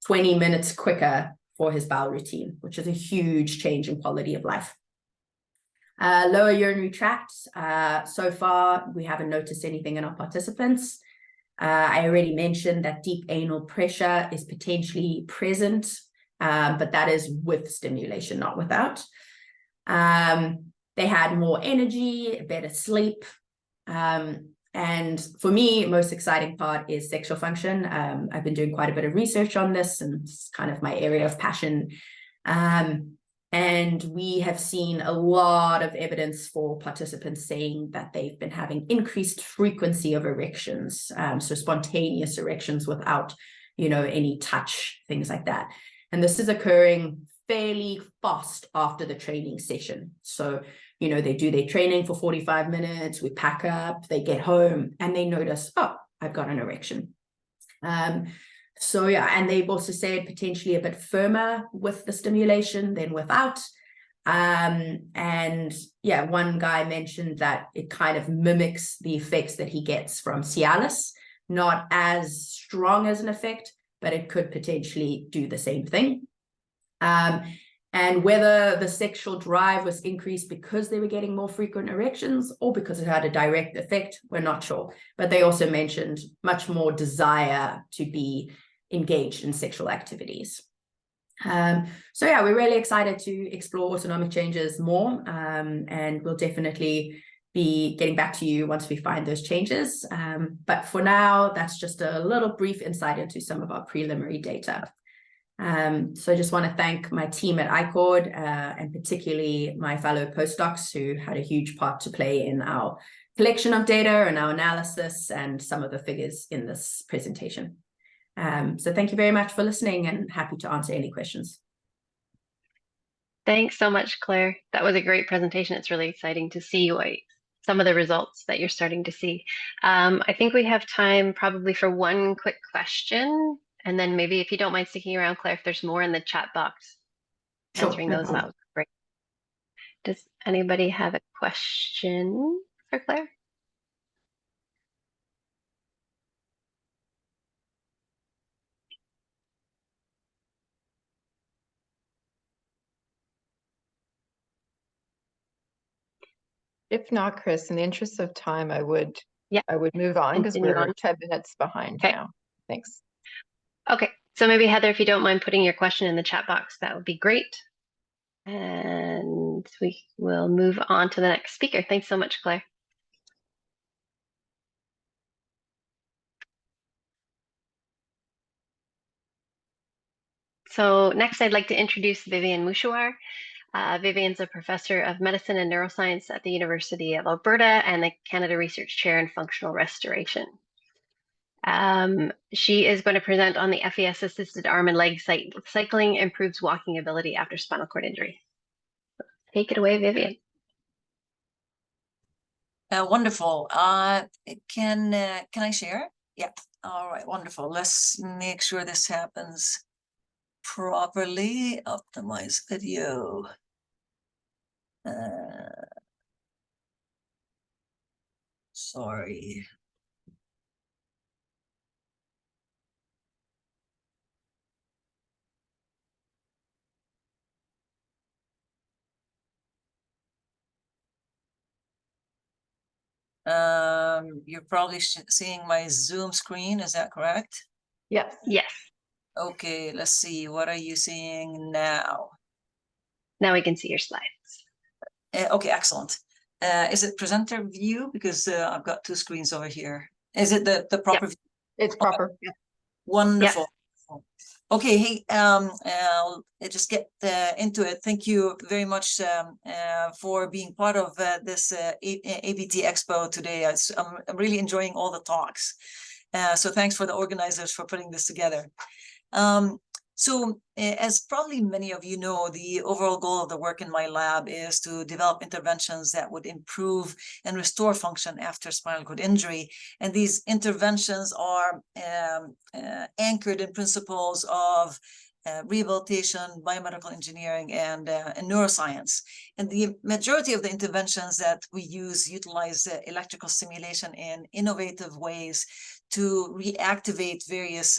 20 minutes quicker for his bowel routine, which is a huge change in quality of life. Lower urinary tract, so far, we haven't noticed anything in our participants. I already mentioned that deep anal pressure is potentially present, but that is with stimulation, not without. They had more energy, better sleep. And for me, most exciting part is sexual function. I've been doing quite a bit of research on this, and it's kind of my area of passion. And we have seen a lot of evidence for participants saying that they've been having increased frequency of erections, so spontaneous erections without, any touch, things like that. And this is occurring fairly fast after the training session. So, they do their training for 45 minutes, we pack up, they get home, and they notice, oh, I've got an erection. So yeah, and they've also said potentially a bit firmer with the stimulation than without. And yeah, one guy mentioned that it kind of mimics the effects that he gets from Cialis, not as strong as an effect, but it could potentially do the same thing. And whether the sexual drive was increased because they were getting more frequent erections or because it had a direct effect, we're not sure. But they also mentioned much more desire to be engaged in sexual activities. So yeah, we're really excited to explore autonomic changes more, and we'll definitely be getting back to you once we find those changes. But for now, that's just a little brief insight into some of our preliminary data. So I just want to thank my team at ICORD, and particularly my fellow postdocs who had a huge part to play in our collection of data and our analysis and some of the figures in this presentation. So thank you very much for listening, and happy to answer any questions. Thanks so much, Claire. That was a great presentation. It's really exciting to see some of the results that you're starting to see. I think we have time probably for one quick question. And then maybe if you don't mind sticking around, Claire, if there's more in the chat box, answering those, that would be great. Does anybody have a question for Claire? If not, Chris, in the interest of time, I would move on because we're 10 minutes behind now. Thanks. Okay, so maybe Heather, if you don't mind putting your question in the chat box, that would be great. And we will move on to the next speaker. Thanks so much, Claire. So next, I'd like to introduce Vivian Mouchouar. Vivian's a professor of medicine and neuroscience at the University of Alberta and the Canada Research Chair in Functional Restoration. She is going to present on the FES-assisted arm and leg cycling improves walking ability after spinal cord injury. Take it away, Vivian. Wonderful. Can I share? Yeah. All right. Wonderful. Let's make sure this happens properly. Optimize video. Sorry. You're probably seeing my Zoom screen, is that correct? Yes. Yes. Okay, let's see. What are you seeing now? Now we can see your slides. Okay, excellent. Is it presenter view? Because I've got two screens over here. Is it the proper view? It's proper. Yeah. Wonderful. Yeah. Okay, hey, I'll just get into it. Thank you very much for being part of this ABT Expo today. I'm really enjoying all the talks. So thanks for the organizers for putting this together. So as probably many of you know, the overall goal of the work in my lab is to develop interventions that would improve and restore function after spinal cord injury. And these interventions are anchored in principles of rehabilitation, biomedical engineering, and neuroscience. And the majority of the interventions that we use utilize electrical stimulation in innovative ways to reactivate various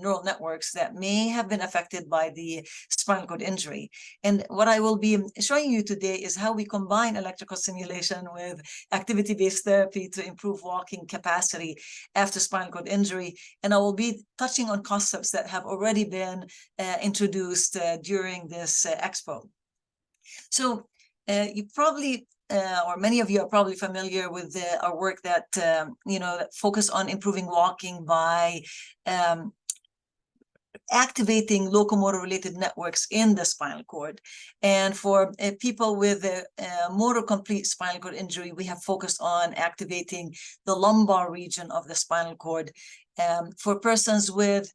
neural networks that may have been affected by the spinal cord injury. And what I will be showing you today is how we combine electrical stimulation with activity-based therapy to improve walking capacity after spinal cord injury. And I will be touching on concepts that have already been introduced during this expo. So you probably or many of you are probably familiar with our work that that focus on improving walking by activating locomotor related networks in the spinal cord. And for people with motor complete spinal cord injury, we have focused on activating the lumbar region of the spinal cord. For persons with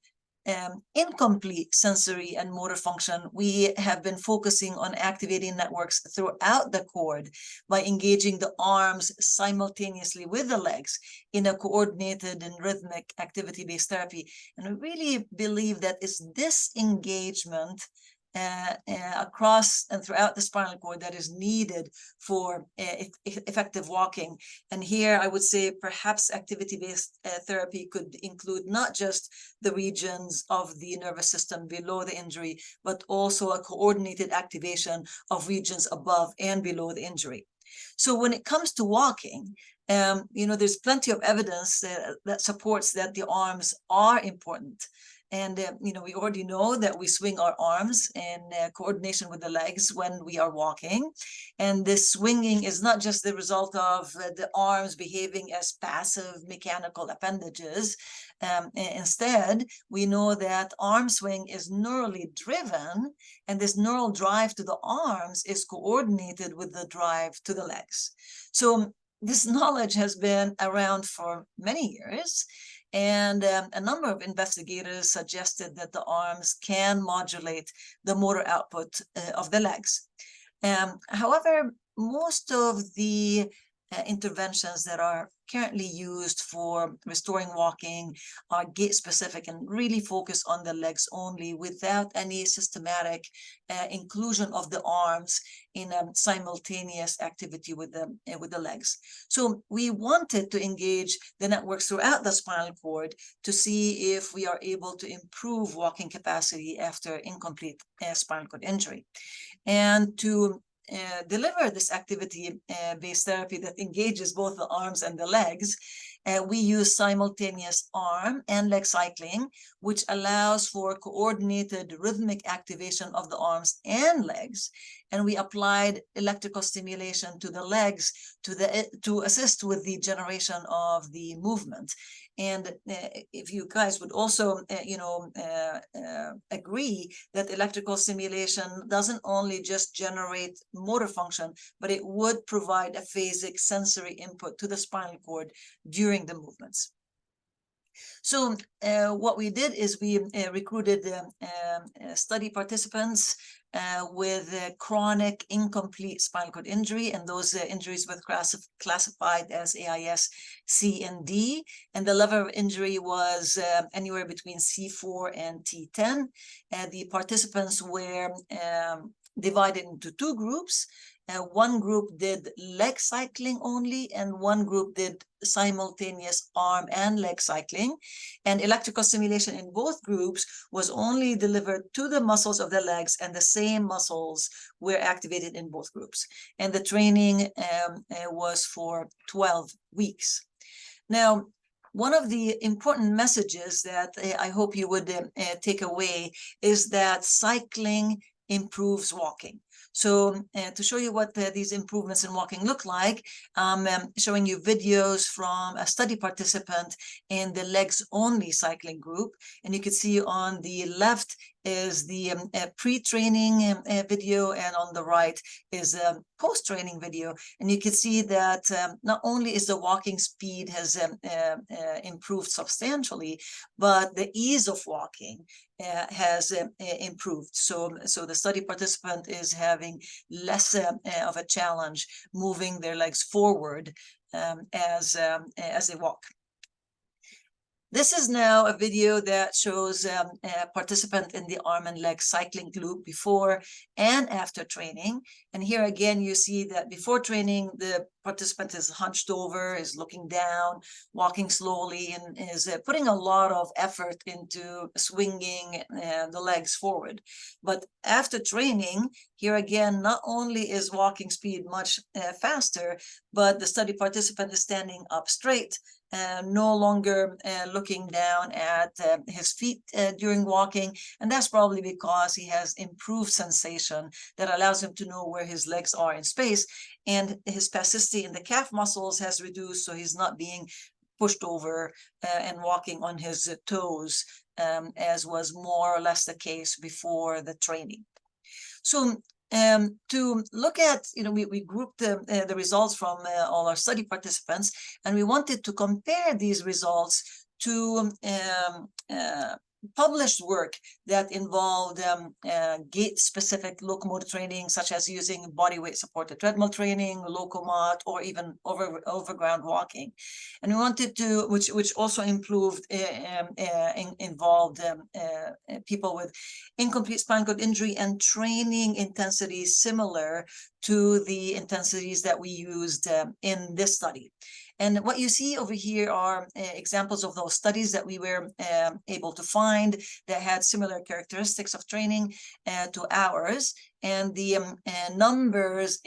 incomplete sensory and motor function, we have been focusing on activating networks throughout the cord by engaging the arms simultaneously with the legs in a coordinated and rhythmic activity-based therapy. And we really believe that it's this engagement across and throughout the spinal cord that is needed for effective walking. And here I would say perhaps activity-based therapy could include not just the regions of the nervous system below the injury, but also a coordinated activation of regions above and below the injury. So when it comes to walking, there's plenty of evidence that supports that the arms are important. And, we already know that we swing our arms in coordination with the legs when we are walking. And this swinging is not just the result of the arms behaving as passive mechanical appendages. Instead, we know that arm swing is neurally driven, and this neural drive to the arms is coordinated with the drive to the legs. So this knowledge has been around for many years. And a number of investigators suggested that the arms can modulate the motor output of the legs. However, most of the interventions that are currently used for restoring walking are gait specific and really focus on the legs only, without any systematic inclusion of the arms in a simultaneous activity with the legs. So we wanted to engage the networks throughout the spinal cord to see if we are able to improve walking capacity after incomplete spinal cord injury. And to deliver this activity-based therapy that engages both the arms and the legs, we use simultaneous arm and leg cycling, which allows for coordinated rhythmic activation of the arms and legs. And we applied electrical stimulation to the legs to assist with the generation of the movement. And if you guys would also, agree that electrical stimulation doesn't only just generate motor function, but it would provide a phasic sensory input to the spinal cord during the movements. So what we did is we recruited study participants with chronic incomplete spinal cord injury, and those injuries were classified as AIS C and D, and the level of injury was anywhere between C4 and T10. The participants were divided into two groups. One group did leg cycling only, and one group did simultaneous arm and leg cycling. And electrical stimulation in both groups was only delivered to the muscles of the legs, and the same muscles were activated in both groups. And the training was for 12 weeks. Now, one of the important messages that I hope you would take away is that cycling improves walking. So to show you what these improvements in walking look like, I'm showing you videos from a study participant in the legs only cycling group. And you can see on the left is the pre-training video, and on the right is a post-training video. And you can see that not only is the walking speed has improved substantially, but the ease of walking has improved. So the study participant is having less of a challenge moving their legs forward as they walk. This is now a video that shows a participant in the arm and leg cycling group before and after training. And here again, you see that before training, the participant is hunched over, is looking down, walking slowly, and is putting a lot of effort into swinging the legs forward. But after training, here again, not only is walking speed much faster, but the study participant is standing up straight, no longer looking down at his feet during walking. And that's probably because he has improved sensation that allows him to know where his legs are in space. And his spasticity in the calf muscles has reduced, so he's not being pushed over and walking on his toes as was more or less the case before the training. So to look at, we grouped the results from all our study participants, and we wanted to compare these results to published work that involved gait-specific locomotor training, such as using body weight supported treadmill training, locomot, or even overground walking. And we wanted to, which also involved people with incomplete spinal cord injury and training intensities similar to the intensities that we used in this study. And what you see over here are examples of those studies that we were able to find that had similar characteristics of training to ours. And the numbers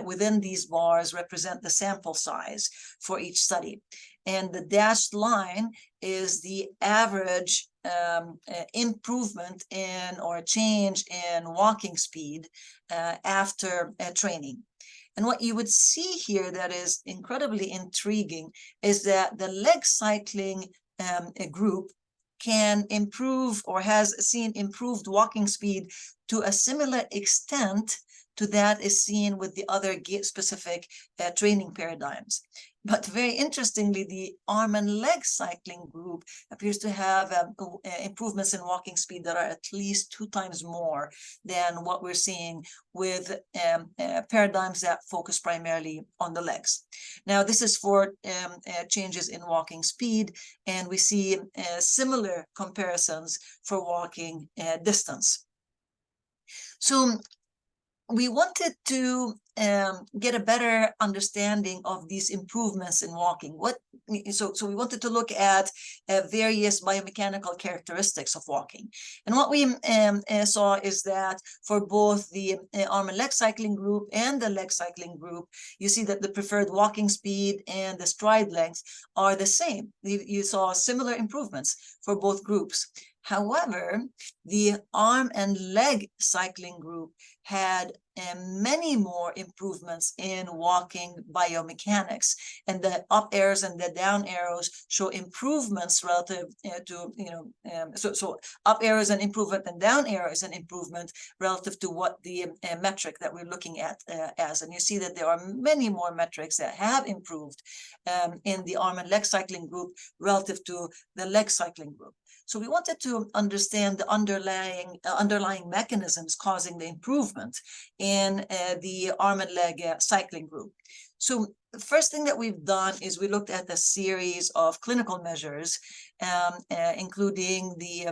within these bars represent the sample size for each study. And the dashed line is the average improvement in or change in walking speed after training. And what you would see here that is incredibly intriguing is that the leg cycling group can improve or has seen improved walking speed to a similar extent to that is seen with the other gait-specific training paradigms. But very interestingly, the arm and leg cycling group appears to have improvements in walking speed that are at least 2 times more than what we're seeing with paradigms that focus primarily on the legs. Now, this is for changes in walking speed, and we see similar comparisons for walking distance. So we wanted to get a better understanding of these improvements in walking. So we wanted to look at various biomechanical characteristics of walking. And what we saw is that for both the arm and leg cycling group and the leg cycling group, you see that the preferred walking speed and the stride length are the same. You saw similar improvements for both groups. However, the arm and leg cycling group had many more improvements in walking biomechanics, and the up arrows and the down arrows show improvements relative to, so up arrows an improvement and down arrows an improvement relative to what the metric that we're looking at as. And you see that there are many more metrics that have improved in the arm and leg cycling group relative to the leg cycling group. So we wanted to understand the underlying mechanisms causing the improvement in the arm and leg cycling group. So the first thing that we've done is we looked at a series of clinical measures, including the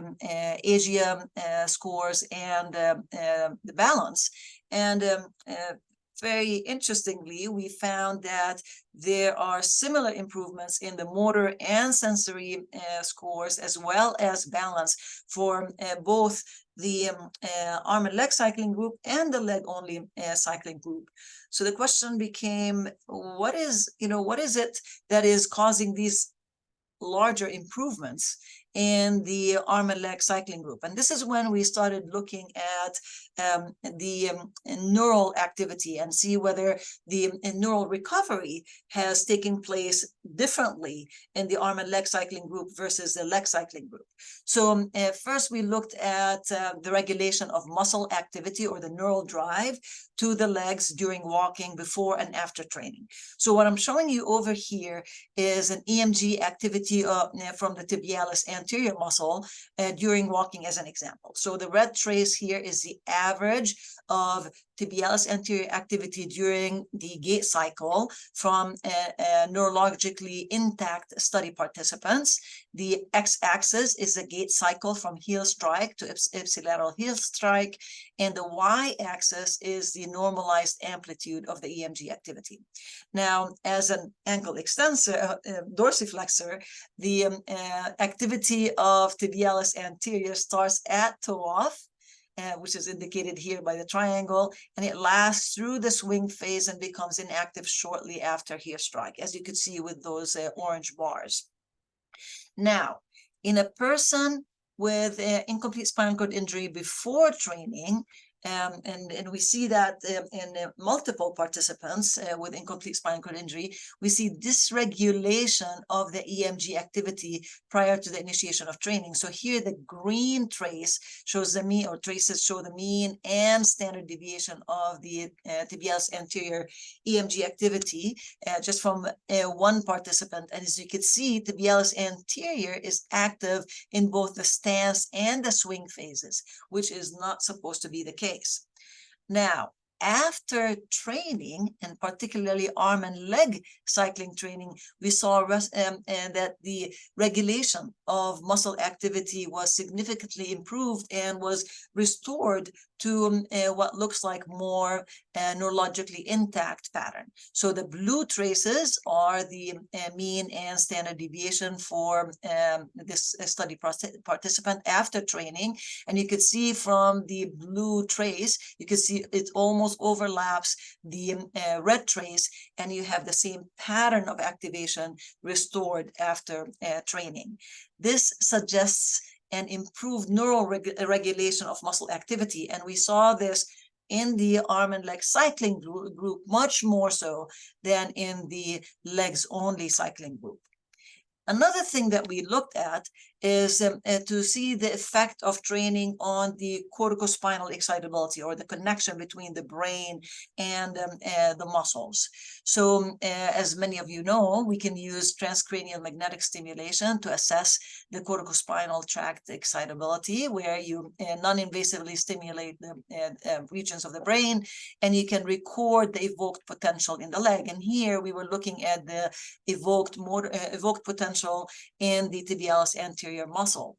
ASIA scores and the balance. And very interestingly, we found that there are similar improvements in the motor and sensory scores, as well as balance for both the arm and leg cycling group and the leg only cycling group. So the question became, what is it that is causing these larger improvements in the arm and leg cycling group? And this is when we started looking at the neural activity and see whether the neural recovery has taken place differently in the arm and leg cycling group versus the leg cycling group. So first we looked at the regulation of muscle activity or the neural drive to the legs during walking before and after training. So what I'm showing you over here is an EMG activity from the tibialis anterior muscle during walking as an example. So the red trace here is the average of tibialis anterior activity during the gait cycle from neurologically intact study participants. The x-axis is the gait cycle from heel strike to ipsilateral heel strike, and the y-axis is the normalized amplitude of the EMG activity. Now, as an ankle extensor, dorsiflexor, the activity of tibialis anterior starts at toe off, which is indicated here by the triangle, and it lasts through the swing phase and becomes inactive shortly after heel strike, as you could see with those orange bars. Now, in a person with incomplete spinal cord injury before training, And we see that in multiple participants with incomplete spinal cord injury, we see dysregulation of the EMG activity prior to the initiation of training. So here the green trace shows the mean, or traces show the mean and standard deviation of the tibialis anterior EMG activity just from one participant. And as you can see, tibialis anterior is active in both the stance and the swing phases, which is not supposed to be the case. Now, after training, and particularly arm and leg cycling training, we saw that the regulation of muscle activity was significantly improved and was restored to what looks like more neurologically intact pattern. So the blue traces are the mean and standard deviation for this study participant after training. And you could see from the blue trace, you can see it almost overlaps the red trace, and you have the same pattern of activation restored after training. This suggests an improved neural regulation of muscle activity, and we saw this in the arm and leg cycling group much more so than in the legs only cycling group. Another thing that we looked at is to see the effect of training on the corticospinal excitability, or the connection between the brain and the muscles. So as many of you know, we can use transcranial magnetic stimulation to assess the corticospinal tract excitability, where you non-invasively stimulate the regions of the brain, and you can record the evoked potential in the leg. And here we were looking at the evoked potential in the tibialis anterior muscle.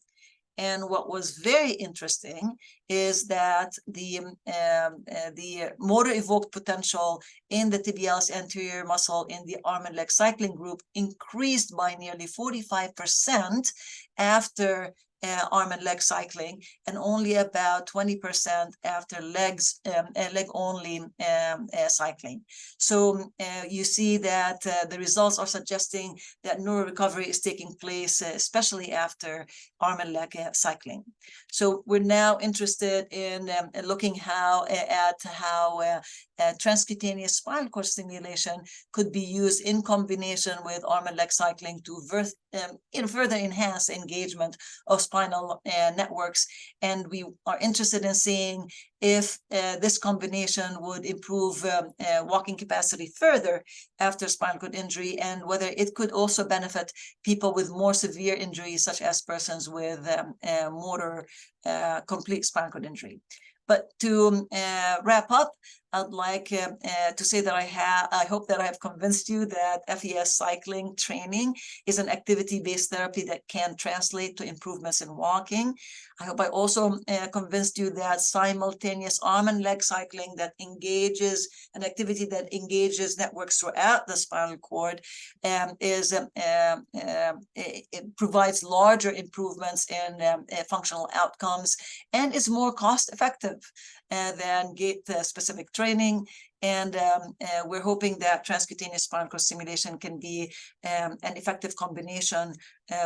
And what was very interesting is that the motor evoked potential in the tibialis anterior muscle in the arm and leg cycling group increased by nearly 45% after arm and leg cycling, and only about 20% after leg only cycling. So you see that the results are suggesting that neuro recovery is taking place, especially after arm and leg cycling. So we're now interested in looking at how transcutaneous spinal cord stimulation could be used in combination with arm and leg cycling to further enhance engagement of spinal networks. And we are interested in seeing if this combination would improve walking capacity further after spinal cord injury, and whether it could also benefit people with more severe injuries, such as persons with motor complete spinal cord injury. But to wrap up, I'd like to say that I hope that I have convinced you that FES cycling training is an activity-based therapy that can translate to improvements in walking. I hope I also convinced you that simultaneous arm and leg cycling that engages an activity that engages networks throughout the spinal cord it provides larger improvements in functional outcomes, and is more cost effective than gait-specific training. And we're hoping that transcutaneous spinal cord stimulation can be an effective combination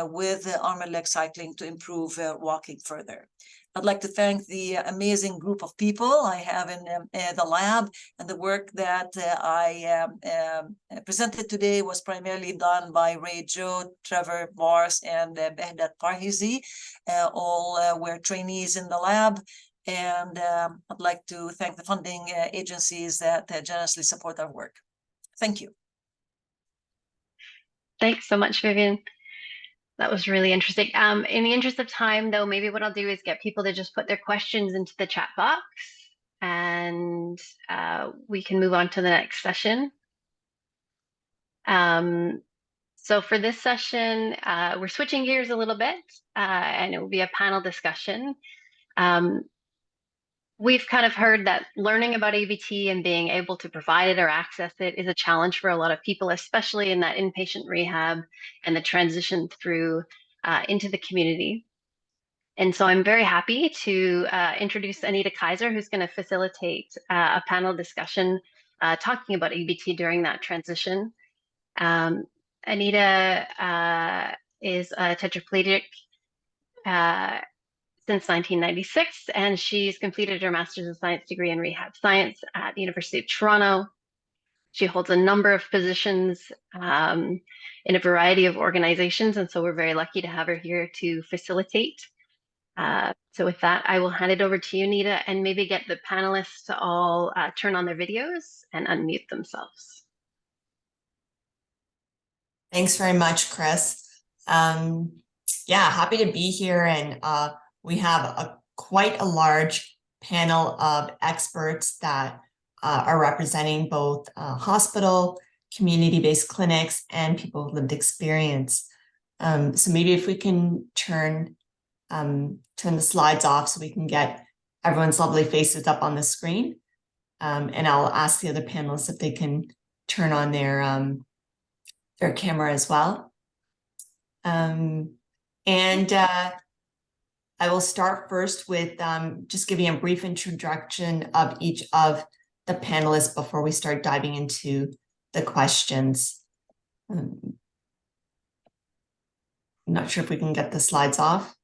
with arm and leg cycling to improve walking further. I'd like to thank the amazing group of people I have in the lab, and the work that I presented today was primarily done by Ray Jo, Trevor Bars, and Behdat Parhizi. All were trainees in the lab. And I'd like to thank the funding agencies that generously support our work. Thank you. Thanks so much, Vivian. That was really interesting. In the interest of time, though, maybe what I'll do is get people to just put their questions into the chat box, and we can move on to the next session. So for this session, we're switching gears a little bit, and it will be a panel discussion. We've kind of heard that learning about ABT and being able to provide it or access it is a challenge for a lot of people, especially in that inpatient rehab and the transition through into the community. And so I'm very happy to introduce Anita Kaiser, who's going to facilitate a panel discussion talking about ABT during that transition. Anita is a tetraplegic since 1996, and she's completed her Master's of Science degree in Rehab Science at the University of Toronto. She holds a number of positions in a variety of organizations, and so we're very lucky to have her here to facilitate. So with that, I will hand it over to you, Nita, and maybe get the panelists to all turn on their videos and unmute themselves. Thanks very much, Chris. Yeah, happy to be here, and we have quite a large panel of experts that are representing both hospital, community-based clinics, and people with lived experience. So maybe if we can turn the slides off so we can get everyone's lovely faces up on the screen. And I'll ask the other panelists if they can turn on their camera as well. I will start first with just giving a brief introduction of each of the panelists before we start diving into the questions. I'm not sure if we can get the slides off.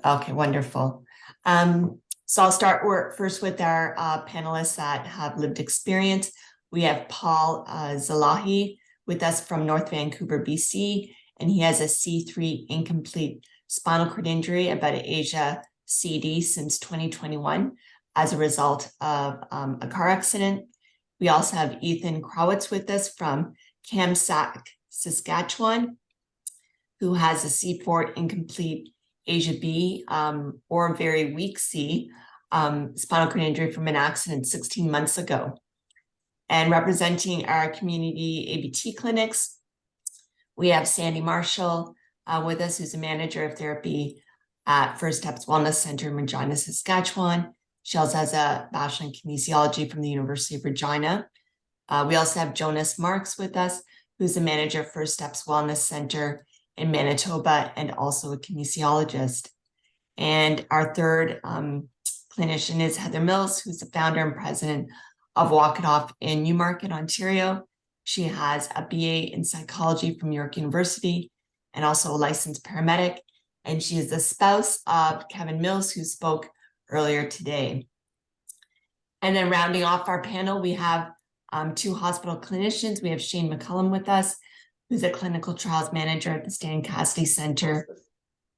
Okay, wonderful. So I'll start first with our panelists that have lived experience. We have Paul Zalahi with us from North Vancouver, BC, and he has a C3 incomplete spinal cord injury about an Asia CD since 2021 as a result of a car accident. We also have Ethan Krawitz with us from Kamsack, Saskatchewan, who has a C4 incomplete Asia B or very weak C spinal cord injury from an accident 16 months ago. And representing our community ABT clinics, we have Sandy Marshall with us, who's a manager of therapy at First Steps Wellness Center in Regina, Saskatchewan. She also has a bachelor in kinesiology from the University of Regina. We also have Jonas Marks with us, who's a manager of First Steps Wellness Center in Manitoba and also a kinesiologist. And our third clinician is Heather Mills, who's the founder and president of Walk It Off in Newmarket, Ontario. She has a BA in psychology from York University and also a licensed paramedic. And she is the spouse of Kevin Mills, who spoke earlier today. And then rounding off our panel, we have two hospital clinicians. We have Shane McCullum with us, who's a clinical trials manager at the Stan Cassidy Center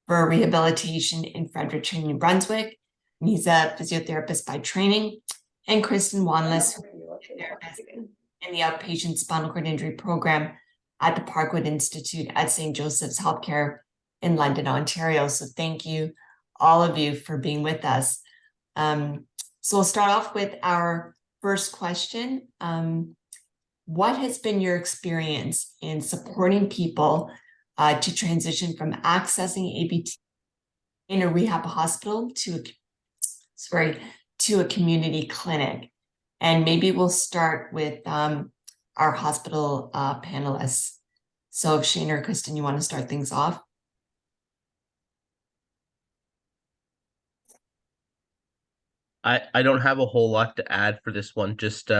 for Rehabilitation in Fredericton, New Brunswick. And he's a physiotherapist by training. And Kristen Wanless, who's a therapist in the outpatient spinal cord injury program at the Parkwood Institute at St. Joseph's Healthcare in London, Ontario. So thank you, all of you, for being with us. So we'll start off with our first question. What has been your experience in supporting people to transition from accessing ABT in a rehab hospital to a community clinic? And maybe we'll start with our hospital panelists. So if Shane or Kristen, you want to start things off? I don't have a whole lot to add for this one. Just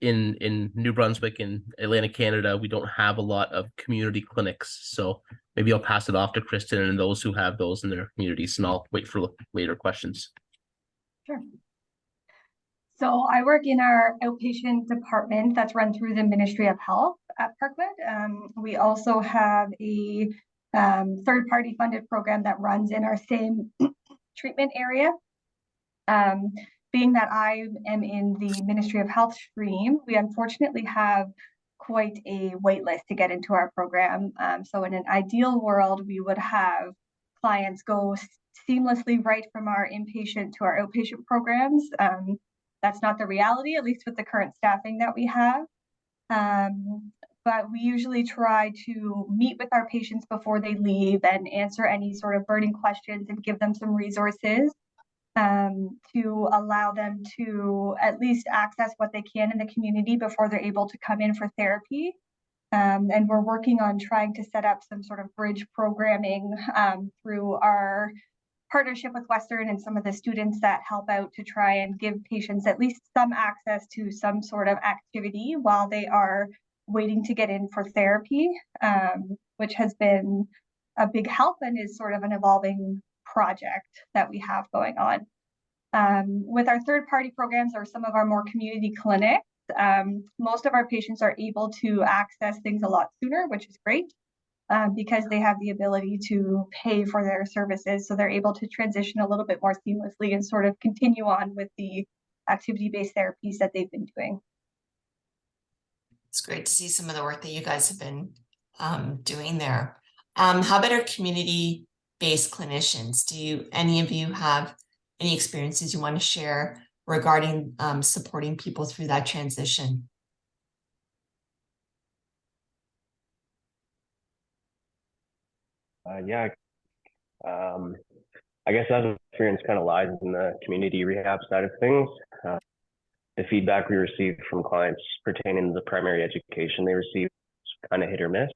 in New Brunswick and Atlantic Canada, we don't have a lot of community clinics. So maybe I'll pass it off to Kristen and those who have those in their communities, and I'll wait for later questions. Sure. So I work in our outpatient department that's run through the Ministry of Health at Parkwood. We also have a third-party funded program that runs in our same treatment area. Being that I am in the Ministry of Health stream, we unfortunately have quite a wait list to get into our program. So in an ideal world, we would have clients go seamlessly right from our inpatient to our outpatient programs. That's not the reality, at least with the current staffing that we have. But we usually try to meet with our patients before they leave and answer any sort of burning questions and give them some resources to allow them to at least access what they can in the community before they're able to come in for therapy. And we're working on trying to set up some sort of bridge programming through our partnership with Western and some of the students that help out to try and give patients at least some access to some sort of activity while they are waiting to get in for therapy, which has been a big help and is sort of an evolving project that we have going on. With our third-party programs or some of our more community clinics, most of our patients are able to access things a lot sooner, which is great because they have the ability to pay for their services. So they're able to transition a little bit more seamlessly and sort of continue on with the activity-based therapies that they've been doing. It's great to see some of the work that you guys have been doing there. How about our community-based clinicians? Do any of you have any experiences you want to share regarding supporting people through that transition? Yeah, I guess that experience kind of lies in the community rehab side of things. The feedback we received from clients pertaining to the primary education they received is kind of hit or miss.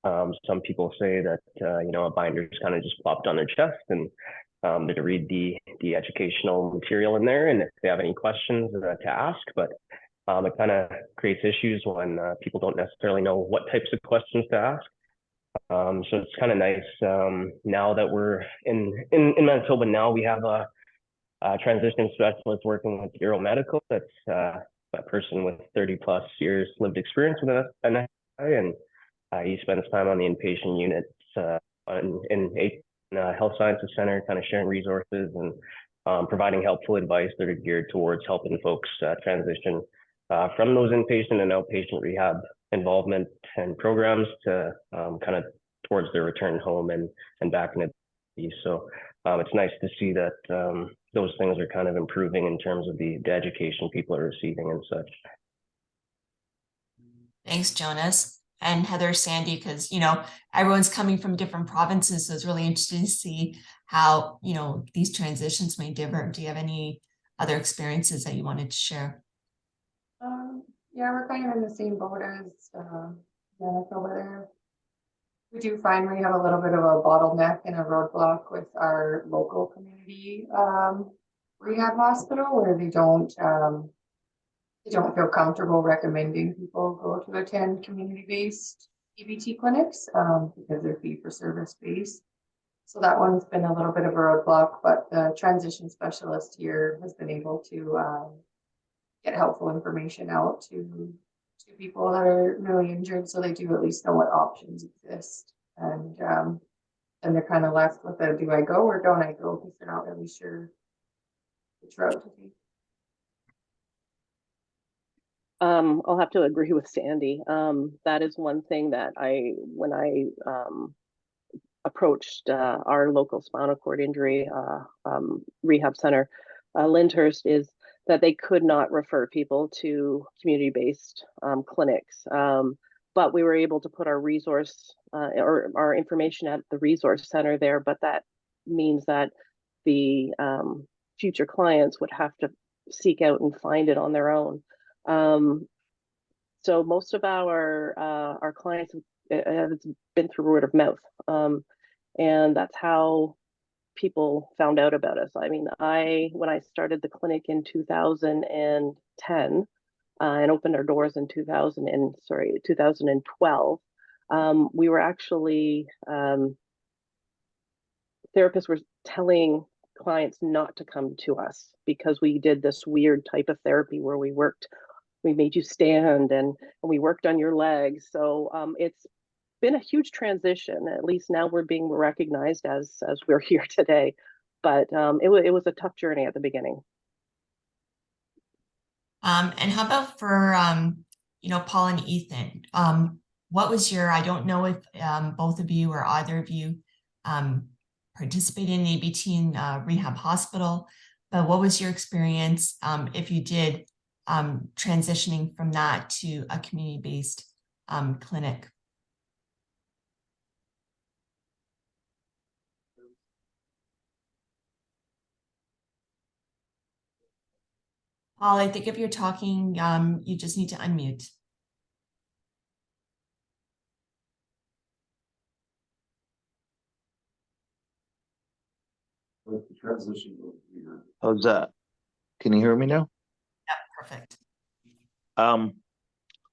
Some people say that, a binder's kind of just plopped on their chest and to read the educational material in there, and if they have any questions to ask, but it kind of creates issues when people don't necessarily know what types of questions to ask. So it's kind of nice now that we're in Manitoba. Now we have a transition specialist working with Euro Medical. That's a person with 30 plus years lived experience with an SI, and he spends time on the inpatient units in a health sciences center, kind of sharing resources and providing helpful advice that are geared towards helping folks transition from those inpatient and outpatient rehab involvement and programs to kind of towards their return home and back in the. So it's nice to see that those things are kind of improving in terms of the education people are receiving and such. Thanks, Jonas. And Heather, Sandy, because, everyone's coming from different provinces. So it's really interesting to see how, these transitions may differ. Do you have any other experiences that you wanted to share? Yeah, we're kind of in the same boat as Manitoba there. We do find we have a little bit of a bottleneck and a roadblock with our local community rehab hospital, where they don't feel comfortable recommending people go to attend community-based ABT clinics because they're fee-for-service based. So that one's been a little bit of a roadblock, but the transition specialist here has been able to get helpful information out to people that are really injured, so they do at least know what options exist. And they're kind of left with a, do I go or don't I go? Because they're not really sure which route to take. I'll have to agree with Sandy. That is one thing that when I approached our local spinal cord injury rehab center, Lyndhurst, is that they could not refer people to community-based clinics. But we were able to put our resource or our information at the resource center there, but that means that the future clients would have to seek out and find it on their own. So most of our clients have been through word of mouth, and that's how people found out about us. I mean, when I started the clinic in 2010 and opened our doors in 2012, we were actually therapists were telling clients not to come to us because we did this weird type of therapy where we made you stand and we worked on your legs. So it's been a huge transition. At least now we're being recognized as we're here today, but it was a tough journey at the beginning. And how about for Paul and Ethan? What was I don't know if both of you or either of you participated in ABT in rehab hospital, but what was your experience, if you did, transitioning from that to a community-based clinic? Paul, I think if you're talking, you just need to unmute. How's that? Can you hear me now? Yeah, perfect.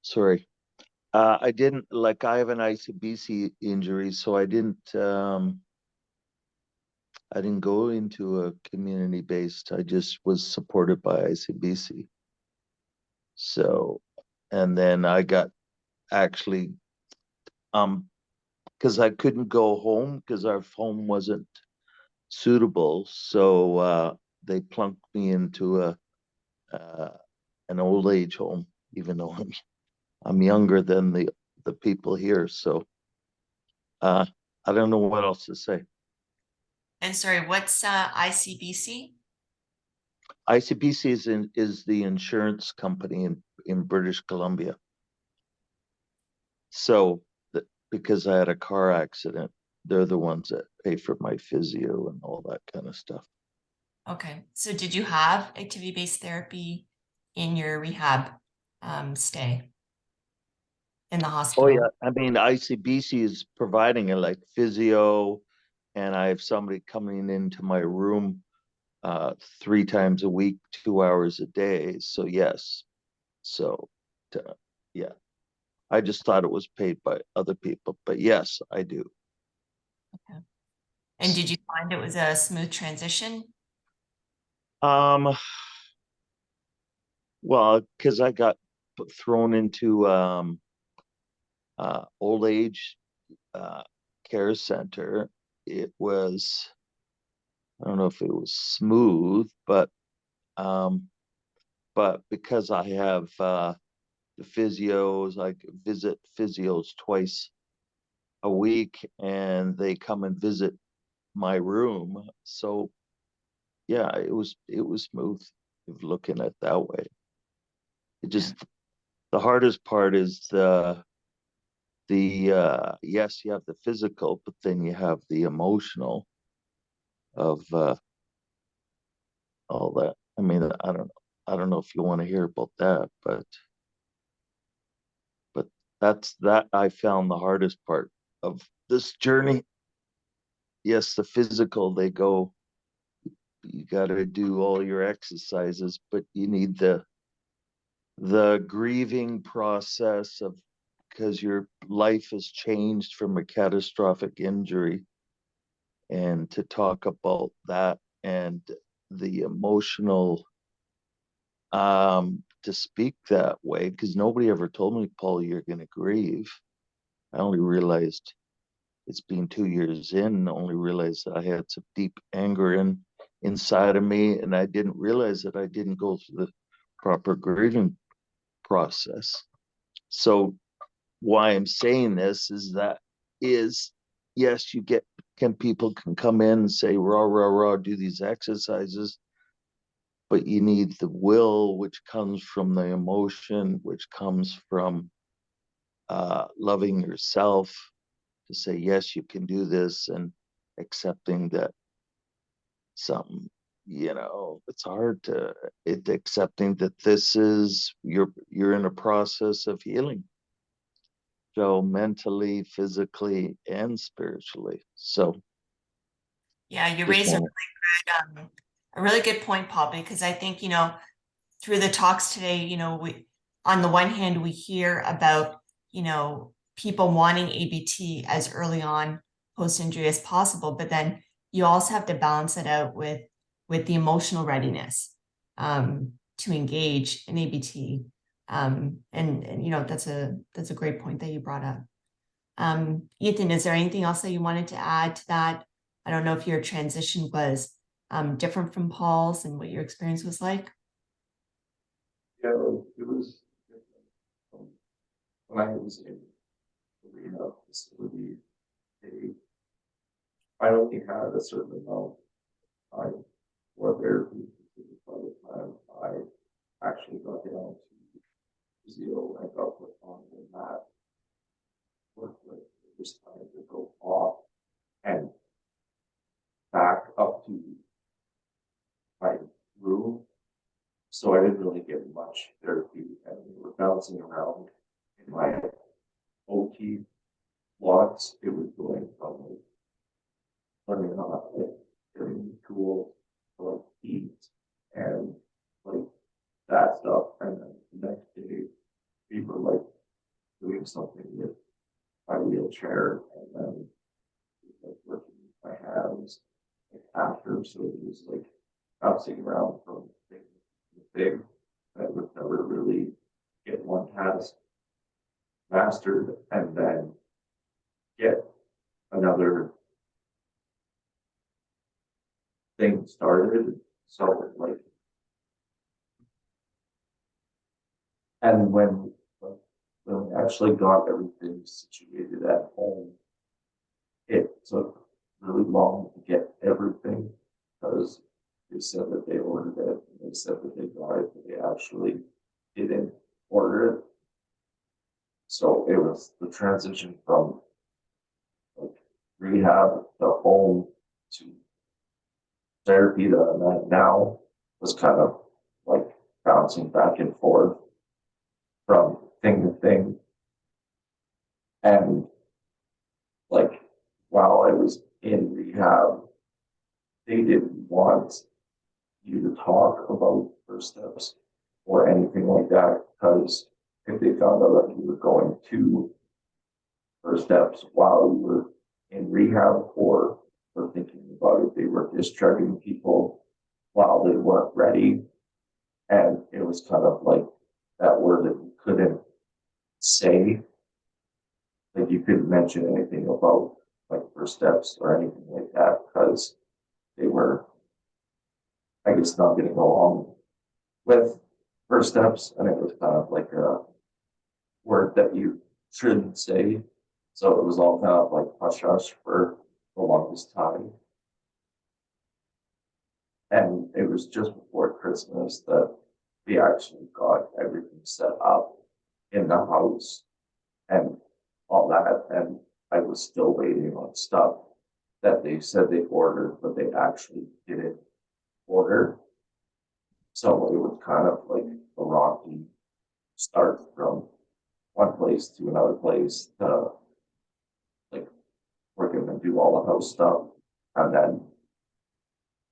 Sorry. I didn't, I have an ICBC injury, so I didn't I didn't go into a community-based. I just was supported by ICBC. So, and then I got actually, because I couldn't go home because our home wasn't suitable. So they plunked me into an old age home, even though I'm younger than the people here. So I don't know what else to say. And sorry, what's ICBC? ICBC is the insurance company in British Columbia. So because I had a car accident, they're the ones that pay for my physio and all that kind of stuff. Okay. So did you have activity-based therapy in your rehab stay in the hospital? Oh yeah, I mean ICBC is providing it like physio, and I have somebody coming into my room 3 times a week, 2 hours a day. So yes, so yeah, I just thought it was paid by other people, but yes, I do. Okay. And did you find it was a smooth transition? Well, because I got thrown into old age care center, it was, I don't know if it was smooth, but because I have the physios, I visit physios twice a week, and they come and visit my room. So yeah, it was smooth if looking at it that way. It just, the hardest part is the yes, you have the physical, but then you have the emotional of all that. I mean, I don't know if you want to hear about that, but that I found the hardest part of this journey. Yes, the physical, they go, you got to do all your exercises, but you need the grieving process of, because your life has changed from a catastrophic injury, and to talk about that and the emotional, to speak that way, because nobody ever told me, Paul, you're going to grieve. I only realized it's been 2 years in, only realized that I had some deep anger inside of me, and I didn't realize that I didn't go through the proper grieving process. So why I'm saying this is yes, people can come in and say rah rah rah, do these exercises, but you need the will, which comes from the emotion, which comes from loving yourself, to say yes, you can do this, and accepting that something, it's hard to accepting that this is you're in a process of healing, so mentally, physically, and spiritually. So yeah, you raised a really good point, Paul, because I think, through the talks today, we, on the one hand, we hear about, people wanting ABT as early on post-injury as possible, but then you also have to balance it out with the emotional readiness to engage in ABT. And that's a great point that you brought up. Ethan, is there anything else that you wanted to add to that? I don't know if your transition was different from Paul's and what your experience was like. Yeah, it was different. When I was in the rehab facility, I only had a certain amount of time for therapy. By the time I actually got down to physio, I got put on the mat. It was time to go off and back up to my room. So I didn't really get much therapy, and we were bouncing around in my OT blocks. It was going from learning how to getting tools like eat and like that stuff. And then the next day we were like doing something with my wheelchair, and then like working my hands, like summer, so it was like bouncing around from thing to thing. I would never really get one task mastered and then get another thing started. So like, and when we actually got everything situated at home, it took really long to get everything because they said that they ordered it and they said that they got it, but they actually didn't order it. So it was the transition from like rehab to home to therapy that I'm at now was kind of like bouncing back and forth from thing to thing. And like while I was in rehab, they didn't want you to talk about first steps or anything like that, because if they found out that you were going to first steps while you were in rehab or were thinking about it, they were discharging people while they weren't ready. And it was kind of like that word that you couldn't say, like you couldn't mention anything about like first steps or anything like that because they were, I guess, not getting along with first steps, and it was kind of like a word that you shouldn't say. So it was all kind of like hush hush for the longest time. And it was just before Christmas that we actually got everything set up in the house and all that. And I was still waiting on stuff that they said they ordered, but they actually didn't order. So it was kind of like a rocky start from one place to another place to like we're gonna do all the house stuff. And then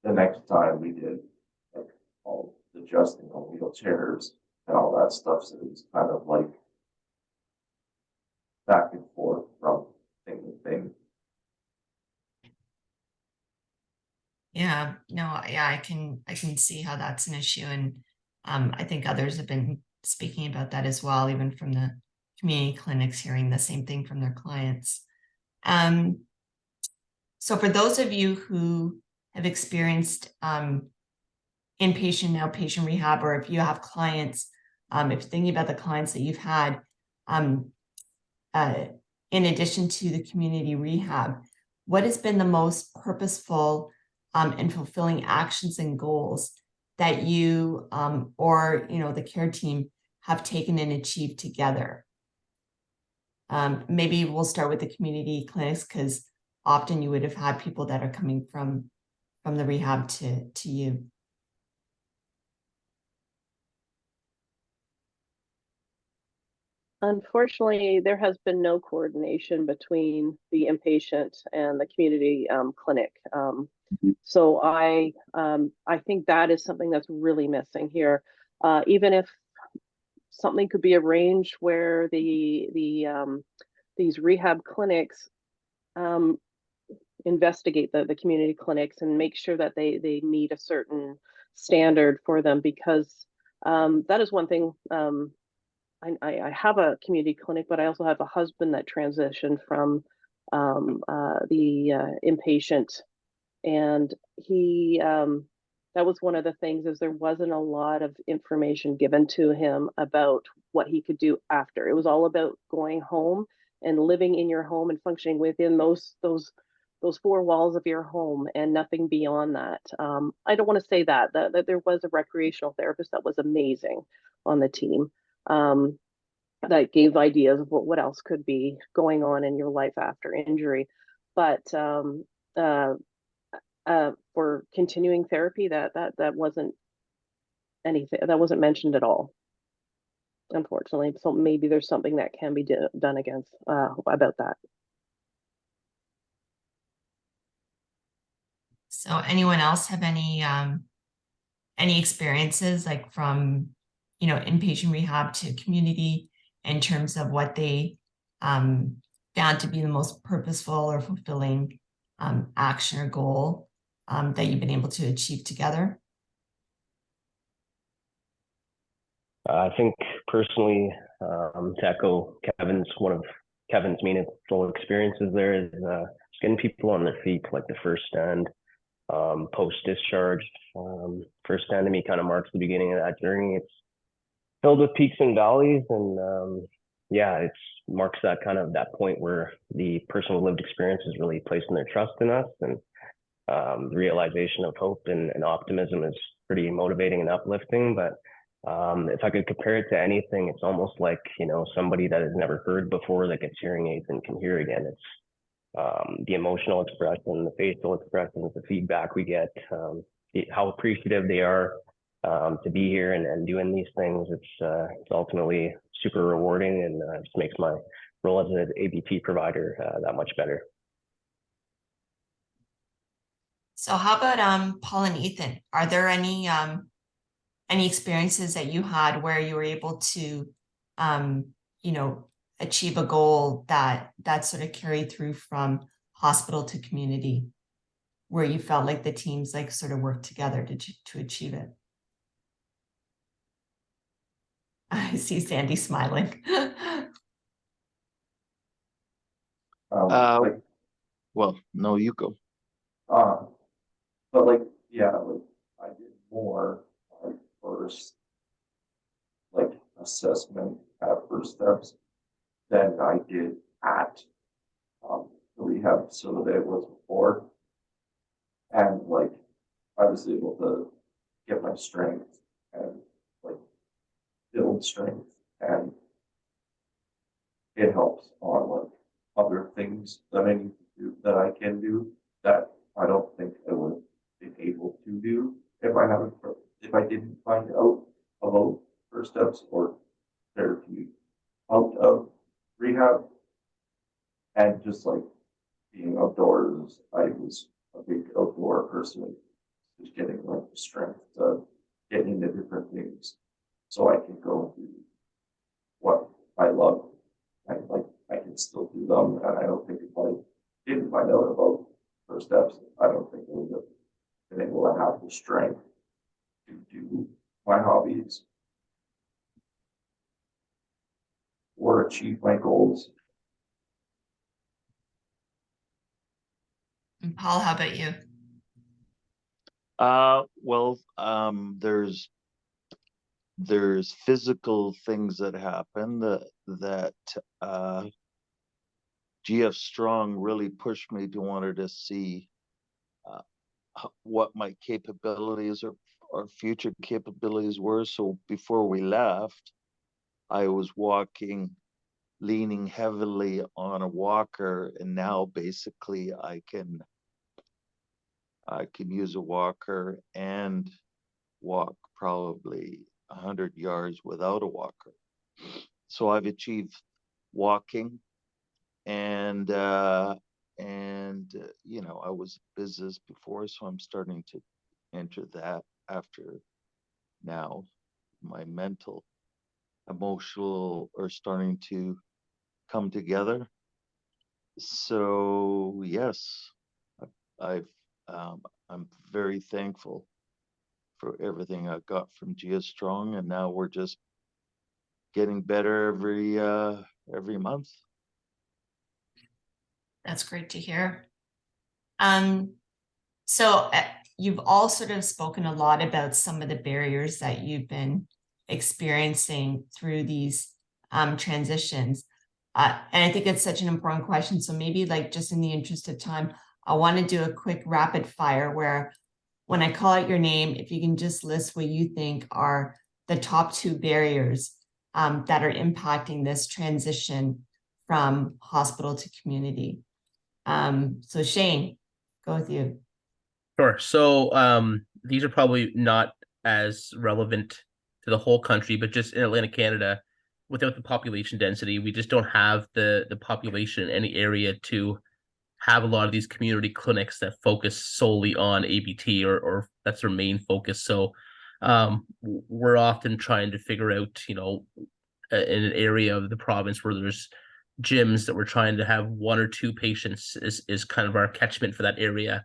the next time we did like all the adjusting on wheelchairs and all that stuff. So it was kind of like back and forth from thing to thing. Yeah, no, yeah, I can see how that's an issue. And I think others have been speaking about that as well, even from the community clinics, hearing the same thing from their clients. So for those of you who have experienced inpatient and outpatient rehab, or if you have clients, if you're thinking about the clients that you've had, in addition to the community rehab, what has been the most purposeful and fulfilling actions and goals that you or the care team have taken and achieved together? Maybe we'll start with the community clinics, because often you would have had people that are coming from the rehab to you. Unfortunately, there has been no coordination between the inpatient and the community clinic. So I think that is something that's really missing here. Even if something could be arranged where these rehab clinics investigate the community clinics and make sure that they meet a certain standard for them, because that is one thing. I have a community clinic, but I also have a husband that transitioned from the inpatient, and he that was one of the things, is there wasn't a lot of information given to him about what he could do after. It was all about going home and living in your home and functioning within those four walls of your home and nothing beyond that. I don't want to say that there was a recreational therapist that was amazing on the team. That gave ideas of what else could be going on in your life after injury. But for continuing therapy, that wasn't anything, that wasn't mentioned at all, unfortunately. So maybe there's something that can be done against about that. So anyone else have any experiences, like from inpatient rehab to community, in terms of what they found to be the most purposeful or fulfilling action or goal that you've been able to achieve together? I think personally, to echo one of Kevin's meaningful experiences there is getting people on their feet, like the first stand, post-discharge. First stand to me kind of marks the beginning of that journey. It's filled with peaks and valleys, and yeah, it marks that that point where the person with lived experience is really placing their trust in us, and the realization of hope and optimism is pretty motivating and uplifting. But if I could compare it to anything, it's almost like, somebody that has never heard before that gets hearing aids and can hear again. It's the emotional expression, the facial expressions, the feedback we get, how appreciative they are to be here and doing these things. It's ultimately super rewarding, and just makes my role as an ABT provider that much better. So how about Paul and Ethan? Are there any experiences that you had where you were able to, achieve a goal that sort of carried through from hospital to community, where you felt like the teams sort of worked together to achieve it? I see Sandy smiling. Well, no, you go. But yeah, I did more first assessment at First Steps than I did at the rehab facility I was before. And I was able to get my strength and build strength, and it helps on other things that I need to do, that I can do, that I don't think I would have been able to do if I didn't find out about First Steps or therapy out of rehab. And just being outdoors, I was a big outdoor person, just getting the strength to get into different things so I can go and do what I love, and I can still do them. And I don't think if I didn't find out about First Steps, I don't think I would have been able to have the strength to do my hobbies or achieve my goals. And Paul, how about you? Well, there's physical things that happen that GF Strong really pushed me to wanted to see what my capabilities or future capabilities were. So before we left, I was leaning heavily on a walker, and now basically I can use a walker and walk probably 100 yards without a walker. So I've achieved walking, and I was business before, so I'm starting to enter that after now. My mental, emotional are starting to come together. So yes, I'm very thankful for everything I got from GS Strong, and now we're just getting better every month. That's great to hear. So you've all sort of spoken a lot about some of the barriers that you've been experiencing through these transitions. And I think it's such an important question. So maybe just in the interest of time, I want to do a quick rapid fire where when I call out your name, if you can just list what you think are the top 2 barriers that are impacting this transition from hospital to community. So Shane, go with you. Sure. So these are probably not as relevant to the whole country, but just in Atlantic Canada, without the population density, we just don't have the population in any area to have a lot of these community clinics that focus solely on ABT, or that's their main focus. So we're often trying to figure out, in an area of the province where there's gyms, that we're trying to have 1 or 2 patients is kind of our catchment for that area.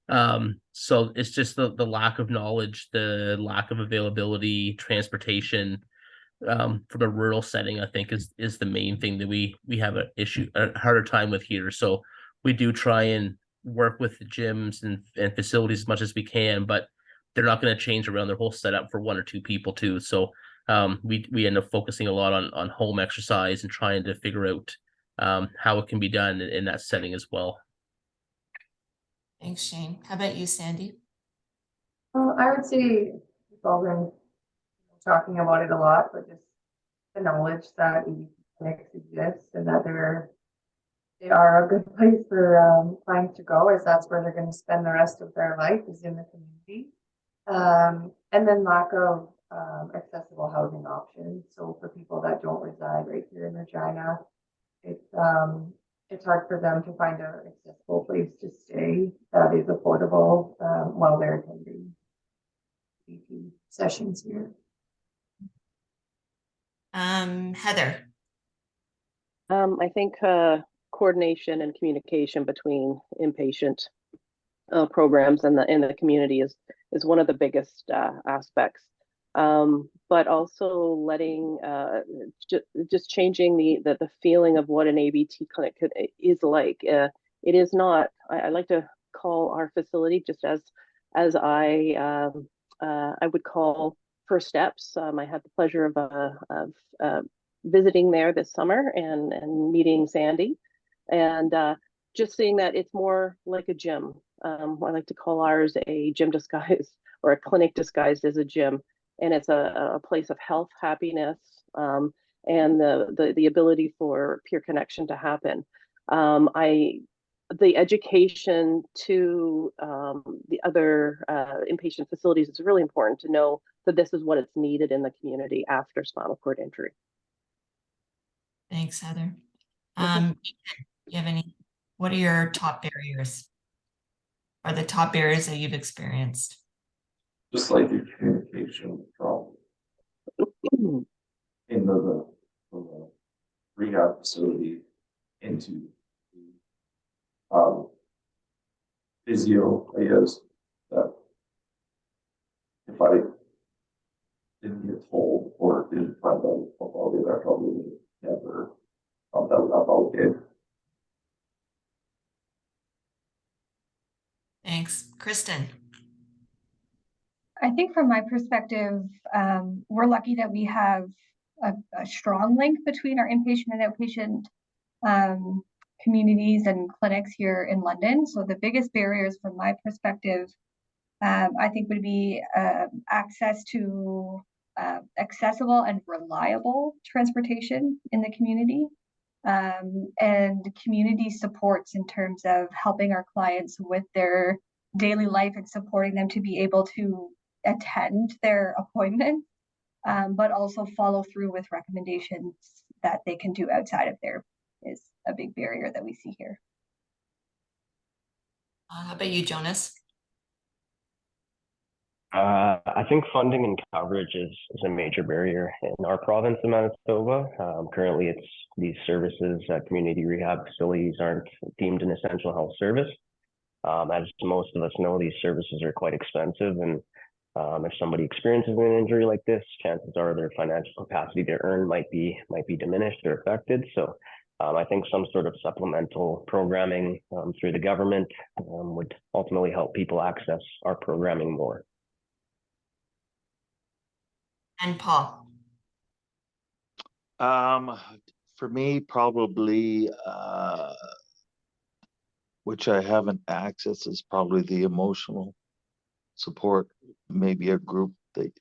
So it's just the lack of knowledge, the lack of availability, transportation, from a rural setting, I think is the main thing that we have a harder time with here. So we do try and work with the gyms and facilities as much as we can, but they're not going to change around their whole setup for one or two people too. So we end up focusing a lot on home exercise and trying to figure out how it can be done in that setting as well. Thanks, Shane. How about you, Sandy? Well, I would say we've all been talking about it a lot, but just the knowledge that clinics exist and that they are a good place for clients to go, as that's where they're going to spend the rest of their life, is in the community. And then lack of accessible housing options. So for people that don't reside right here in Regina, it's hard for them to find an accessible place to stay that is affordable while they're attending ABT sessions here. Heather. I think coordination and communication between inpatient programs and the community is one of the biggest aspects. But also letting just changing the feeling of what an ABT clinic is like. It is not. I like to call our facility just as I would call First Steps. I had the pleasure of visiting there this summer and meeting Sandy, and just seeing that it's more like a gym. I like to call ours a gym disguised, or a clinic disguised as a gym. And it's a place of health, happiness, and the ability for peer connection to happen. The education to the other inpatient facilities is really important to know that this is what is needed in the community after spinal cord injury. Thanks, Heather. You have any? What are your top barriers, or the top barriers that you've experienced? Just like your communication problem in the rehab facility into physio, I guess, that if I didn't get told or didn't find out about it, I probably would never found out about it. Thanks. Kristen. I think from my perspective, we're lucky that we have a strong link between our inpatient and outpatient communities and clinics here in London. So the biggest barriers from my perspective, I think, would be access to accessible and reliable transportation in the community, and community supports in terms of helping our clients with their daily life and supporting them to be able to attend their appointment, but also follow through with recommendations that they can do outside of there is a big barrier that we see here. How about you, Jonas? I think funding and coverage is a major barrier in our province of Manitoba. Currently, it's these services, community rehab facilities aren't deemed an essential health service. As most of us know, these services are quite expensive, and if somebody experiences an injury like this, chances are their financial capacity to earn might be diminished or affected. So I think some sort of supplemental programming through the government would ultimately help people access our programming more. And Paul. For me, probably, which I haven't accessed, is probably the emotional support. Maybe a group that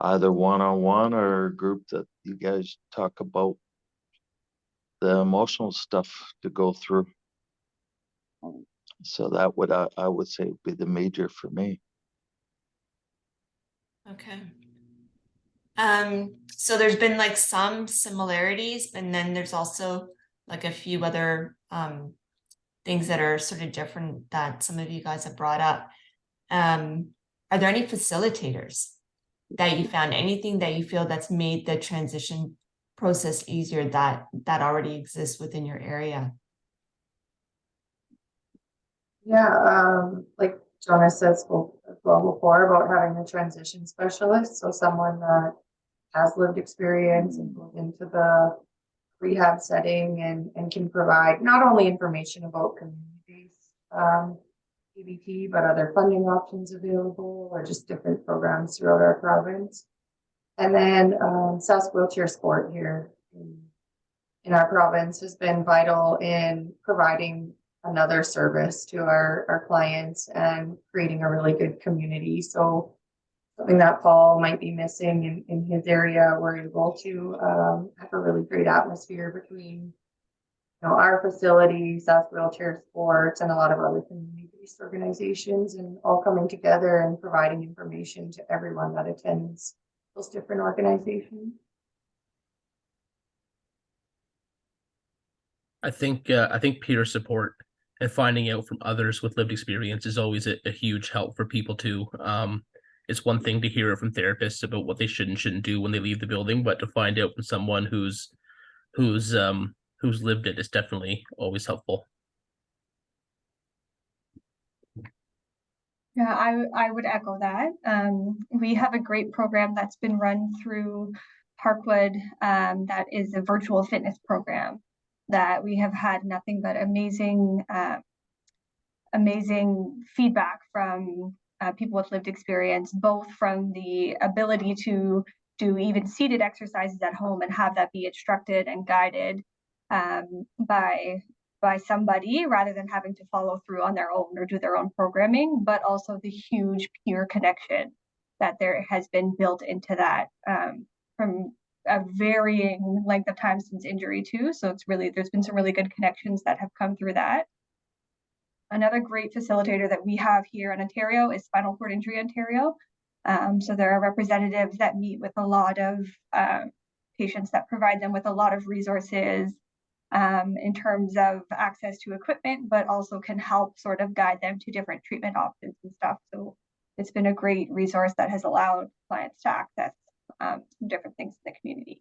either one-on-one or a group that you guys talk about the emotional stuff to go through. So that would I would say would be the major for me. Okay. So there's been like some similarities, and then there's also like a few other things that are sort of different that some of you guys have brought up. Are there any facilitators that you found, anything that you feel that's made the transition process easier that already exists within your area? Yeah, like Jonas said as well before about having a transition specialist, so someone that has lived experience and goes into the rehab setting and can provide not only information about community-based ABT, but other funding options available or just different programs throughout our province. And then South Wheelchair Sport here in our province has been vital in providing another service to our clients and creating a really good community. So something that Paul might be missing in his area, we're able to have a really great atmosphere between our facility, South Wheelchair Sports, and a lot of other community-based organizations, and all coming together and providing information to everyone that attends those different organizations. I think peer support and finding out from others with lived experience is always a huge help for people too. It's one thing to hear it from therapists about what they should and shouldn't do when they leave the building, but to find out from someone who's lived it is definitely always helpful. Yeah, I would echo that. We have a great program that's been run through Parkwood that is a virtual fitness program that we have had nothing but amazing feedback from people with lived experience, both from the ability to do even seated exercises at home and have that be instructed and guided by somebody rather than having to follow through on their own or do their own programming, but also the huge peer connection that there has been built into that from a varying length of time since injury too. So it's really, there's been some really good connections that have come through that. Another great facilitator that we have here in Ontario is Spinal Cord Injury Ontario. So there are representatives that meet with a lot of patients that provide them with a lot of resources in terms of access to equipment, but also can help sort of guide them to different treatment options and stuff. So it's been a great resource that has allowed clients to access some different things in the community.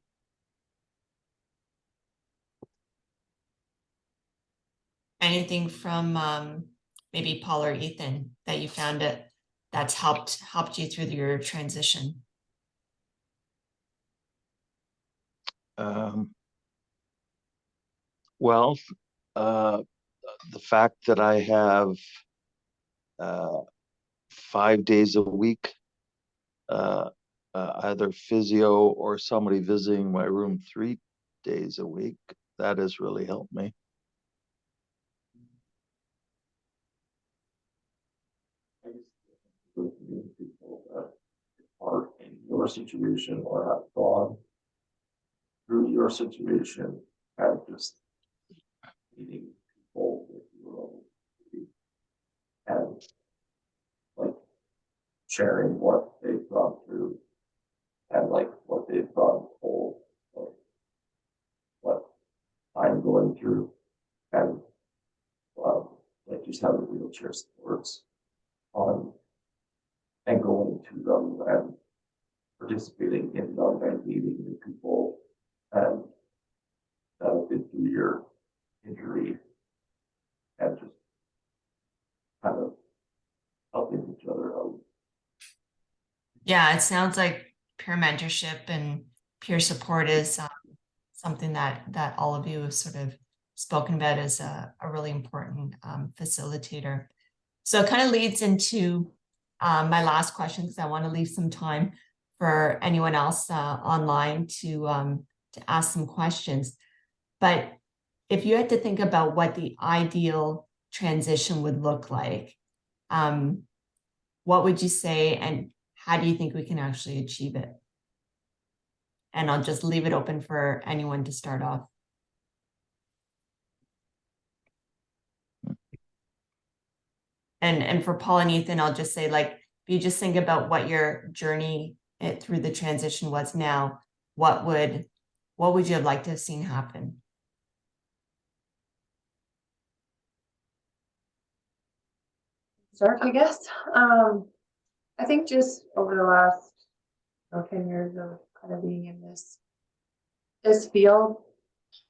Anything from maybe Paul or Ethan that you found that's helped you through your transition? Well, the fact that I have 5 days a week, either physio or somebody visiting my room 3 days a week, that has really helped me. People that are in your situation or have gone through your situation and just meeting people with your own and like sharing what they've gone through and like what they've gone told, like what I'm going through, and like just having wheelchair supports on and going to them and participating in them and meeting new people and that have been through your injury and just kind of helping each other out. Yeah, it sounds like peer mentorship and peer support is something that all of you have sort of spoken about as a really important facilitator. So it kind of leads into my last question, because I want to leave some time for anyone else online to ask some questions. But if you had to think about what the ideal transition would look like, what would you say, and how do you think we can actually achieve it? And I'll just leave it open for anyone to start off. And for Paul and Ethan, I'll just say, like, if you just think about what your journey through the transition was now, what would you have liked to have seen happen? Start, I guess. I think just over the last 10 years of kind of being in this field,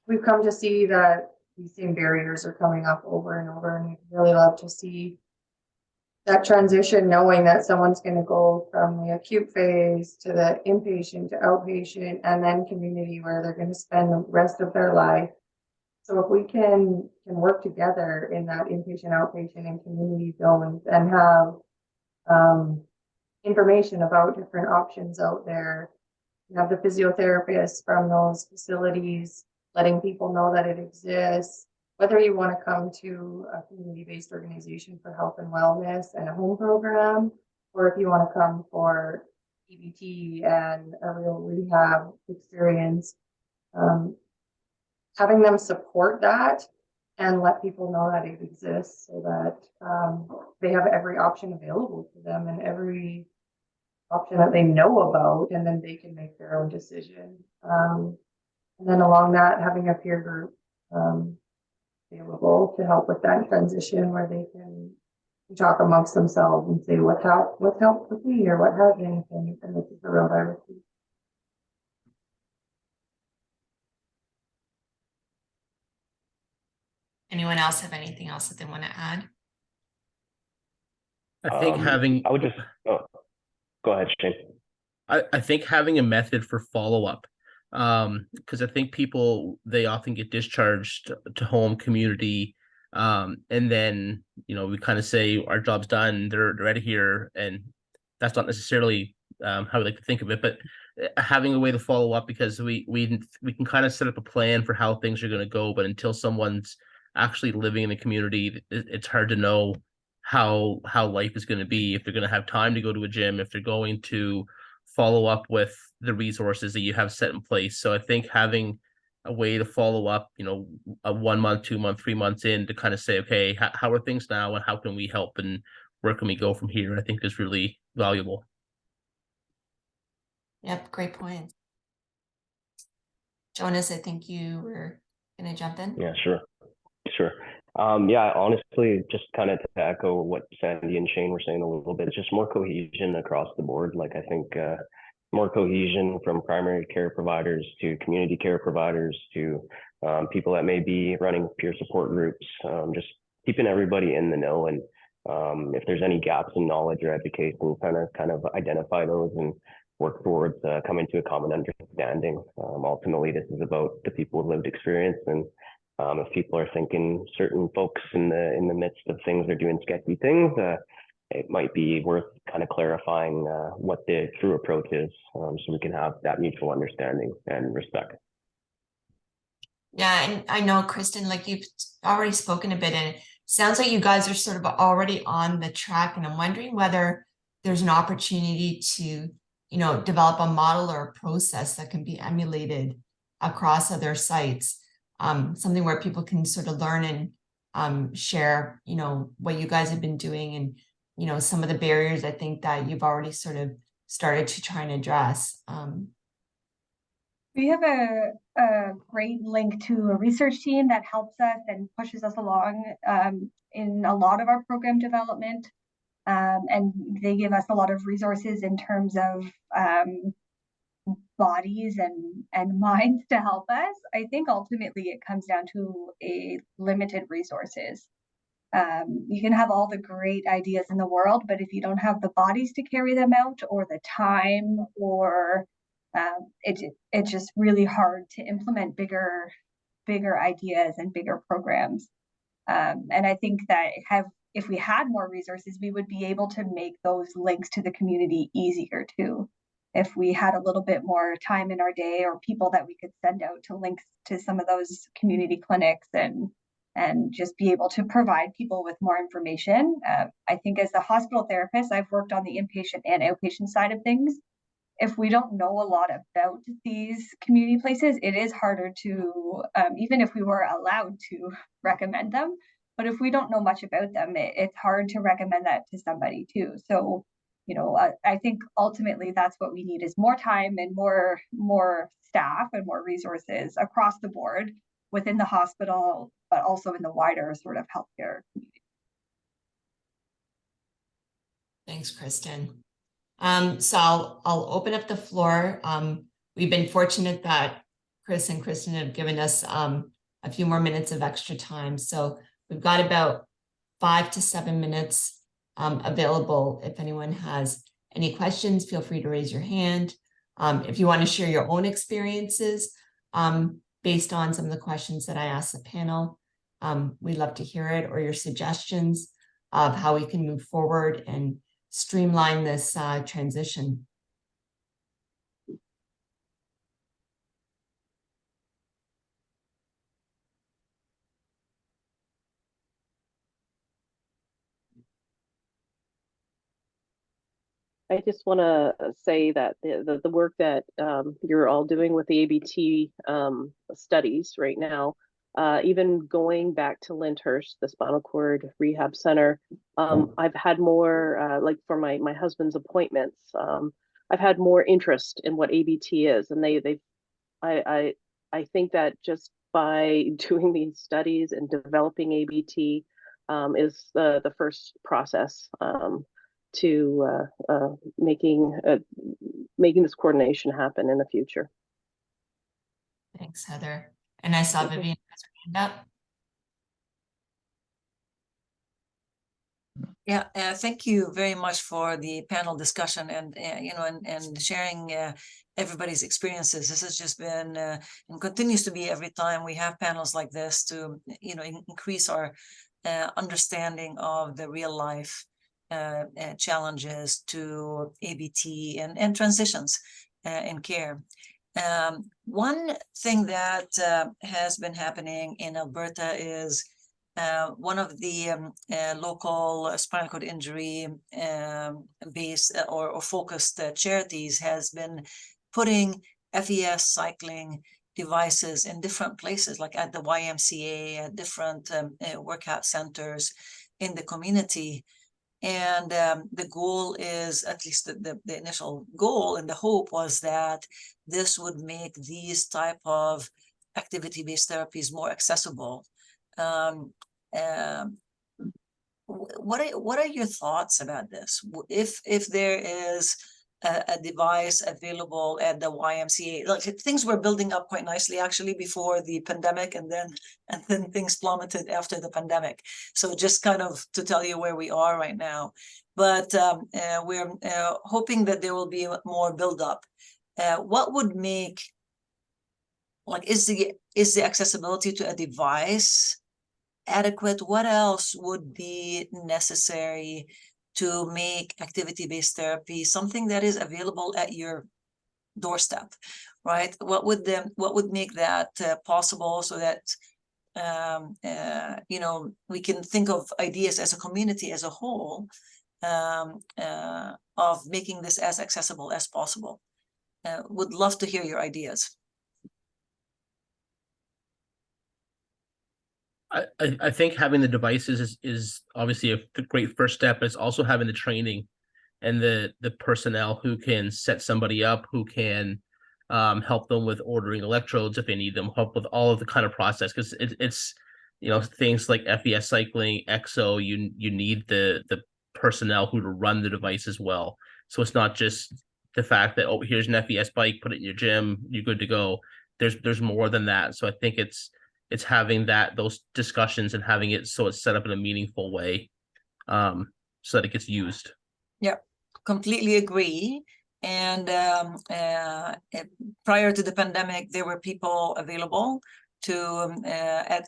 we've come to see that these same barriers are coming up over and over, and I'd really love to see that transition, knowing that someone's going to go from the acute phase to the inpatient to outpatient and then community, where they're going to spend the rest of their life. So if we can work together in that inpatient, outpatient, and community zones and have information about different options out there, you have the physiotherapists from those facilities letting people know that it exists, whether you want to come to a community-based organization for health and wellness and a home program, or if you want to come for ABT and a real rehab experience, having them support that and let people know that it exists, so that they have every option available to them and every option that they know about, and then they can make their own decision. And then along that, having a peer group available to help with that transition, where they can talk amongst themselves and say what helped with me or what hasn't, and this is the real diversity. Anyone else have anything else that they want to add? I think I would just go ahead, Shane. I think having a method for follow-up, because I think people, they often get discharged to home, community, and then, you know, we kind of say our job's done, they're out of here, and that's not necessarily how we like to think of it, but having a way to follow up, because we can kind of set up a plan for how things are going to go, but until someone's actually living in the community, it's hard to know how life is going to be, if they're going to have time to go to a gym, if they're going to follow up with the resources that you have set in place. So I think having a way to follow up, you know, a 1 month, 2 month, 3 months in, to kind of say, okay, how are things now, and how can we help, and where can we go from here, I think is really valuable. Yep, great point. Jonas, I think you were going to jump in. Yeah, sure. Yeah, honestly, just kind of to echo what Sandy and Shane were saying a little bit, just more cohesion across the board. Like, I think more cohesion from primary care providers to community care providers to people that may be running peer support groups, just keeping everybody in the know. And if there's any gaps in knowledge or education, kind of identify those and work towards coming to a common understanding. Ultimately, this is about the people with lived experience, and if people are thinking certain folks in the midst of things are doing sketchy things, it might be worth kind of clarifying what the true approach is, so we can have that mutual understanding and respect. Yeah, and I know, Kristen, like you've already spoken a bit, and it sounds like you guys are sort of already on the track, and I'm wondering whether there's an opportunity to, you know, develop a model or a process that can be emulated across other sites. Something where people can sort of learn and share, you know, what you guys have been doing, and, you know, some of the barriers I think that you've already sort of started to try and address. We have a great link to a research team that helps us and pushes us along in a lot of our program development. And they give us a lot of resources in terms of bodies and minds to help us. I think ultimately it comes down to a limited resources. You can have all the great ideas in the world, but if you don't have the bodies to carry them out, or the time, or it's just really hard to implement bigger ideas and bigger programs. And I think that if we had more resources, we would be able to make those links to the community easier too. If we had a little bit more time in our day, or people that we could send out to links to some of those community clinics, and just be able to provide people with more information. I think as a hospital therapist, I've worked on the inpatient and outpatient side of things. If we don't know a lot about these community places, it is harder to, even if we were allowed to recommend them, but if we don't know much about them, it's hard to recommend that to somebody too. So, you know, I think ultimately that's what we need, is more time and more staff and more resources across the board within the hospital, but also in the wider sort of healthcare community. Thanks, Kristen. So I'll open up the floor. We've been fortunate that Chris and Kristen have given us a a few more minutes of extra time. So we've got about 5 to 7 minutes available. If anyone has any questions, feel free to raise your hand. If you want to share your own experiences based on some of the questions that I asked the panel, we'd love to hear it, or your suggestions of how we can move forward and streamline this transition. I just want to say that the work that you're all doing with the ABT studies right now, even going back to Lyndhurst, the Spinal Cord Rehab Center, I've had more, like for my husband's appointments, I've had more interest in what ABT is, and I think that just by doing these studies and developing ABT is the first process to making this coordination happen in the future. Thanks, Heather. And I saw Vivian has her hand up. Yeah, thank you very much for the panel discussion and and sharing everybody's experiences. This has just been and continues to be every time we have panels like this to increase our understanding of the real life challenges to ABT and transitions in care. One thing that has been happening in Alberta is one of the local spinal cord injury based or focused charities has been putting FES cycling devices in different places, like at the YMCA, at different workout centers in the community. And the goal is, at least the initial goal and the hope was that this would make these type of activity-based therapies more accessible. What are your thoughts about this? If there is a device available at the YMCA, like things were building up quite nicely actually before the pandemic, and then things plummeted after the pandemic. So just kind of to tell you where we are right now, but we're hoping that there will be more buildup. What would make, like, is the accessibility to a device adequate? What else would be necessary to make activity-based therapy something that is available at your doorstep, right? What would make that possible, so that we can think of ideas as a community as a whole of making this as accessible as possible? Would love to hear your ideas. I think having the devices is obviously a great first step, but it's also having the training and the personnel who can set somebody up, who can help them with ordering electrodes if they need them, help with all of the kind of process, because it's things like FES cycling, EXO, you need the personnel who to run the device as well. So it's not just the fact that, oh, here's an FES bike, put it in your gym, you're good to go. There's more than that. So I think it's having those discussions and having it so it's set up in a meaningful way, so that it gets used. Yeah, completely agree. And prior to the pandemic, there were people available to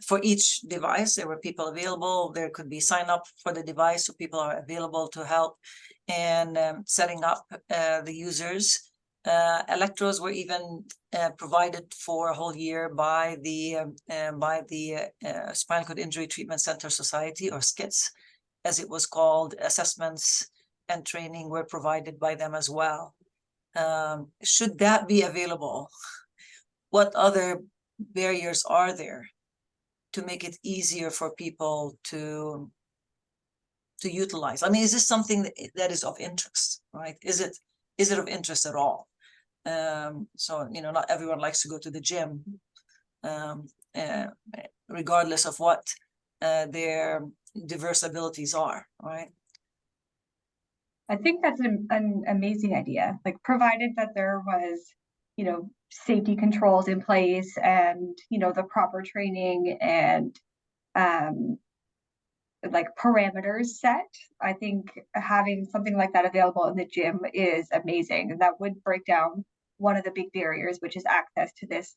for each device. There were people available. There could be sign up for the device, so people are available to help and setting up the users. Electrodes were even provided for a whole year by the Spinal Cord Injury Treatment Center Society, or SCITS, as it was called. Assessments and training were provided by them as well. Should that be available? What other barriers are there to make it easier for people to utilize? I mean, is this something that is of interest, right? Is it of interest at all? So, not everyone likes to go to the gym, regardless of what their diverse abilities are, right? I think that's an amazing idea, like provided that there was safety controls in place and, the proper training and like parameters set. I think having something like that available in the gym is amazing. And that would break down one of the big barriers, which is access to this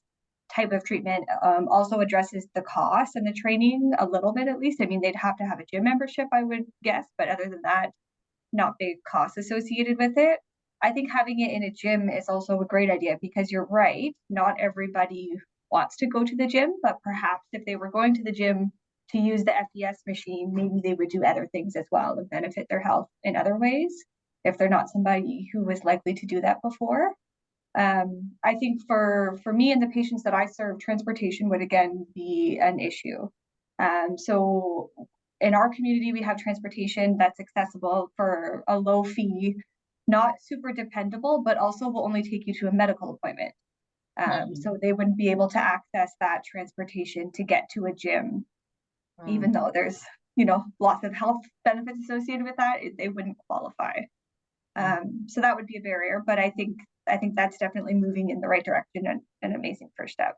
type of treatment. Also addresses the cost and the training a little bit, at least. I mean, they'd have to have a gym membership, I would guess, but other than that, not big costs associated with it. I think having it in a gym is also a great idea because you're right, not everybody wants to go to the gym, but perhaps if they were going to the gym to use the FES machine, maybe they would do other things as well and benefit their health in other ways if they're not somebody who was likely to do that before. I think for me and the patients that I serve, transportation would again be an issue. So in our community, we have transportation that's accessible for a low fee, not super dependable, but also will only take you to a medical appointment. So they wouldn't be able to access that transportation to get to a gym, even though there's, lots of health benefits associated with that, they wouldn't qualify. So that would be a barrier, but I think that's definitely moving in the right direction and an amazing first step.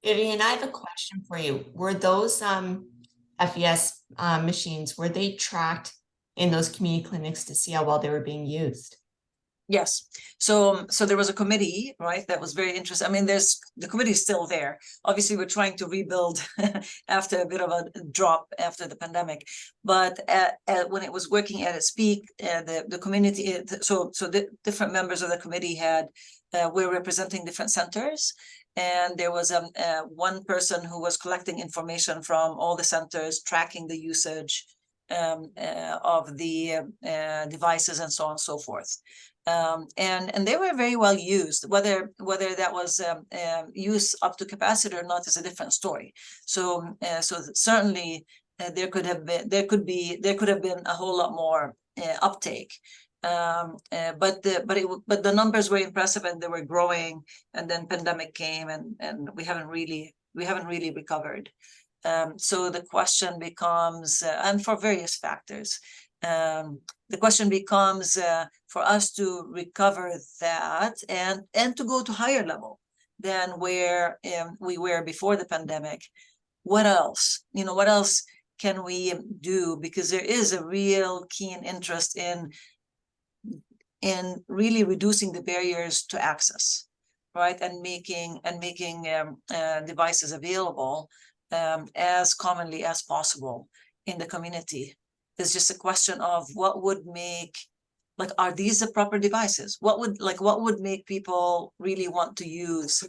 Vivian, I have a question for you. Were those FES machines, were they tracked in those community clinics to see how well they were being used? Yes. So there was a committee, right? That was very interesting. I mean, the committee is still there. Obviously, we're trying to rebuild after a bit of a drop after the pandemic. But when it was working at its peak, the community, so the different members of the committee were representing different centers. And there was one person who was collecting information from all the centers, tracking the usage of the devices and so on and so forth. And they were very well used. Whether that was use up to capacity or not is a different story. So certainly there could have been a whole lot more uptake. But the numbers were impressive and they were growing. And then pandemic came and we haven't really recovered. So the question becomes, and for various factors. The question becomes for us to recover that and to go to higher level than where we were before the pandemic. What else? What else can we do? Because there is a real keen interest in really reducing the barriers to access, right? And making devices available as commonly as possible in the community. It's just a question of what would make, are these the proper devices? What would make people really want to use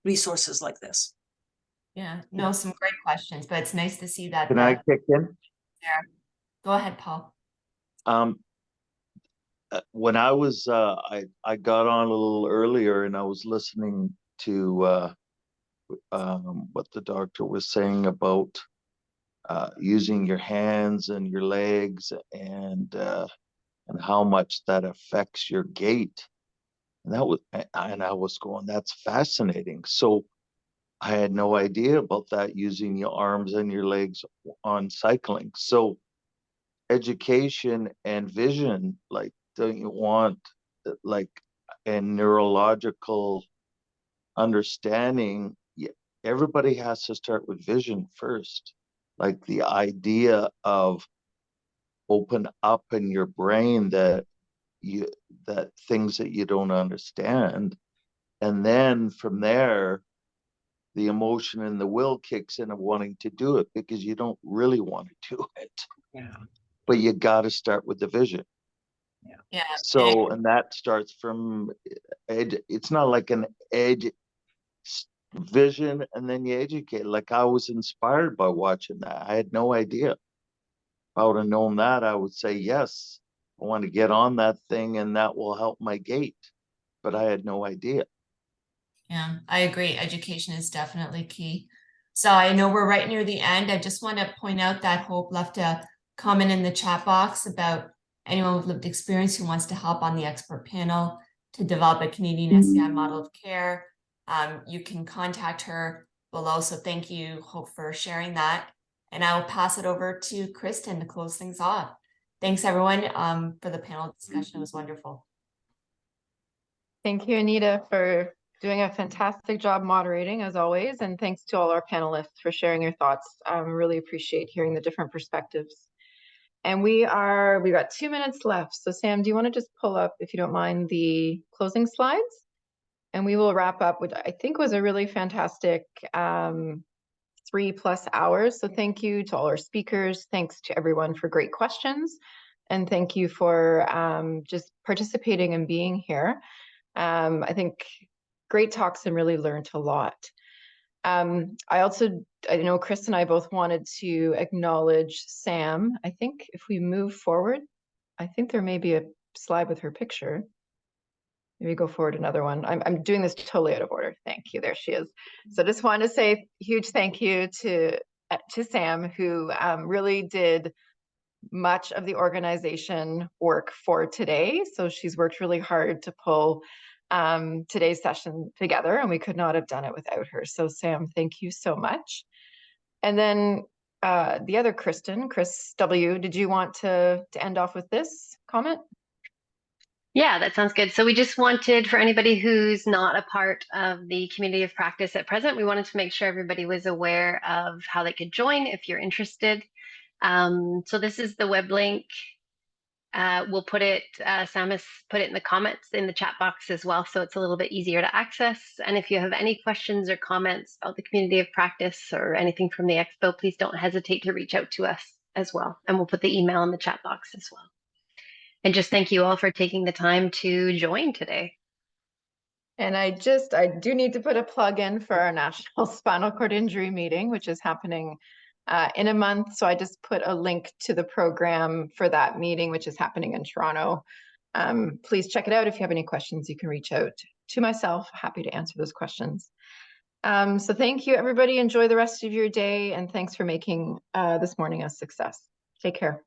resources like this? Yeah, no, some great questions, but it's nice to see that. Can I kick in? Yeah. Go ahead, Paul. When I was, I got on a little earlier and I was listening to what the doctor was saying about using your hands and your legs and how much that affects your gait. And I was going, that's fascinating. So I had no idea about that, using your arms and your legs on cycling. So education and vision, don't you want and neurological understanding? Everybody has to start with vision first. Like the idea of open up in your brain that things that you don't understand, and then from there the emotion and the will kicks in of wanting to do it, because you don't really want to do it. Yeah. But you got to start with the vision. Yeah. So, and that starts from it's not like an vision and then you educate. Like, I was inspired by watching that. I had no idea. If I would have known that, I would say, yes, I want to get on that thing and that will help my gait. But I had no idea. Yeah, I agree. Education is definitely key. So I know we're right near the end. I just want to point out that Hope left a comment in the chat box about anyone with lived experience who wants to help on the expert panel to develop a Canadian SCI model of care. You can contact her below. So thank you, Hope, for sharing that. And I will pass it over to Kristen to close things off. Thanks, everyone, for the panel discussion. It was wonderful. Thank you, Anita, for doing a fantastic job moderating as always. And thanks to all our panelists for sharing your thoughts. Really appreciate hearing the different perspectives. And we've got 2 minutes left. So Sam, do you want to just pull up, if you don't mind, the closing slides? And we will wrap up with, I think, was a really fantastic 3+ hours. So thank you to all our speakers. Thanks to everyone for great questions. And thank you for just participating and being here. I think great talks and really learned a lot. I know Chris and I both wanted to acknowledge Sam. I think if we move forward, I think there may be a slide with her picture. Maybe go forward another one. I'm doing this totally out of order. Thank you. There she is. So just wanted to say huge thank you to Sam, who really did much of the organization work for today. So she's worked really hard to pull today's session together, and we could not have done it without her. So Sam, thank you so much. And then the other Chris W., did you want to end off with this comment? Yeah, that sounds good. So we just wanted, for anybody who's not a part of the community of practice at present, we wanted to make sure everybody was aware of how they could join if you're interested. So this is the web link. We'll put it, Sam has put it in the comments in the chat box as well, so it's a little bit easier to access. And if you have any questions or comments about the community of practice or anything from the expo, please don't hesitate to reach out to us as well. And we'll put the email in the chat box as well. And just thank you all for taking the time to join today. And I do need to put a plug in for our National Spinal Cord Injury Meeting, which is happening in a month. So I just put a link to the program for that meeting, which is happening in Toronto. Please check it out. If you have any questions, you can reach out to myself. Happy to answer those questions. So thank you, everybody. Enjoy the rest of your day. And thanks for making this morning a success. Take care.